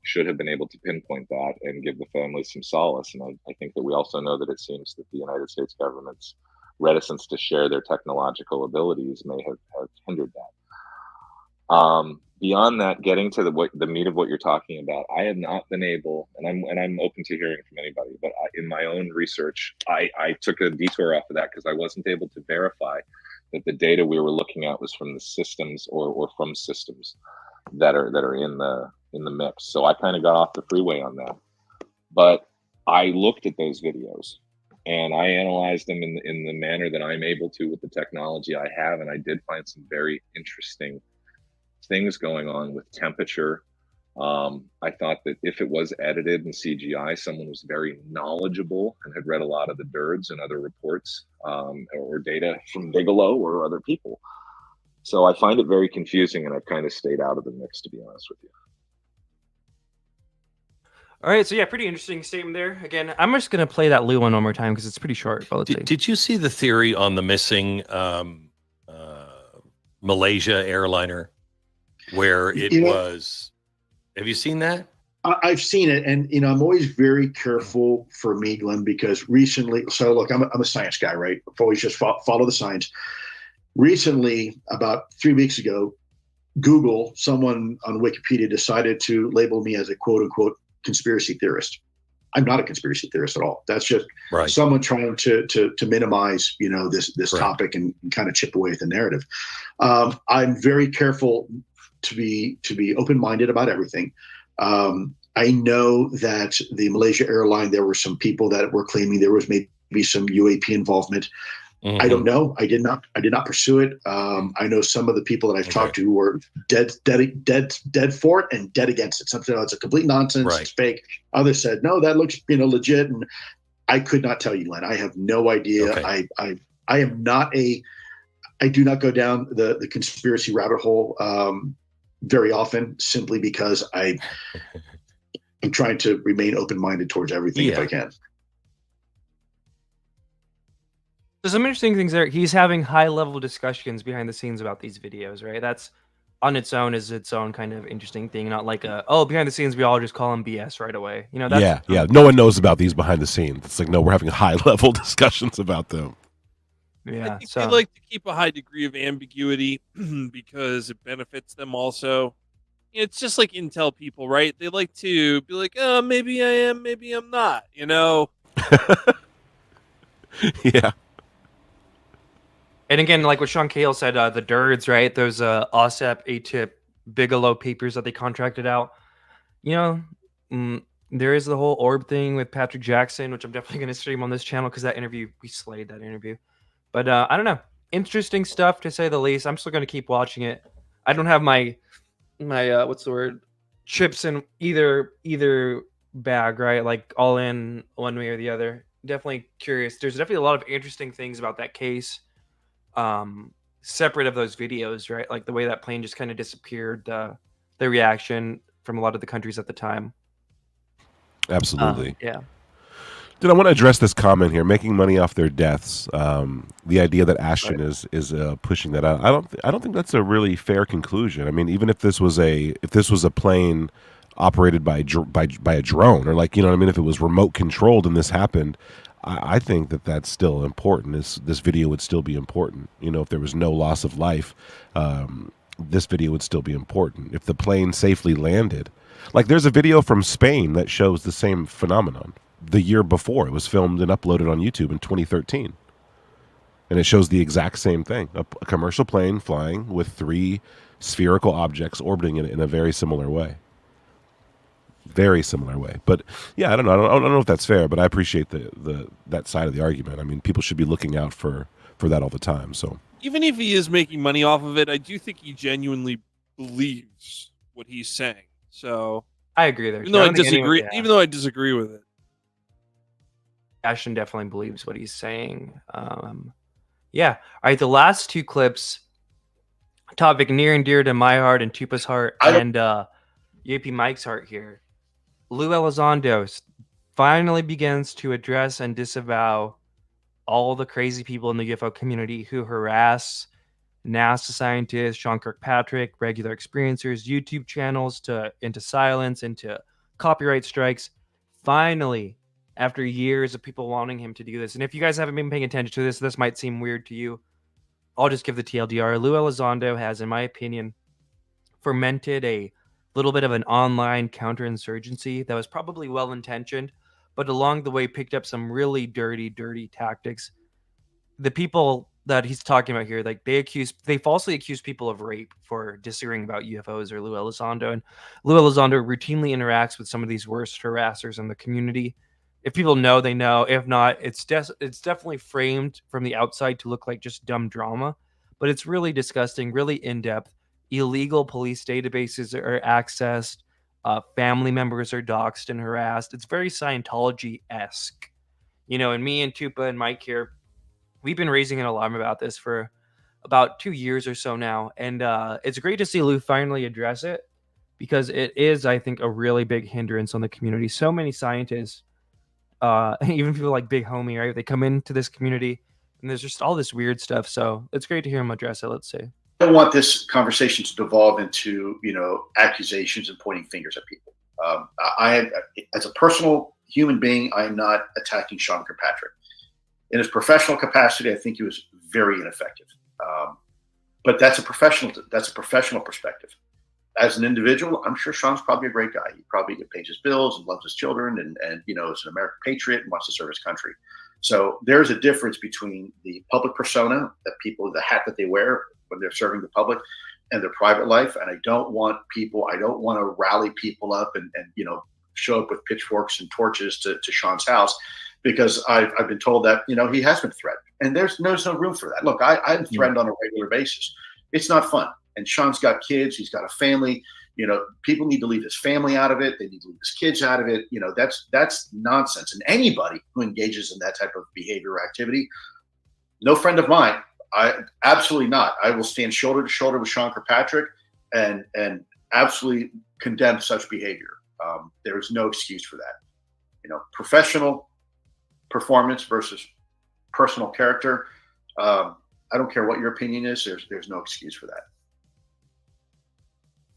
should have been able to pinpoint that and give the family some solace. And I think that we also know that it seems that the United States government's reticence to share their technological abilities may have hindered that. Beyond that, getting to the meat of what you're talking about, I have not been able, and I'm open to hearing from anybody, but in my own research, I took a detour off of that because I wasn't able to verify that the data we were looking at was from the systems or from systems that are in the mix. So I kind of got off the freeway on that. But I looked at those videos and I analyzed them in the manner that I'm able to with the technology I have, and I did find some very interesting things going on with temperature I thought that if it was edited in CGI, someone was very knowledgeable and had read a lot of the DIRDs and other reports or data from Bigelow or other people. So I find it very confusing, and I've kind of stayed out of the mix, to be honest with you. All right, so yeah, pretty interesting statement there. Again, I'm just gonna play that Lue one more time because it's pretty short. But let's see. Did you see the theory on the missing Malaysia airliner, where it was? Have you seen that? I've seen it, and I'm always very careful for me, Glenn, because recently. So look, I'm a science guy, right? I've always just follow the science. Recently, about 3 weeks ago, Google, someone on Wikipedia decided to label me as a quote unquote conspiracy theorist. I'm not a conspiracy theorist at all. That's just someone trying to minimize, this topic and kind of chip away at the narrative. I'm very careful to be open-minded about everything. I know that the Malaysia airline, there were some people that were claiming there was maybe some UAP involvement. I don't know. I did not pursue it. I know some of the people that I've talked to were dead for it and dead against it. Something it's a complete nonsense. It's fake. Others said, no, that looks legit. And I could not tell you, Glenn. I have no idea. I am not I do not go down the conspiracy rabbit hole very often, simply because I'm trying to remain open-minded towards everything if I can. There's some interesting things there. He's having high-level discussions behind the scenes about these videos, right? That's on its own is its own kind of interesting thing. Not like behind the scenes we all just call them BS right away. That's, yeah. No one knows about these behind the scenes. It's like, no, we're having high-level discussions about them. Yeah, I think they like to keep a high degree of ambiguity because it benefits them also. It's just like Intel people, right? They like to be like, oh, maybe I am, maybe I'm not, Yeah. And again, like what Sean Cale said, the DIRDs, right? Those OSEP, ATIP, Bigelow papers that they contracted out. There is the whole orb thing with Patrick Jackson, which I'm definitely going to stream on this channel because that interview, we slayed that interview. But I don't know. Interesting stuff, to say the least. I'm still going to keep watching it. I don't have my what's the word? Chips in either bag, right? Like all in one way or the other. Definitely curious. There's definitely a lot of interesting things about that case. Separate of those videos, right? Like the way that plane just kind of disappeared, the reaction from a lot of the countries at the time. Absolutely. Yeah. Dude, I want to address this comment here, making money off their deaths. The idea that Ashton is pushing that out. I don't think that's a really fair conclusion. I mean, even if this was a plane operated by a drone, or like, if it was remote controlled and this happened, I think that's still important. This video would still be important. If there was no loss of life, this video would still be important. If the plane safely landed, like there's a video from Spain that shows the same phenomenon. The year before, it was filmed and uploaded on YouTube in 2013, and it shows the exact same thing: a commercial plane flying with 3 spherical objects orbiting it in a very similar way. Very similar way. But yeah, I don't know. I don't know if that's fair, but I appreciate that side of the argument. I mean, people should be looking out for that all the time. So even if he is making money off of it, I do think he genuinely believes what he's saying. So I agree there. Even though I disagree with it. Ashton definitely believes what he's saying. Yeah. All right. The last 2 clips, topic near and dear to my heart and Tupa's heart and UAP Mike's heart here. Lue Elizondo finally begins to address and disavow all the crazy people in the UFO community who harass NASA scientists, Sean Kirkpatrick, regular experiencers, YouTube channels into silence, into copyright strikes. Finally, after years of people wanting him to do this. And if you guys haven't been paying attention to this might seem weird to you. I'll just give the TLDR. Lue Elizondo has, in my opinion, fermented a little bit of an online counterinsurgency that was probably well-intentioned, but along the way picked up some really dirty tactics. The people that he's talking about here, like they falsely accuse people of rape for disagreeing about UFOs or Lue Elizondo. And Lue Elizondo routinely interacts with some of these worst harassers in the community. If people know, they know. If not, it's definitely framed from the outside to look like just dumb drama, but it's really disgusting, really in-depth. Illegal police databases are accessed. family members are doxxed and harassed. It's very Scientology-esque. And me and Tupa and Mike here, we've been raising an alarm about this for about 2 years or so now. And it's great to see Lue finally address it, because it is, I think, a really big hindrance on the community. So many scientists, even people like Big Homie, right? They come into this community and there's just all this weird stuff. So it's great to hear him address it, let's say. I don't want this conversation to devolve into, accusations and pointing fingers at people. As a personal human being, I am not attacking Sean Kirkpatrick. In his professional capacity, I think he was very ineffective. But that's a professional perspective. As an individual, I'm sure Sean's probably a great guy. He probably pays his bills and loves his children, and is an American patriot and wants to serve his country. So there's a difference between the public persona, the hat that they wear when they're serving the public, and their private life. And I don't want to rally people up and show up with pitchforks and torches to Sean's house, because I've been told that, he has been threatened, and there's no room for that. Look, I'm threatened on a regular basis. It's not fun. And Sean's got kids. He's got a family. People need to leave his family out of it. They need to leave his kids out of it. That's nonsense. And anybody who engages in that type of behavior or activity, no friend of mine. I absolutely not. I will stand shoulder to shoulder with Sean Kirkpatrick and absolutely condemn such behavior. There is no excuse for that. Professional performance versus personal character. I don't care what your opinion is. There's no excuse for that.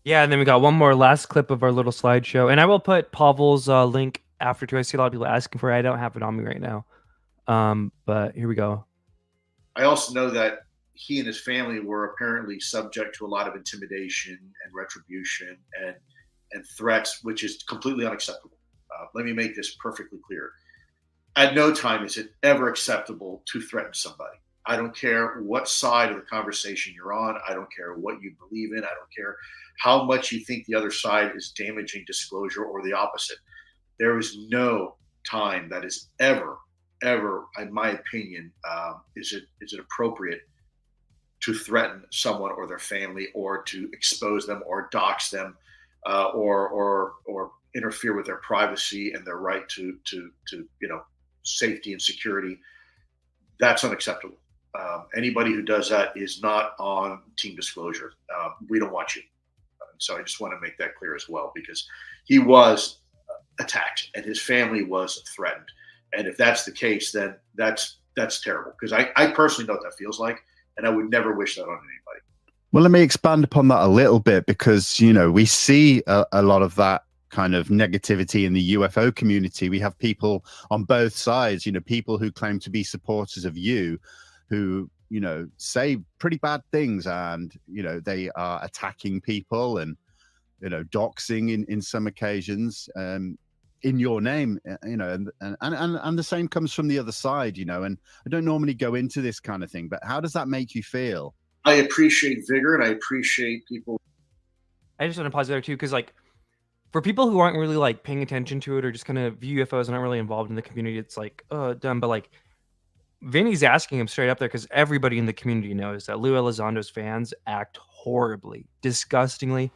Yeah, and then we got one more last clip of our little slideshow, and I will put Pavel's link after too. I see a lot of people asking for it. I don't have it on me right now, but here we go. I also know that he and his family were apparently subject to a lot of intimidation and retribution and threats, which is completely unacceptable. Let me make this perfectly clear. At no time is it ever acceptable to threaten somebody. I don't care what side of the conversation you're on. I don't care what you believe in. I don't care how much you think the other side is damaging disclosure or the opposite. There is no time that is ever, in my opinion, is it appropriate to threaten someone or their family, or to expose them or dox them, or interfere with their privacy and their right to safety and security. That's unacceptable. Anybody who does that is not on team disclosure. We don't want you. So I just want to make that clear as well, because he was attacked and his family was threatened. And if that's the case, then that's terrible, because I personally know what that feels like, and I would never wish that on anybody. Well, let me expand upon that a little bit, because, we see a lot of that kind of negativity in the UFO community. We have people on both sides, people who claim to be supporters of you, who, say pretty bad things, and, they are attacking people and, doxing in some occasions, in your name, and the same comes from the other side, and I don't normally go into this kind of thing, but how does that make you feel? I appreciate vigor, and I appreciate people. I just want to pause there too, because for people who aren't really paying attention to it, or just kind of view UFOs and aren't really involved in the community, it's dumb. But Vinny's asking him straight up there, because everybody in the community knows that Lue Elizondo's fans act horribly, disgustingly.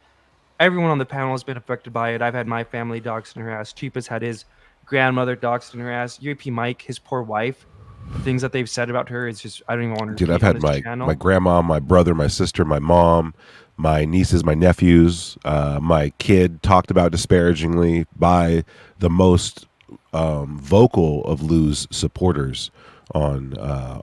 Everyone on the panel has been affected by it. I've had my family doxxed and harassed. Cheapa's had his grandmother doxxed and harassed. UAP Mike, his poor wife, the things that they've said about her, it's just, I don't even want to. Dude, I've had my grandma, my brother, my sister, my mom, my nieces, my nephews, my kid talked about disparagingly by the most vocal of Lue's supporters on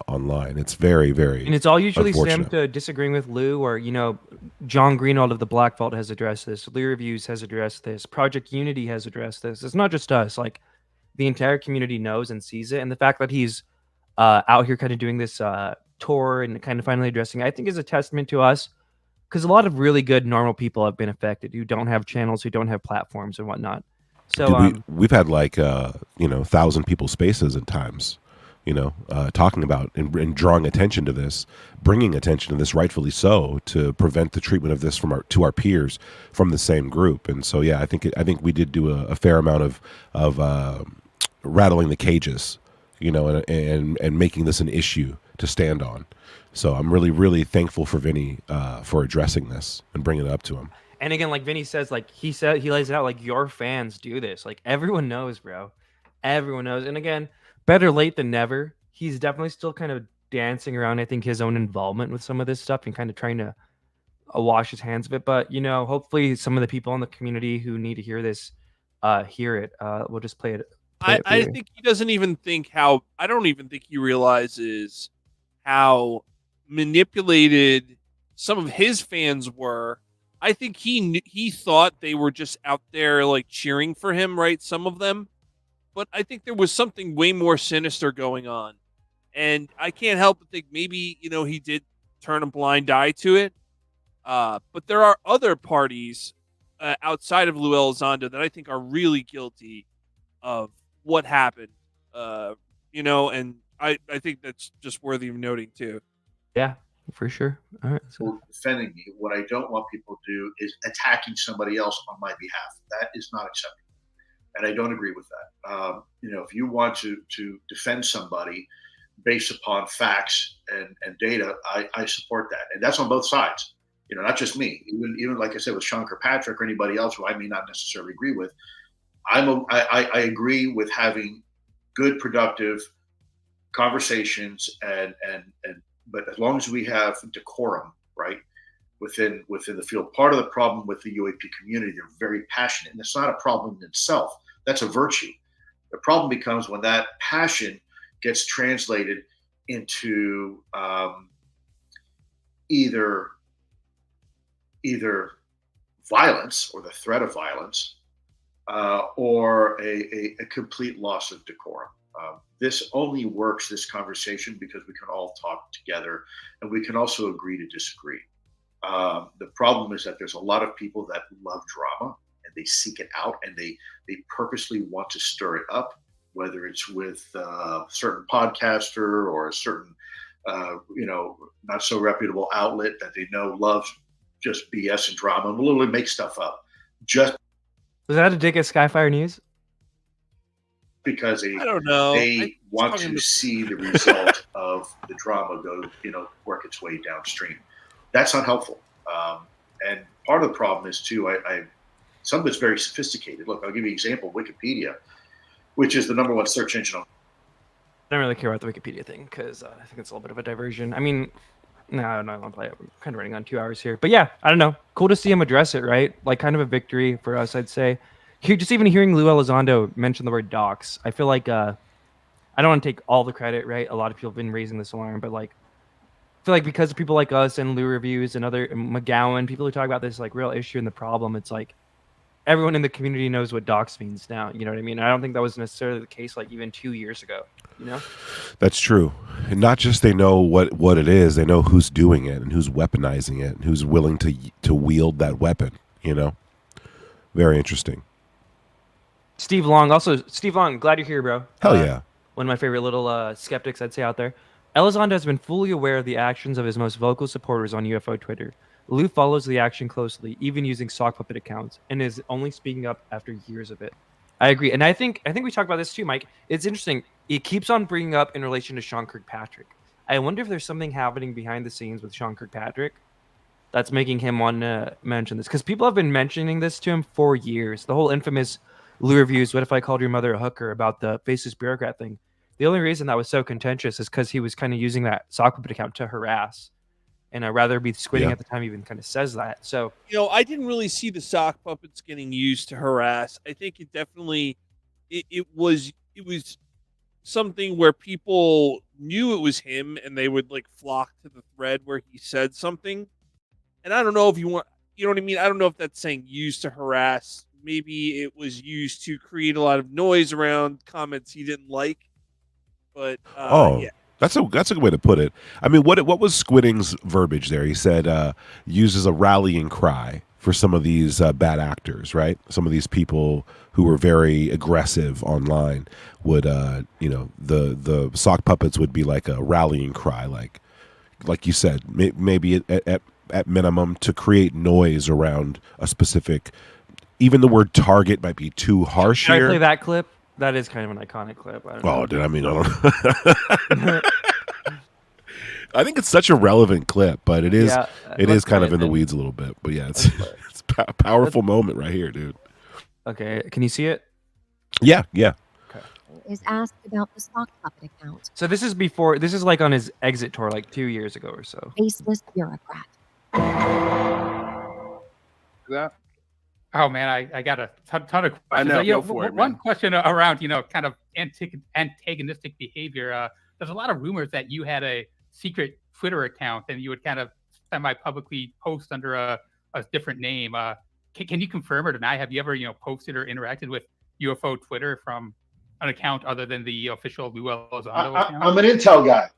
online. It's very, very, and it's all usually unfortunate. stemmed to disagreeing with Lue, or John Greenwald of the Blackvault has addressed this. Lue Reviews has addressed this. Project Unity has addressed this. It's not just us. The entire community knows and sees it, and the fact that he's out here kind of doing this tour and kind of finally addressing it, I think is a testament to us, because a lot of really good normal people have been affected who don't have channels, who don't have platforms and whatnot. So Dude, we've had 1,000 people spaces at times, talking about and drawing attention to this, bringing attention to this, rightfully so, to prevent the treatment of this to our peers from the same group. And so, yeah, I think we did do a fair amount of rattling the cages, and making this an issue to stand on. So I'm really, really thankful for Vinny for addressing this and bringing it up to him. And again, like Vinny says, like he lays it out like your fans do this. Like everyone knows, bro. Everyone knows. And again, better late than never. He's definitely still kind of dancing around, I think, his own involvement with some of this stuff and kind of trying to wash his hands of it. But, you know, hopefully some of the people in the community who need to hear this hear it. We'll just play it. I think he doesn't even think how, I don't even think he realizes how manipulated some of his fans were. I think he thought they were just out there like cheering for him, right? Some of them. But I think there was something way more sinister going on. And I can't help but think maybe, you know, he did turn a blind eye to it. But there are other parties outside of Lue Elizondo that I think are really guilty of what happened. You know, and I think that's just worthy of noting too. Yeah, for sure. All right. For defending me, what I don't want people to do is attacking somebody else on my behalf. That is not acceptable. And I don't agree with that. You know, if you want to defend somebody based upon facts and data, I support that. And that's on both sides. You know, not just me. Even like I said with Sean Kirkpatrick or anybody else who I may not necessarily agree with. I agree with having good, productive conversations but as long as we have decorum, right, within the field. Part of the problem with the UAP community, they're very passionate, and it's not a problem in itself. That's a virtue. The problem becomes when that passion gets translated into either violence or the threat of violence, or a complete loss of decorum. This only works, this conversation, because we can all talk together and we can also agree to disagree. The problem is that there's a lot of people that love drama and they seek it out and they purposely want to stir it up, whether it's with a certain podcaster or a certain, not so reputable outlet that they know loves just BS and drama and will literally make stuff up. Just was that a dig at Skyfire News? Because I don't know. They want to see the result of the drama go, work its way downstream. That's not helpful. And part of the problem is too, some of it's very sophisticated. Look, I'll give you an example. Wikipedia, which is the #1 search engine on. I don't really care about the Wikipedia thing because I think it's a little bit of a diversion. I mean, no, I'm not gonna play it. I'm kind of running on 2 hours here, but yeah, I don't know. Cool to see him address it, right? Like kind of a victory for us, I'd say. Just even hearing Lue Elizondo mention the word dox, I feel like I don't want to take all the credit, right? A lot of people have been raising this alarm, but like I feel like because of people like us and Lue Reviews and other McGowan, people who talk about this like real issue and the problem, it's like everyone in the community knows what dox means now. You know what I mean? I don't think that was necessarily the case like even 2 years ago. You know? That's true. And not just they know what it is, they know who's doing it and who's weaponizing it and who's willing to wield that weapon, Very interesting. Steve Long, glad you're here, bro. Hell yeah. One of my favorite little skeptics I'd say out there. Elizondo has been fully aware of the actions of his most vocal supporters on UFO Twitter. Lue follows the action closely, even using sock puppet accounts, and is only speaking up after years of it. I agree. And I think we talked about this too, Mike. It's interesting. It keeps on bringing up in relation to Sean Kirkpatrick. I wonder if there's something happening behind the scenes with Sean Kirkpatrick that's making him want to mention this. Because people have been mentioning this to him for years. The whole infamous Lue Reviews, what if I called your mother a hooker about the faceless bureaucrat thing. The only reason that was so contentious is because he was kind of using that sock puppet account to harass. And I'd rather be squidding at the time he even kind of says that. So, I didn't really see the sock puppets getting used to harass. I think it definitely, it was something where people knew it was him and they would like flock to the thread where he said something. And I don't know if you know what I mean? I don't know if that's saying used to harass. Maybe it was used to create a lot of noise around comments he didn't like. But yeah. That's a good way to put it. I mean, what was Squidding's verbiage there? He said uses a rallying cry for some of these bad actors, right? Some of these people who were very aggressive online would, the sock puppets would be like a rallying cry, like you said, maybe at minimum to create noise around a specific. Even the word target might be too harsh Should here. I play that clip? That is kind of an iconic clip. I don't know. I think it's such a relevant clip, but it is kind of in the weeds a little bit. But yeah, it's Powerful moment right here, dude. Okay, can you see it? Yeah, yeah. Is asked about the sock puppet account. So this is before. This is like on his exit tour, like 2 years ago or so. Faceless bureaucrat. That? Oh man, I got a ton of questions. I know. You Go for it, one man. question around kind of antagonistic behavior. There's a lot of rumors that you had a secret Twitter account and you would kind of semi-publicly post under a different name. Can you confirm or deny? Have you ever posted or interacted with UFO Twitter from an account other than the official Lue Elizondo account? I'm an intel guy.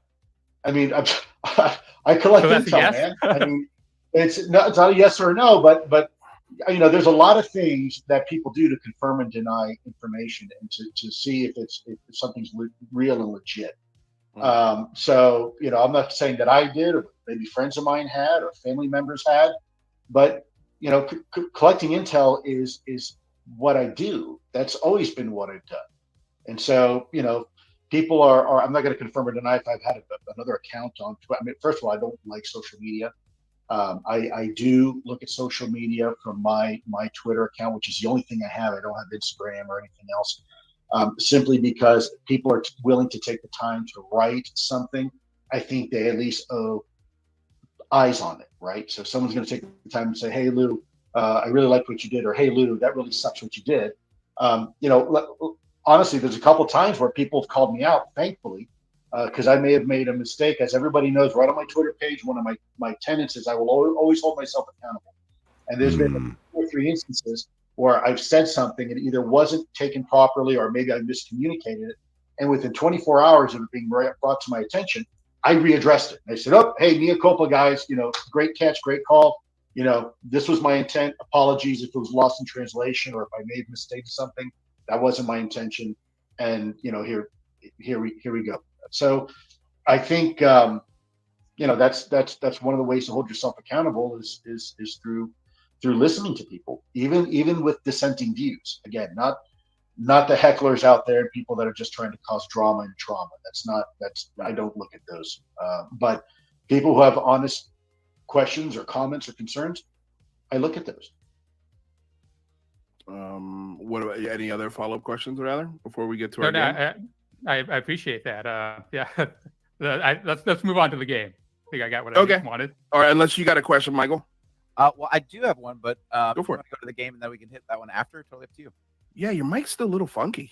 I mean, I collect So that's a intel, yes? man. I mean, it's not a yes or a no, but there's a lot of things that people do to confirm and deny information and to see if something's real and legit. So I'm not saying that I did, or maybe friends of mine had, or family members had, but collecting intel is what I do. That's always been what I've done. And so, people are, I'm not going to confirm or deny if I've had another account on Twitter. I mean, first of all, I don't like social media. I do look at social media from my Twitter account, which is the only thing I have. I don't have Instagram or anything else, simply because people are willing to take the time to write something. I think they at least owe eyes on it, right? So if someone's going to take the time and say, hey, Lou, I really liked what you did, or hey, Lou, that really sucks what you did. Honestly, there's a couple times where people have called me out, thankfully, because I may have made a mistake. As everybody knows, right on my Twitter page, one of my tenets is I will always hold myself accountable. And there's been 2 or 3 instances where I've said something and it either wasn't taken properly or maybe I miscommunicated it. And within 24 hours of it being brought to my attention, I readdressed it. I said, oh, hey, mea culpa, guys, great catch, great call. This was my intent. Apologies if it was lost in translation or if I made a mistake or something. That wasn't my intention. And, here we go. So I think, that's one of the ways to hold yourself accountable is through listening to people, even with dissenting views. Again, not the hecklers out there, people that are just trying to cause drama and trauma. I don't look at those. But people who have honest questions or comments or concerns, I look at those. What about any other follow-up questions, rather, before we get to our game? I appreciate that. Yeah, let's move on to the game. I think I got what I wanted. All right, unless you got a question, Michael. Well, I do have one, but go for it. Go to the game and then we can hit that one after. Totally up to you. Yeah, your mic's still a little funky.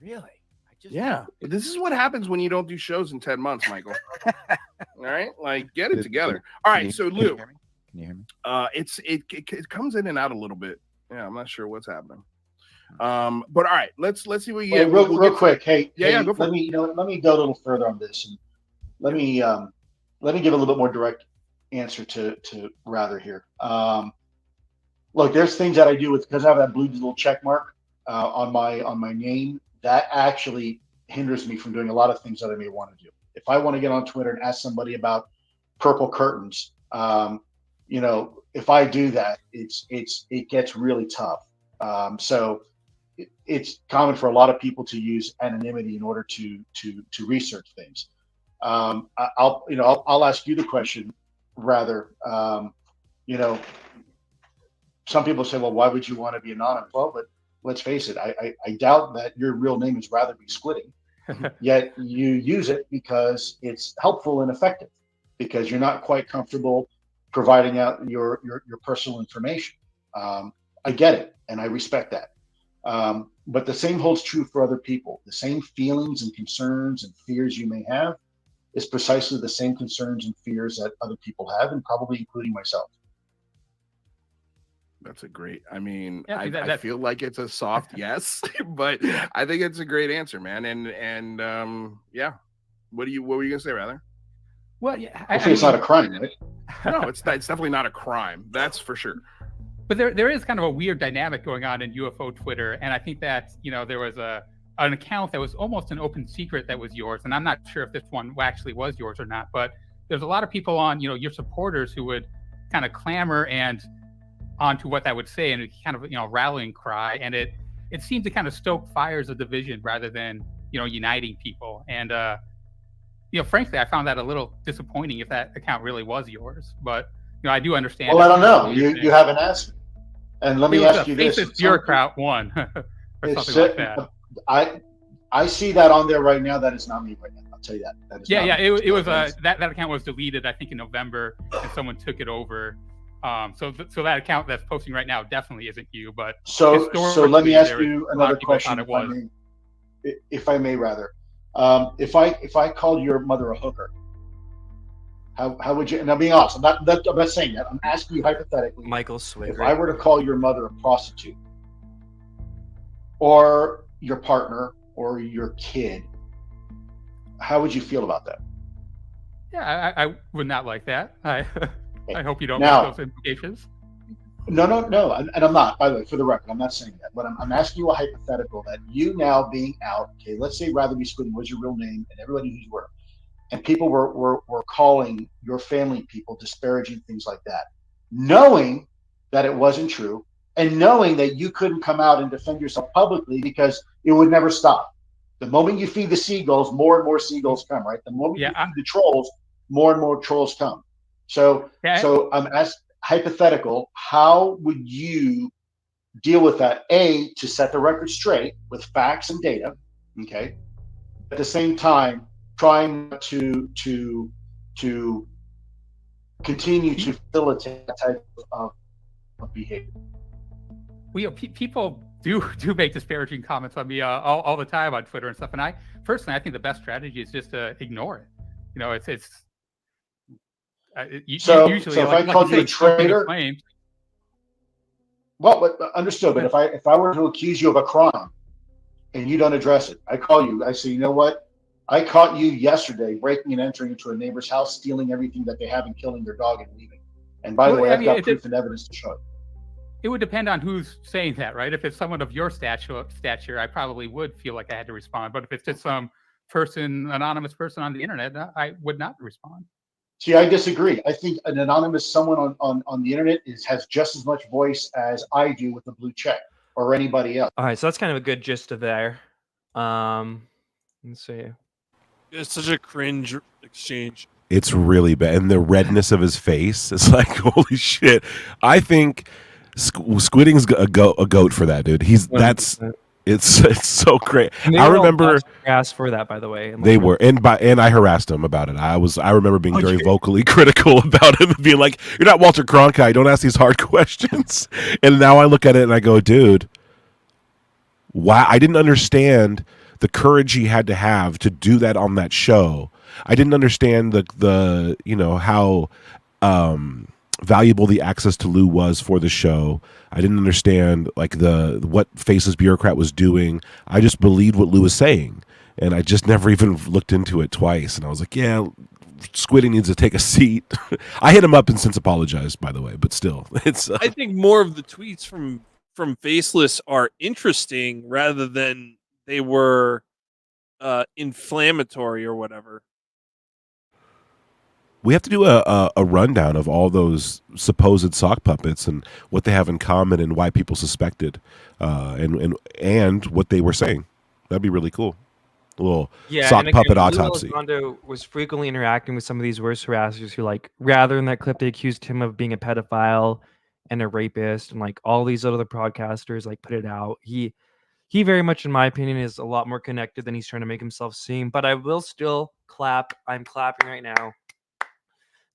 Really? Yeah, this is what happens when you don't do shows in 10 months, Michael. All right, get it together. All right, so Lou, can you hear me? It comes in and out a little bit. Yeah, I'm not sure what's happening. But all right, let's see what you get. Real quick. Hey, go for let me let me go a little further on this, and let me give a little bit more direct answer to Rather here. Look, there's things that I do because I have that blue little check mark on my name that actually hinders me from doing a lot of things that I may want to do. If I want to get on Twitter and ask somebody about purple curtains, if I do that, it gets really tough. So it's common for a lot of people to use anonymity in order to research things. I'll ask you the question, Rather. Some people say, well, why would you want to be anonymous? Well, but let's face it, I doubt that your real name is Rather Be Splitting, yet you use it because it's helpful and effective, because you're not quite comfortable providing out your personal information. I get it, and I respect that. But the same holds true for other people. The same feelings and concerns and fears you may have is precisely the same concerns and fears that other people have, and probably including myself. That's a great. I mean, Yeah, I feel like it's a soft yes, but I think it's a great answer, man. And yeah, what were you gonna say, Rather? Well, yeah, I think it's not a crime, right? No, it's definitely not a crime. That's for sure. But there is kind of a weird dynamic going on in UFO Twitter, and I think that there was an account that was almost an open secret that was yours, and I'm not sure if this one actually was yours or not. But there's a lot of people on your supporters who would kind of clamor and onto what that would say, and it kind of rallying cry, and it seemed to kind of stoke fires of division rather than uniting people. And frankly, I found that a little disappointing if that account really was yours. But I do understand. Well, I don't know. You haven't asked me. And let He me was ask a you this: faceless bureaucrat one, or it's, something like that. I see that on there right now. That is not me right now. I'll tell you that. That is Yeah, not yeah. me. It was that account was deleted, I think, in November, and someone took it over. So that account that's posting right now definitely isn't you. But So let me ask historically, you a lot another of people thought question, it was. if I may, rather. If I called your mother a hooker, how would you? And I'm being honest. I'm not saying that. I'm asking you hypothetically. Michael If Swigert. I were to call your mother a prostitute, or your partner, or your kid, how would you feel about that? Yeah, I would not like that. I hope you don't Now- make those implications. No, and I'm not. By the way, for the record, I'm not saying that. But I'm asking you a hypothetical that you now being out. Okay, let's say rather be Squiddy was your real name, and everybody who's worked, and people were calling your family people disparaging things like that, knowing that it wasn't true, and knowing that you couldn't come out and defend yourself publicly because it would never stop. The moment you feed the seagulls, more and more seagulls come. Right. The moment you feed the trolls, more and more trolls come. So I'm asking. Hypothetical, how would you deal with that? A, to set the record straight with facts and data, okay? At the same time, trying to continue to facilitate that type of behavior. People do make disparaging comments on me all the time on Twitter and stuff, and I think the best strategy is just to ignore it. You know, it's So usually, if I called you a traitor, well, but understood. But if I were to accuse you of a crime and you don't address it, I call you. I say, you know what? I caught you yesterday breaking and entering into a neighbor's house, stealing everything that they have, and killing their dog and leaving. And by the way, I've got proof and evidence to show it. It would depend on who's saying that, right? If it's someone of your stature, I probably would feel like I had to respond. But if it's just some anonymous person on the internet, I would not respond. See, I disagree. I think an anonymous someone on the internet has just as much voice as I do with the blue check or anybody else. All right, so that's kind of a good gist of there. Let's see. It's such a cringe exchange. It's really bad, and the redness of his face. It's like, holy shit. I think Squidding's a goat for that, dude. It's so great. I remember asked for that, by the way. They were, and I harassed him about it. I remember being very vocally critical about him and being like, "You're not Walter Cronkite. Don't ask these hard questions." And now I look at it and I go, "Dude, why?" I didn't understand the courage he had to have to do that on that show. I didn't understand the how valuable the access to Lue was for the show. I didn't understand what Faceless Bureaucrat was doing. I just believed what Lue was saying, and I just never even looked into it twice. And I was like, yeah, Squiddy needs to take a seat. I hit him up and since apologized, by the way, but still, it's. I think more of the tweets from Faceless are interesting rather than they were inflammatory or whatever. We have to do a rundown of all those supposed sock puppets and what they have in common and why people suspected, and what they were saying. That'd be really cool. A little sock puppet autopsy. Elizondo was frequently interacting with some of these worst harassers who, rather in that clip, they accused him of being a pedophile and a rapist, and all these other broadcasters put it out. He very much, in my opinion, is a lot more connected than he's trying to make himself seem. But I will still clap. I'm clapping right now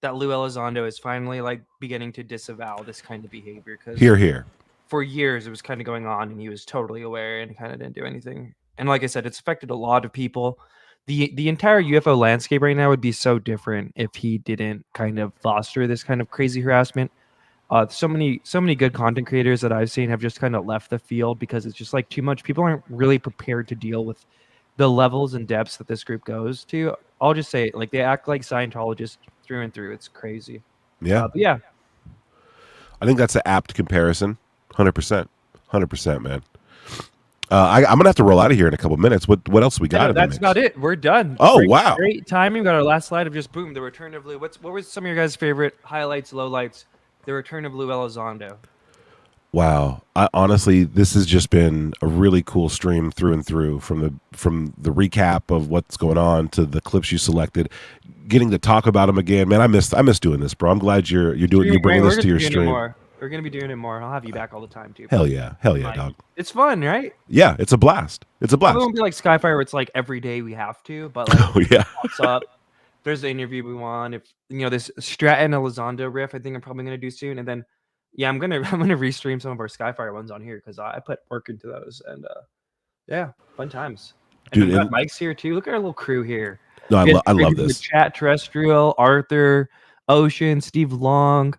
that Lue Elizondo is finally beginning to disavow this kind of behavior. Because Here. For years it was kind of going on, and he was totally aware and kind of didn't do anything. And like I said, it's affected a lot of people. The entire UFO landscape right now would be so different if he didn't kind of foster this kind of crazy harassment. So many good content creators that I've seen have just kind of left the field because it's just too much. People aren't really prepared to deal with the levels and depths that this group goes to. I'll just say it, they act like Scientologists through and through. It's crazy. Yeah. Yeah. I think that's an apt comparison. 100%, man. I'm gonna have to roll out of here in a couple minutes. What else we got? That's about it. We're done. Oh, wow. Great timing. We got our last slide of just boom, the Return of Lue. What were some of your guys' favorite highlights, lowlights? The Return of Lue Elizondo. Wow. Honestly, this has just been a really cool stream through and through, from the recap of what's going on to the clips you selected, getting to talk about them again. Man, I miss doing this, bro. I'm glad you're bringing this to your stream. We're gonna be doing it more. I'll have you back all the time too. Hell yeah, dog. It's fun, right? Yeah, it's a blast. It's a blast. It won't be like Skyfire where it's like every day we have to, but like Oh, yeah. pops up. There's the interview we want. If this Stratton Elizondo riff, I think I'm probably gonna do soon, and then I'm gonna restream some of our Skyfire ones on here because I put work into those, and yeah, fun times. And Dude, we got Mike's here too. Look at our little crew here. No, We had I love Craig from the this. Chat Terrestrial, Arthur, Ocean, Steve Long,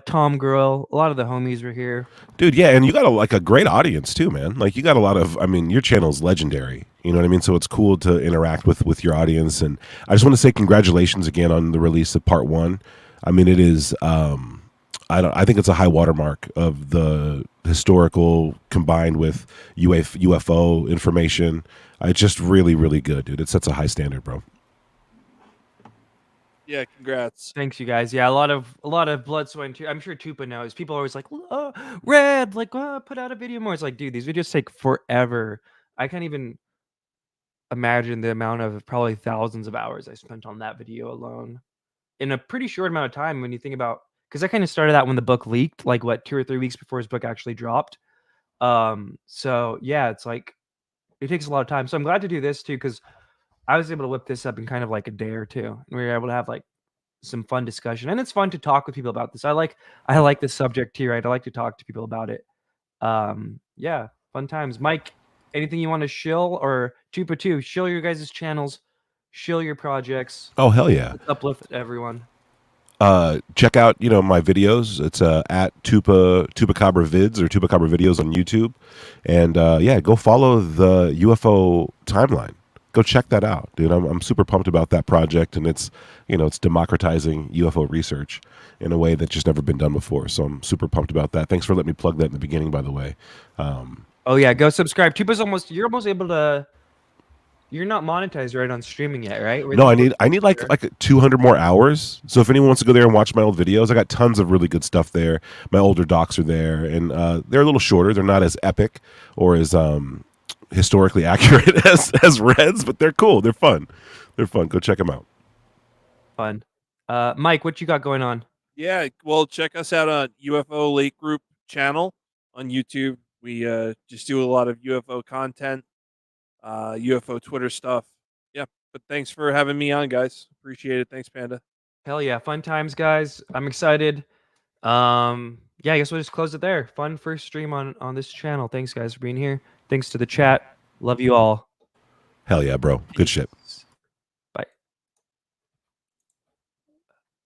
Tom Grill. A lot of the homies were here. Dude, yeah, and you got a great audience too, man. Like you got a lot of, I mean, your channel's legendary. You know what I mean? So it's cool to interact with your audience, and I just want to say congratulations again on the release of part 1. I mean, it is, I think it's a high watermark of the historical combined with UFO information. It's just really, really good, dude. It sets a high standard, bro. Yeah, congrats. Thanks, you guys. Yeah, a lot of blood, sweat, and tears. I'm sure Tupa knows. People are always like, Red, like, put out a video more. It's like, dude, these videos take forever. I can't even imagine the amount of probably thousands of hours I spent on that video alone in a pretty short amount of time. When you think about, because I kind of started that when the book leaked, like 2 or 3 weeks before his book actually dropped. So yeah, it's like it takes a lot of time. So I'm glad to do this too, because I was able to whip this up in kind of like a day or two, and we were able to have like some fun discussion, and it's fun to talk with people about this. I like this subject too, right? I like to talk to people about it. Yeah, fun times. Mike, anything you want to shill, or Tupa too? Shill your guys' channels, shill your projects. Oh, hell yeah. Let's uplift everyone. Check out my videos. It's at Tupacabra vids or Tupacabra videos on YouTube, and yeah, go follow the UFO Timeline. Go check that out, dude. I'm super pumped about that project, and it's it's democratizing UFO research in a way that's just never been done before. So I'm super pumped about that. Thanks for letting me plug that in the beginning, by the way. Oh yeah, go subscribe. Tupa's you're almost able to. You're not monetized right on streaming yet, right? No, I need like 200 more hours. So if anyone wants to go there and watch my old videos, I got tons of really good stuff there. My older docs are there, and they're a little shorter. They're not as epic or as historically accurate as Reds, but they're cool. They're fun. They're fun. Go check them out. Fun. Mike, what you got going on? Yeah, well, check us out on UFO Late Group channel on YouTube. We just do a lot of UFO content. UFO Twitter stuff. Yeah, but thanks for having me on, guys. Appreciate it. Thanks, Panda. Hell yeah, fun times, guys. I'm excited. Yeah, I guess we'll just close it there. Fun first stream on this channel. Thanks, guys, for being here. Thanks to the chat. Love you all. Hell yeah, bro. Good shit.